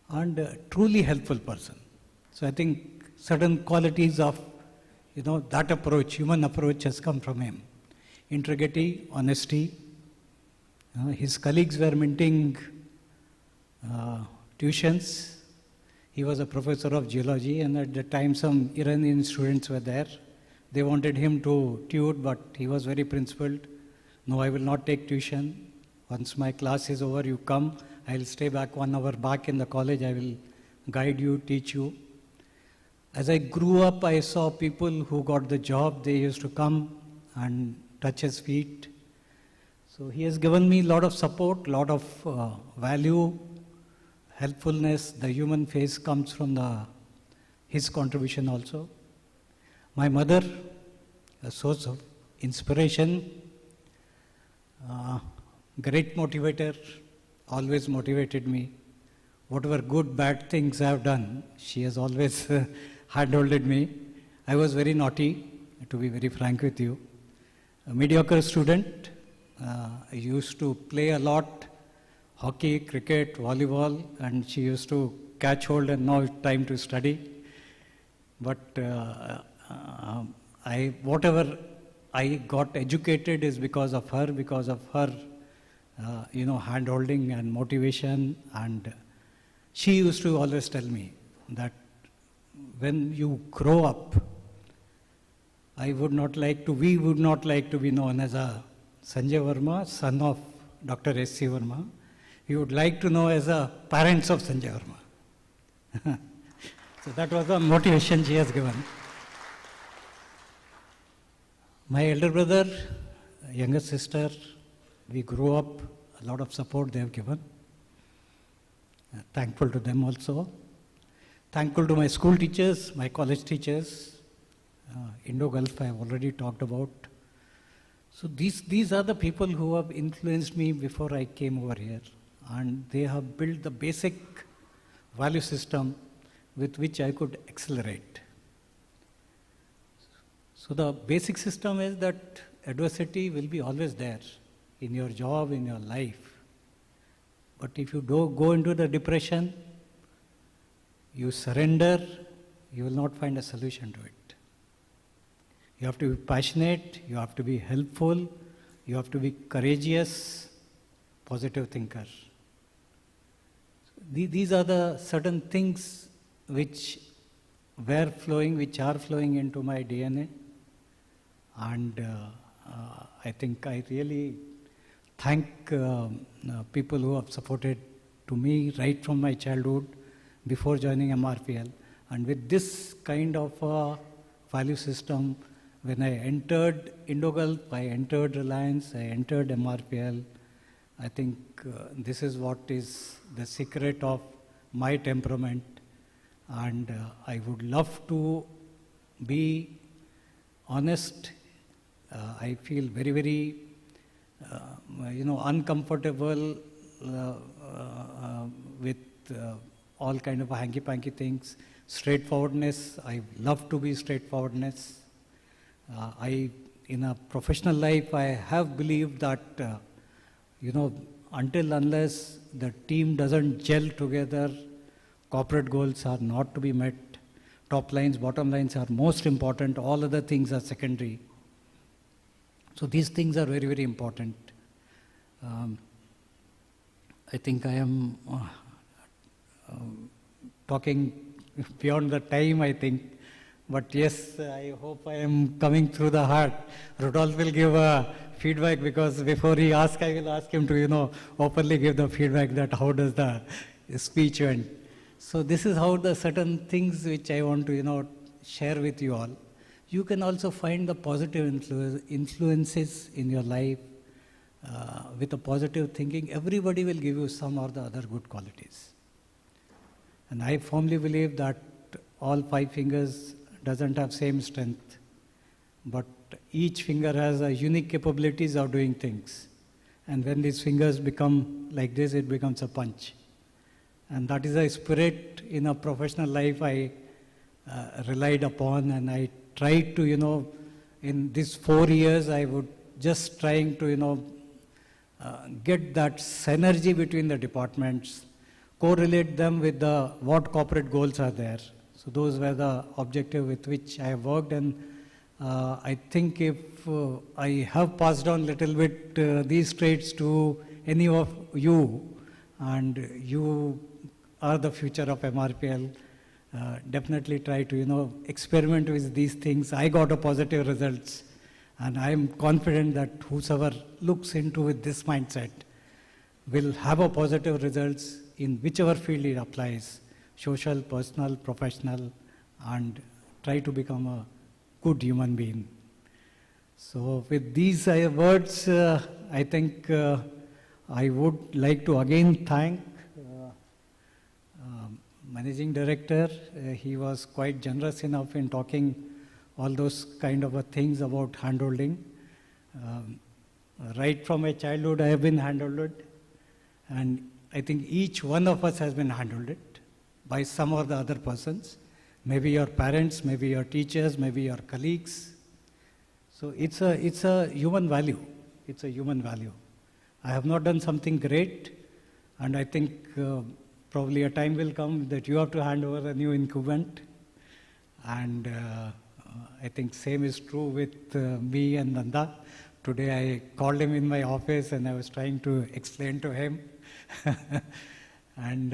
And truly helpful person. So I think certain qualities of, that approach, human approach has come from him. Integrity, honesty. His colleagues were minting tuitions. He was a professor of geology, and at the time some Iranian students were there. They wanted him to tutor, but he was very principled. No, I will not take tuition. Once my class is over, you come. I will stay back 1 hour back in the college. I will guide you, teach you. As I grew up, I saw people who got the job. They used to come and touch his feet. So he has given me a lot of support, a lot of value, helpfulness. The human face comes from his contribution also. My mother, a source of inspiration, great motivator, always motivated me. Whatever good, bad things I have done, she has always handholded me. I was very naughty, to be very frank with you. A mediocre student. I used to play a lot, hockey, cricket, volleyball, and she used to catch hold and now it's time to study. But whatever I got educated is because of her hand-holding and motivation. And she used to always tell me that when you grow up, we would not like to be known as a Sanjay Varma, son of Dr. S.C. Varma. We would like to know as a parents of Sanjay Varma. So that was the motivation she has given. My elder brother, younger sister, we grew up, a lot of support they have given. Thankful to them also. Thankful to my school teachers, my college teachers. Indo-Gulf I have already talked about. So these are the people who have influenced me before I came over here. And they have built the basic value system with which I could accelerate. So the basic system is that adversity will be always there in your job, in your life. But if you go into the depression, you surrender, you will not find a solution to it. You have to be passionate, you have to be helpful, you have to be courageous, positive thinker. These are the certain things which are flowing into my DNA. And I think I really thank people who have supported to me right from my childhood before joining MRPL. And with this kind of value system, when I entered Indo-Gulf, I entered Reliance, I entered MRPL, I think this is what is the secret of my temperament, and I would love to be honest. I feel very, very, uncomfortable with all kind of hanky-panky things. Straightforwardness, I love to be straightforwardness. In a professional life, I have believed that, until unless the team doesn't gel together, corporate goals are not to be met. Top lines, bottom lines are most important. All other things are secondary. So these things are very, very important. I think I am talking beyond the time, I think. But yes, I hope I am coming through the heart. Rudolph will give a feedback, because before he asks, I will ask him to, openly give the feedback that how does the speech went. So this is how the certain things which I want to, share with you all. You can also find the positive influences in your life with a positive thinking. Everybody will give you some or the other good qualities. And I firmly believe that all 5 fingers doesn't have same strength, but each finger has a unique capabilities of doing things. And when these fingers become like this, it becomes a punch. And that is a spirit in a professional life I relied upon, and I tried to, in these 4 years, I would just trying to, get that synergy between the departments, correlate them with what corporate goals are there. So those were the objective with which I have worked, and I think if I have passed on little bit these traits to any of you, and you are the future of MRPL, definitely try to, experiment with these things. I got a positive results, and I am confident that whosoever looks into with this mindset will have a positive results in whichever field it applies, social, personal, professional, and try to become a good human being. So with these words, I think I would like to again thank Managing Director. He was quite generous enough in talking all those kind of things about handholding. Right from my childhood, I have been handholded, and I think each one of us has been handholded by some or the other persons, maybe your parents, maybe your teachers, maybe your colleagues. So it's a human value. It's a human value. I have not done something great, and I think probably a time will come that you have to hand over a new incumbent. And I think same is true with me and Nanda. Today I called him in my office and I was trying to explain to him. And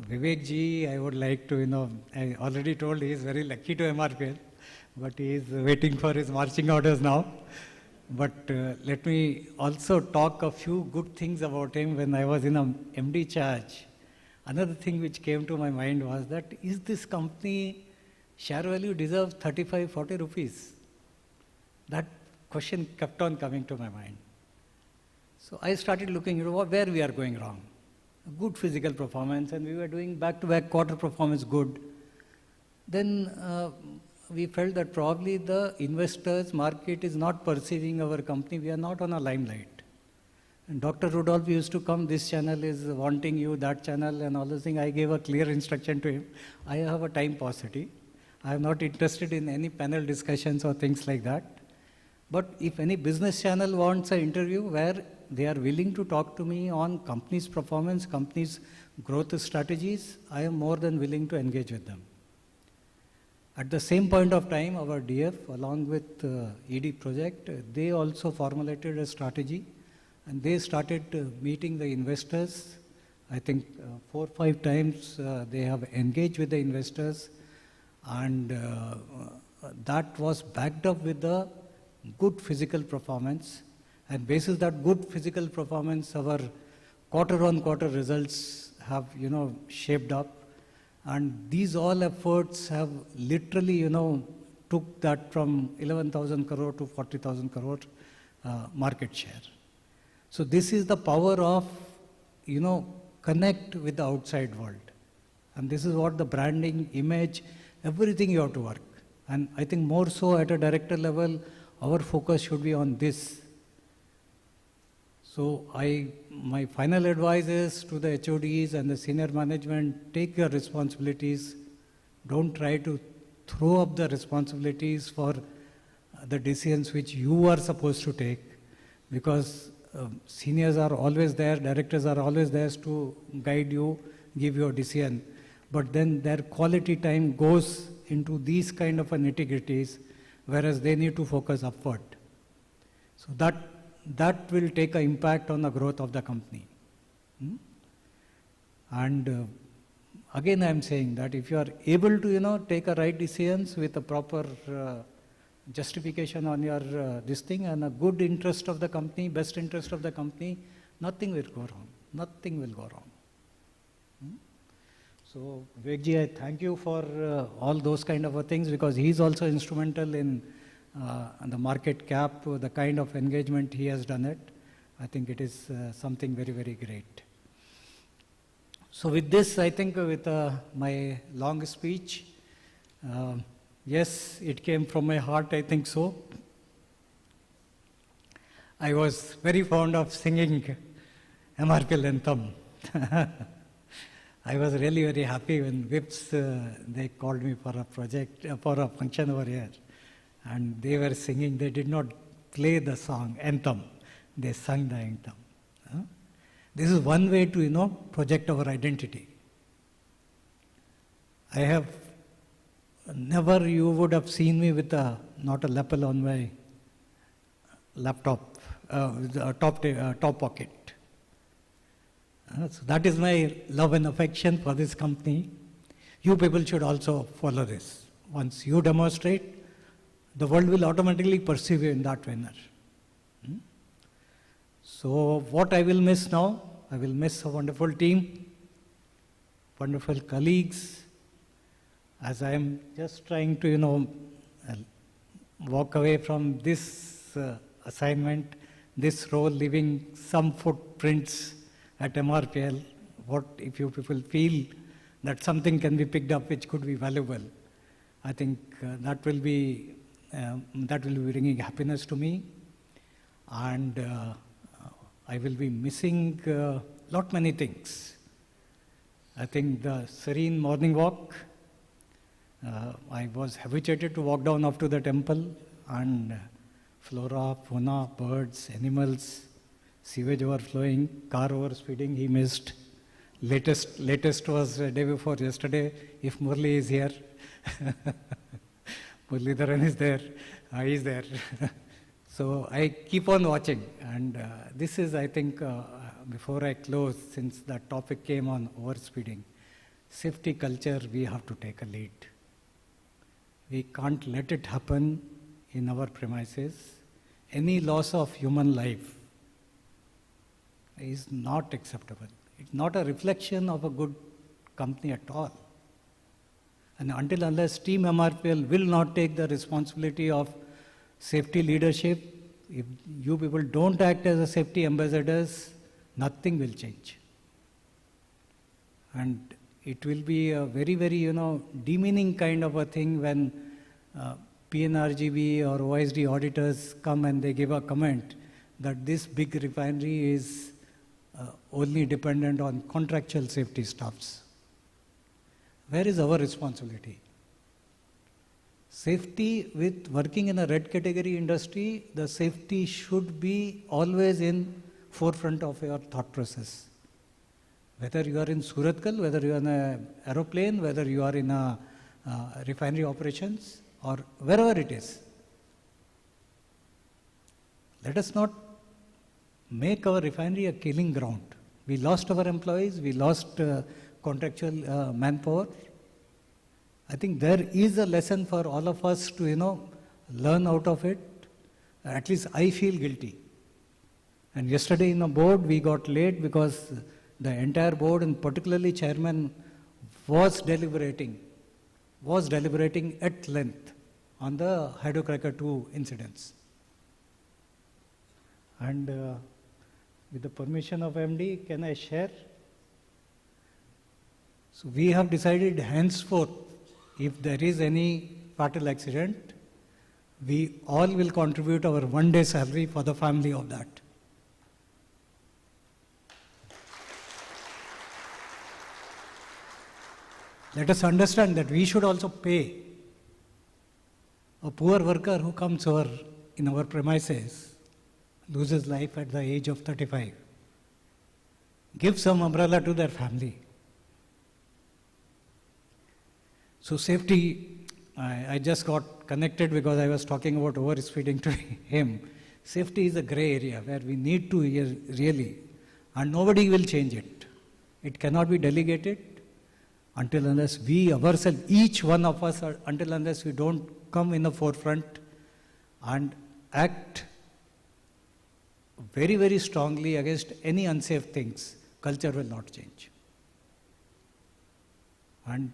Vivek ji, I would like to, I already told he is very lucky to MRPL, but he is waiting for his marching orders now. But let me also talk a few good things about him. When I was in a MD charge, another thing which came to my mind was that, is this company share value deserves 35, 40 rupees? That question kept on coming to my mind. So I started looking at where we are going wrong. Good physical performance, and we were doing back-to-back quarter performance good. Then we felt that probably the investors market is not perceiving our company. We are not on a limelight. And Dr. Rudolph used to come, this channel is wanting you, that channel, and all those things. I gave a clear instruction to him. I have a time paucity. I am not interested in any panel discussions or things like that. But if any business channel wants an interview where they are willing to talk to me on company's performance, company's growth strategies, I am more than willing to engage with them. At the same point of time, our DF, along with ED project, they also formulated a strategy, and they started meeting the investors. I think 4 or 5 times they have engaged with the investors, and that was backed up with the good physical performance. And basis that good physical performance, our quarter-on-quarter results have, shaped up. And these all efforts have literally, took that from 11,000 crore to 40,000 crore market share. So this is the power of, connect with the outside world. And this is what the branding, image, everything you have to work. And I think more so at a director level, our focus should be on this. So my final advice is to the HODs and the senior management, take your responsibilities. Don't try to throw up the responsibilities for the decisions which you are supposed to take, because seniors are always there, directors are always there to guide you, give you a decision. But then their quality time goes into these kind of nitty-gritties, whereas they need to focus upward. So that will take an impact on the growth of the company. And again, I am saying that if you are able to, take a right decisions with a proper justification on your this thing and a good interest of the company, best interest of the company, nothing will go wrong. Nothing will go wrong. So, Vivekji, I thank you for all those kind of things, because he is also instrumental in the market cap, the kind of engagement he has done it. I think it is something very, very great. So with this, I think with my long speech, yes, it came from my heart, I think so. I was very fond of singing MRPL anthem. I was really very happy when Whips, they called me for a project, for a function over here. And they were singing, they did not play the song, anthem. They sang the anthem. This is one way to, project our identity. I have never, you would have seen me with not a lapel on my laptop, top pocket. So that is my love and affection for this company. You people should also follow this. Once you demonstrate, the world will automatically perceive you in that manner. So what I will miss now, I will miss a wonderful team, wonderful colleagues, as I am just trying to, walk away from this assignment, this role, leaving some footprints at MRPL. What if you people feel that something can be picked up which could be valuable? I think that will be bringing happiness to me, and I will be missing lot many things. I think the serene morning walk. I was habituated to walk down up to the temple, and flora, fauna, birds, animals, sewage overflowing, car overspeeding, he missed. Latest was day before yesterday, if Murli is here. Murlidharan is there, he is there. So I keep on watching, and this is, I think, before I close, since that topic came on overspeeding, safety culture, we have to take a lead. We can't let it happen in our premises. Any loss of human life is not acceptable. It's not a reflection of a good company at all. And unless Team MRPL will not take the responsibility of safety leadership, if you people don't act as a safety ambassadors, nothing will change. And it will be a very, very, demeaning kind of a thing when PNRGB or OSD auditors come and they give a comment that this big refinery is only dependent on contractual safety stuffs. Where is our responsibility? Safety, with working in a red category industry, the safety should be always in forefront of your thought process. Whether you are in Suratkal, whether you are in an aeroplane, whether you are in a refinery operations, or wherever it is. Let us not make our refinery a killing ground. We lost our employees, we lost contractual manpower. I think there is a lesson for all of us to, learn out of it. At least I feel guilty. And yesterday in the board, we got late because the entire board, and particularly chairman, was deliberating at length on the Hydrocracker 2 incidents. And With the permission of MD, can I share? So we have decided henceforth, if there is any fatal accident, we all will contribute our 1 day salary for the family of that. Let us understand that we should also pay a poor worker who comes over in our premises, loses life at the age of 35. Give some umbrella to their family. So safety, I just got connected because I was talking about over-speeding to him. Safety is a gray area where we need to really, and nobody will change it. It cannot be delegated until unless we ourselves, each one of us, until unless we don't come in the forefront and act very, very strongly against any unsafe things, culture will not change. And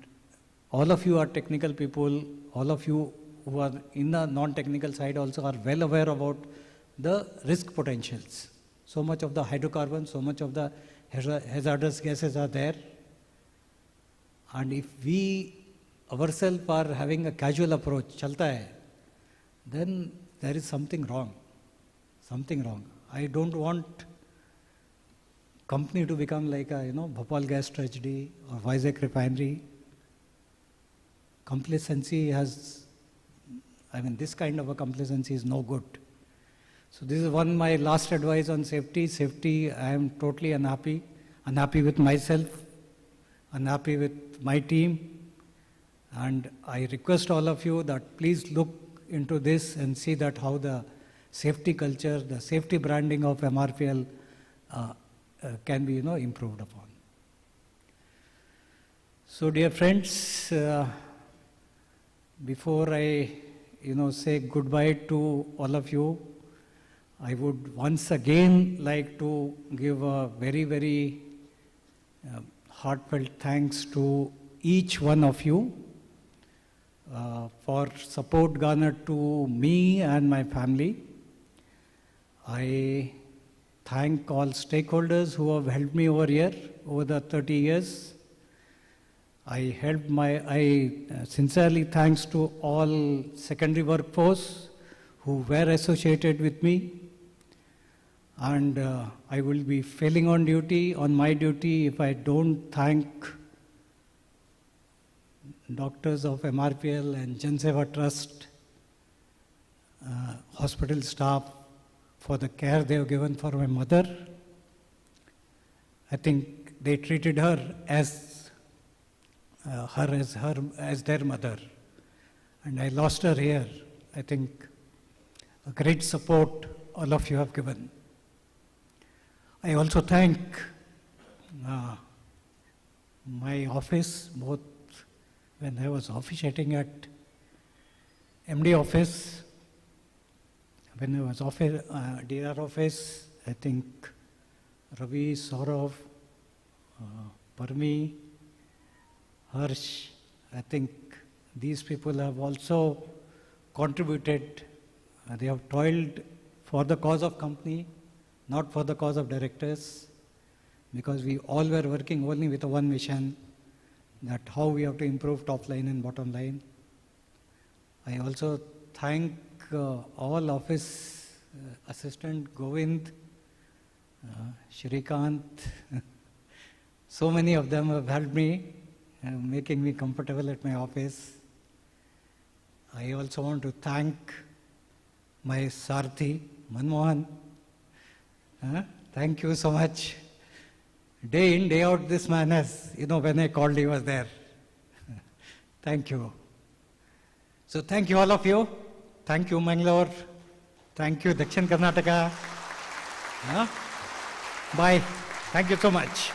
all of you are technical people, all of you who are in the non-technical side also are well aware about the risk potentials. So much of the hydrocarbons, so much of the hazardous gases are there. And if we ourselves are having a casual approach, chalta hai, then there is something wrong. Something wrong. I don't want company to become like a, Bhopal gas tragedy or Vizag refinery. Complacency has, this kind of a complacency is no good. So this is my last advice on safety. Safety, I am totally unhappy with myself, unhappy with my team. And I request all of you that please look into this and see that how the safety culture, the safety branding of MRPL can be, improved upon. So dear friends, before I, say goodbye to all of you, I would once again like to give a very, very heartfelt thanks to each one of you for support garnered to me and my family. I thank all stakeholders who have helped me over here over the 30 years. I sincerely thanks to all secondary workforce who were associated with me. And I will be failing on my duty, if I don't thank doctors of MRPL and Jan Seva Trust, hospital staff, for the care they have given for my mother. I think they treated her as their mother, and I lost her here. I think a great support all of you have given. I also thank my office, both when I was officiating at MD office, when I was DR office, I think Ravi, Saurav, Parmi, Harsh, I think these people have also contributed. They have toiled for the cause of company, not for the cause of directors, because we all were working only with one mission, that how we have to improve top line and bottom line. I also thank all office assistant, Govind, Shrikant. So many of them have helped me, making me comfortable at my office. I also want to thank my Sarthi, Manmohan. Thank you so much. Day in, day out, this man has, when I called, he was there. Thank you. So thank you all of you. Thank you, Mangalore. Thank you, Dakshin Karnataka. Bye. Thank you so much.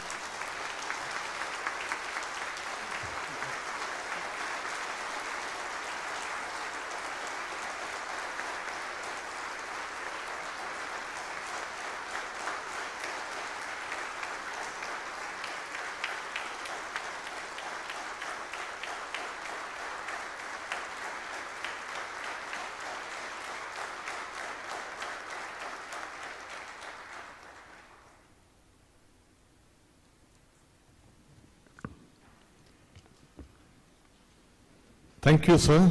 Thank you, sir.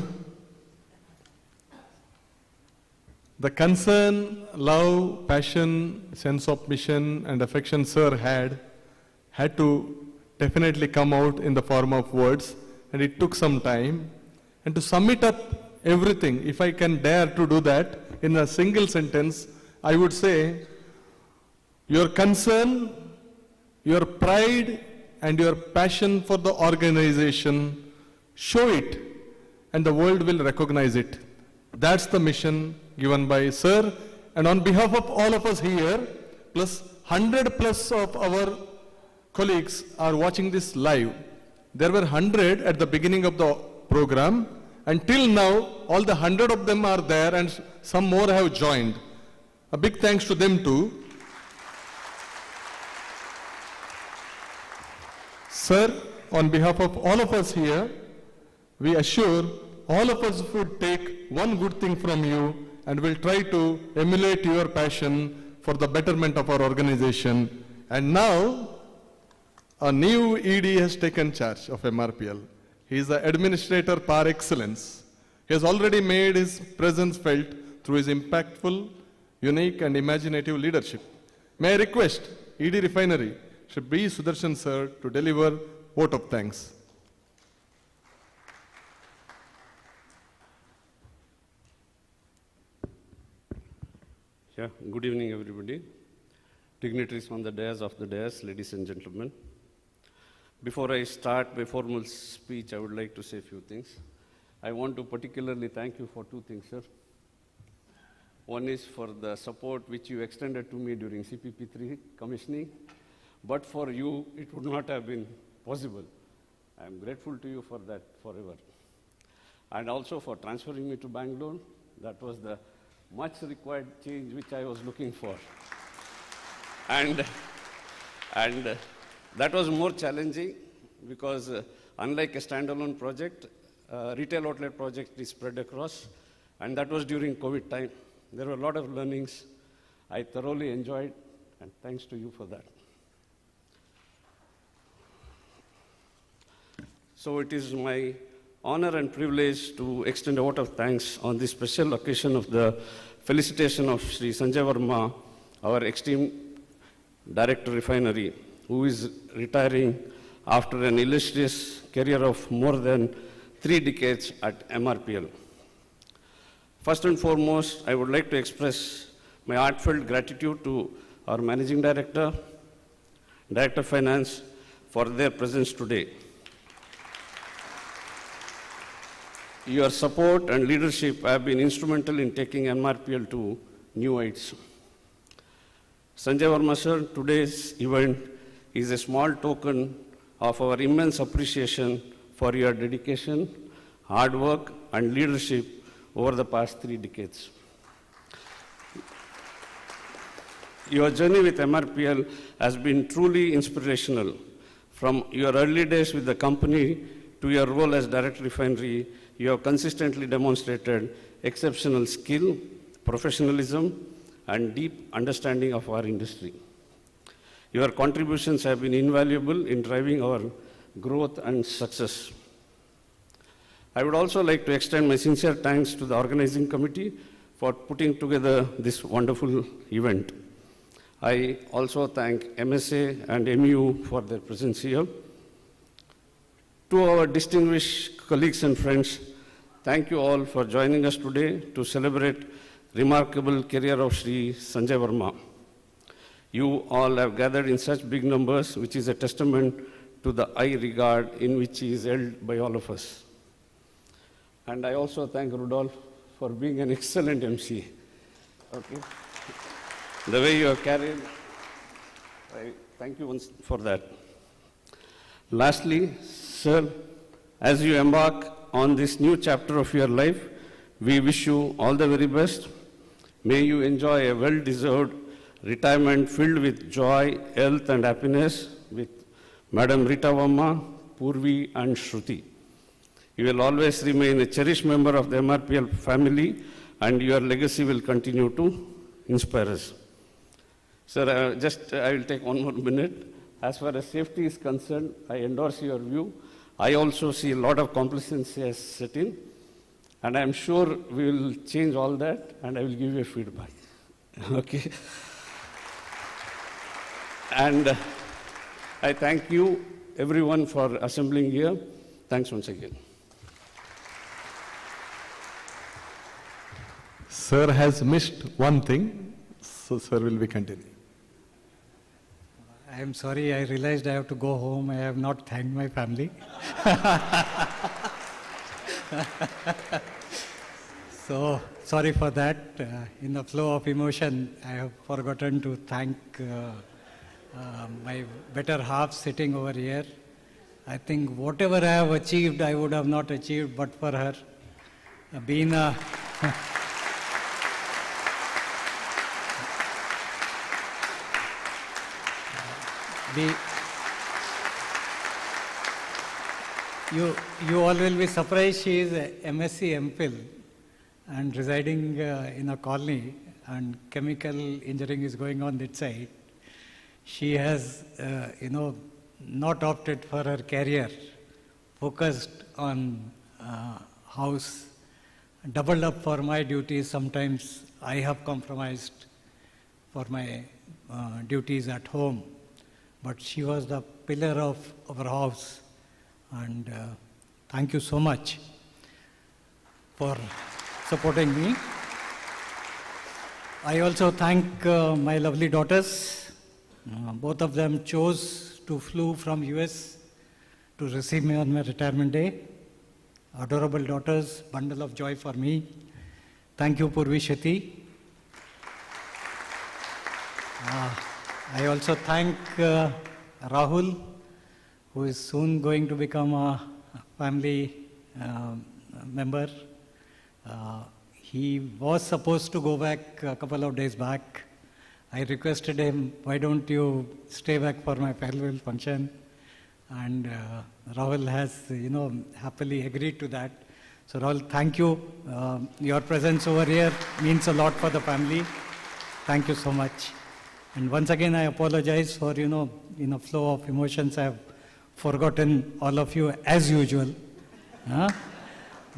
The concern, love, passion, sense of mission and affection sir had to definitely come out in the form of words, and it took some time. And to sum it up everything, if I can dare to do that in a single sentence, I would say your concern, your pride and your passion for the organization, show it and the world will recognize it. That's the mission given by sir, and on behalf of all of us here, plus 100+ of our colleagues are watching this live. There were 100 at the beginning of the program, and till now all the 100 of them are there and some more have joined. A big thanks to them too. Sir, on behalf of all of us here, we assure all of us would take one good thing from you and will try to emulate your passion for the betterment of our organization. And now, a new ED has taken charge of MRPL. He is the administrator par excellence. He has already made his presence felt through his impactful, unique and imaginative leadership. May I request ED Refinery, Shri B. Sudarshan sir, to deliver vote of thanks. Yeah, good evening, everybody. Dignitaries on the dais, ladies and gentlemen. Before I start my formal speech, I would like to say a few things. I want to particularly thank you for two things, sir. One is for the support which you extended to me during CPP3 commissioning, but for you, it would not have been possible. I am grateful to you for that forever. And also for transferring me to Bangalore. That was the much required change which I was looking for. And that was more challenging because unlike a standalone project, retail outlet project is spread across, and that was during COVID time. There were a lot of learnings I thoroughly enjoyed, and thanks to you for that. So it is my honor and privilege to extend a vote of thanks on this special occasion of the felicitation of Shri Sanjay Varma, our esteemed Director Refinery, who is retiring after an illustrious career of more than 3 decades at MRPL. First and foremost, I would like to express my heartfelt gratitude to our Managing Director, Director of Finance, for their presence today. Your support and leadership have been instrumental in taking MRPL to new heights. Sanjay Varma sir, today's event is a small token of our immense appreciation for your dedication, hard work, and leadership over the past 3 decades. Your journey with MRPL has been truly inspirational. From your early days with the company to your role as Director Refinery, you have consistently demonstrated exceptional skill, professionalism, and deep understanding of our industry. Your contributions have been invaluable in driving our growth and success. I would also like to extend my sincere thanks to the organizing committee for putting together this wonderful event. I also thank MSA and MU for their presence here. To our distinguished colleagues and friends, thank you all for joining us today to celebrate remarkable career of Shri Sanjay Varma. You all have gathered in such big numbers, which is a testament to the high regard in which he is held by all of us. And I also thank Rudolph for being an excellent MC. Okay. The way you have carried, I thank you once for that. Lastly, sir, as you embark on this new chapter of your life, we wish you all the very best. May you enjoy a well-deserved retirement filled with joy, health, and happiness with Madam Rita Varma, Purvi, and Shruti. You will always remain a cherished member of the MRPL family, and your legacy will continue to inspire us. Sir, I will take one more minute. As far as safety is concerned, I endorse your view. I also see a lot of complacency has set in, and I'm sure we will change all that, and I will give you a feedback. Okay? And I thank you, everyone, for assembling here. Thanks once again. Sir has missed one thing, so sir will be continuing. I am sorry, I realized I have to go home. I have not thanked my family. So, sorry for that. In the flow of emotion, I have forgotten to thank my better half sitting over here. I think whatever I have achieved, I would have not achieved but for her. Being a you all will be surprised, she is a MSc MPhil and residing in a colony, and chemical engineering is going on that side. She has, not opted for her career, focused on house, doubled up for my duties. Sometimes I have compromised for my duties at home. But she was the pillar of our house, and thank you so much for supporting me. I also thank my lovely daughters. Both of them chose to flew from US to receive me on my retirement day. Adorable daughters, bundle of joy for me. Thank you, Purvi Shati. I also thank Rahul, who is soon going to become a family member. He was supposed to go back a couple of days back. I requested him, why don't you stay back for my farewell function? And Rahul has, happily agreed to that. So Rahul, thank you. Your presence over here means a lot for the family. Thank you so much. And once again, I apologize for, in a flow of emotions, I have forgotten all of you as usual.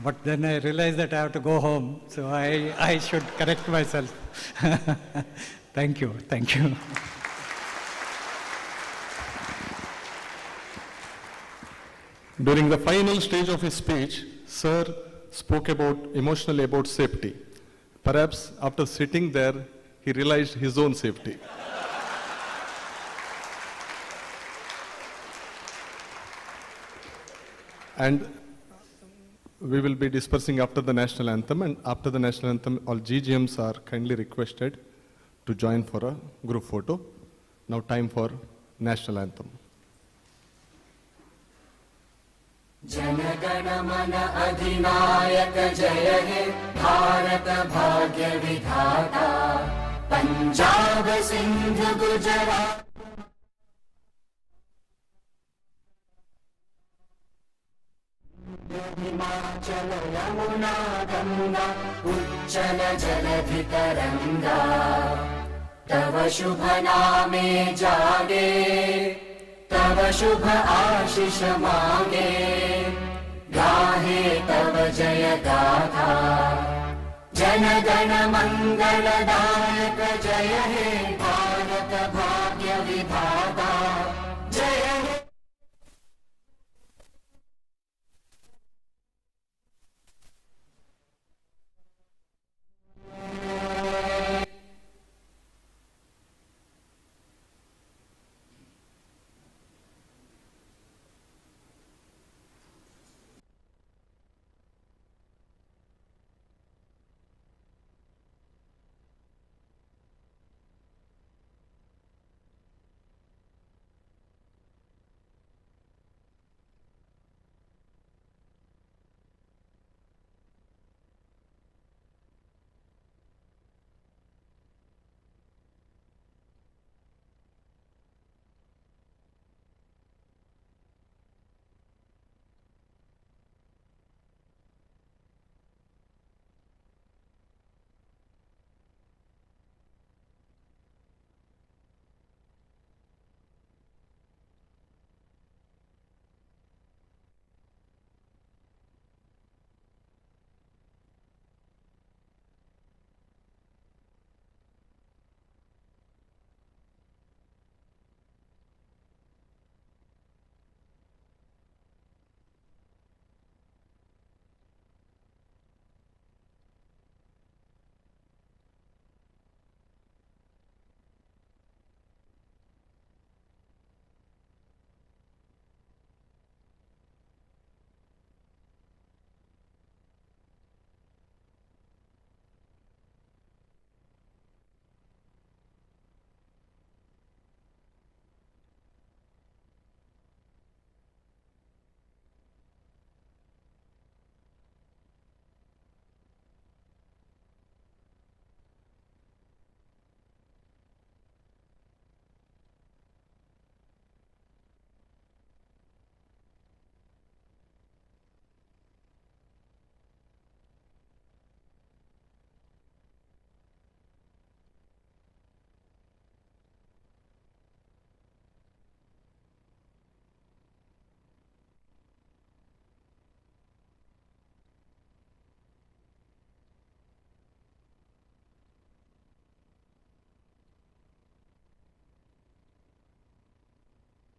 But then I realized that I have to go home, so I should correct myself. Thank you. Thank you. During the final stage of his speech, Sir spoke emotionally about safety. Perhaps after sitting there, he realized his own safety. And we will be dispersing after the national anthem, and after the national anthem, all GGMs are kindly requested to join for a group photo. Now time for national anthem. जनगण मन अधिनायक जय हे भारत भाग्य विधाता पंजाब सिंध गुजरात हिमाचल यमुना गंगा उच्चल जलधि तरंगा तव शुभ नामे जागे तव शुभ आशीष मांगे गाहे तव जय गाथा जन गण मंगलदायक जय हे भारत भाग्य विधाता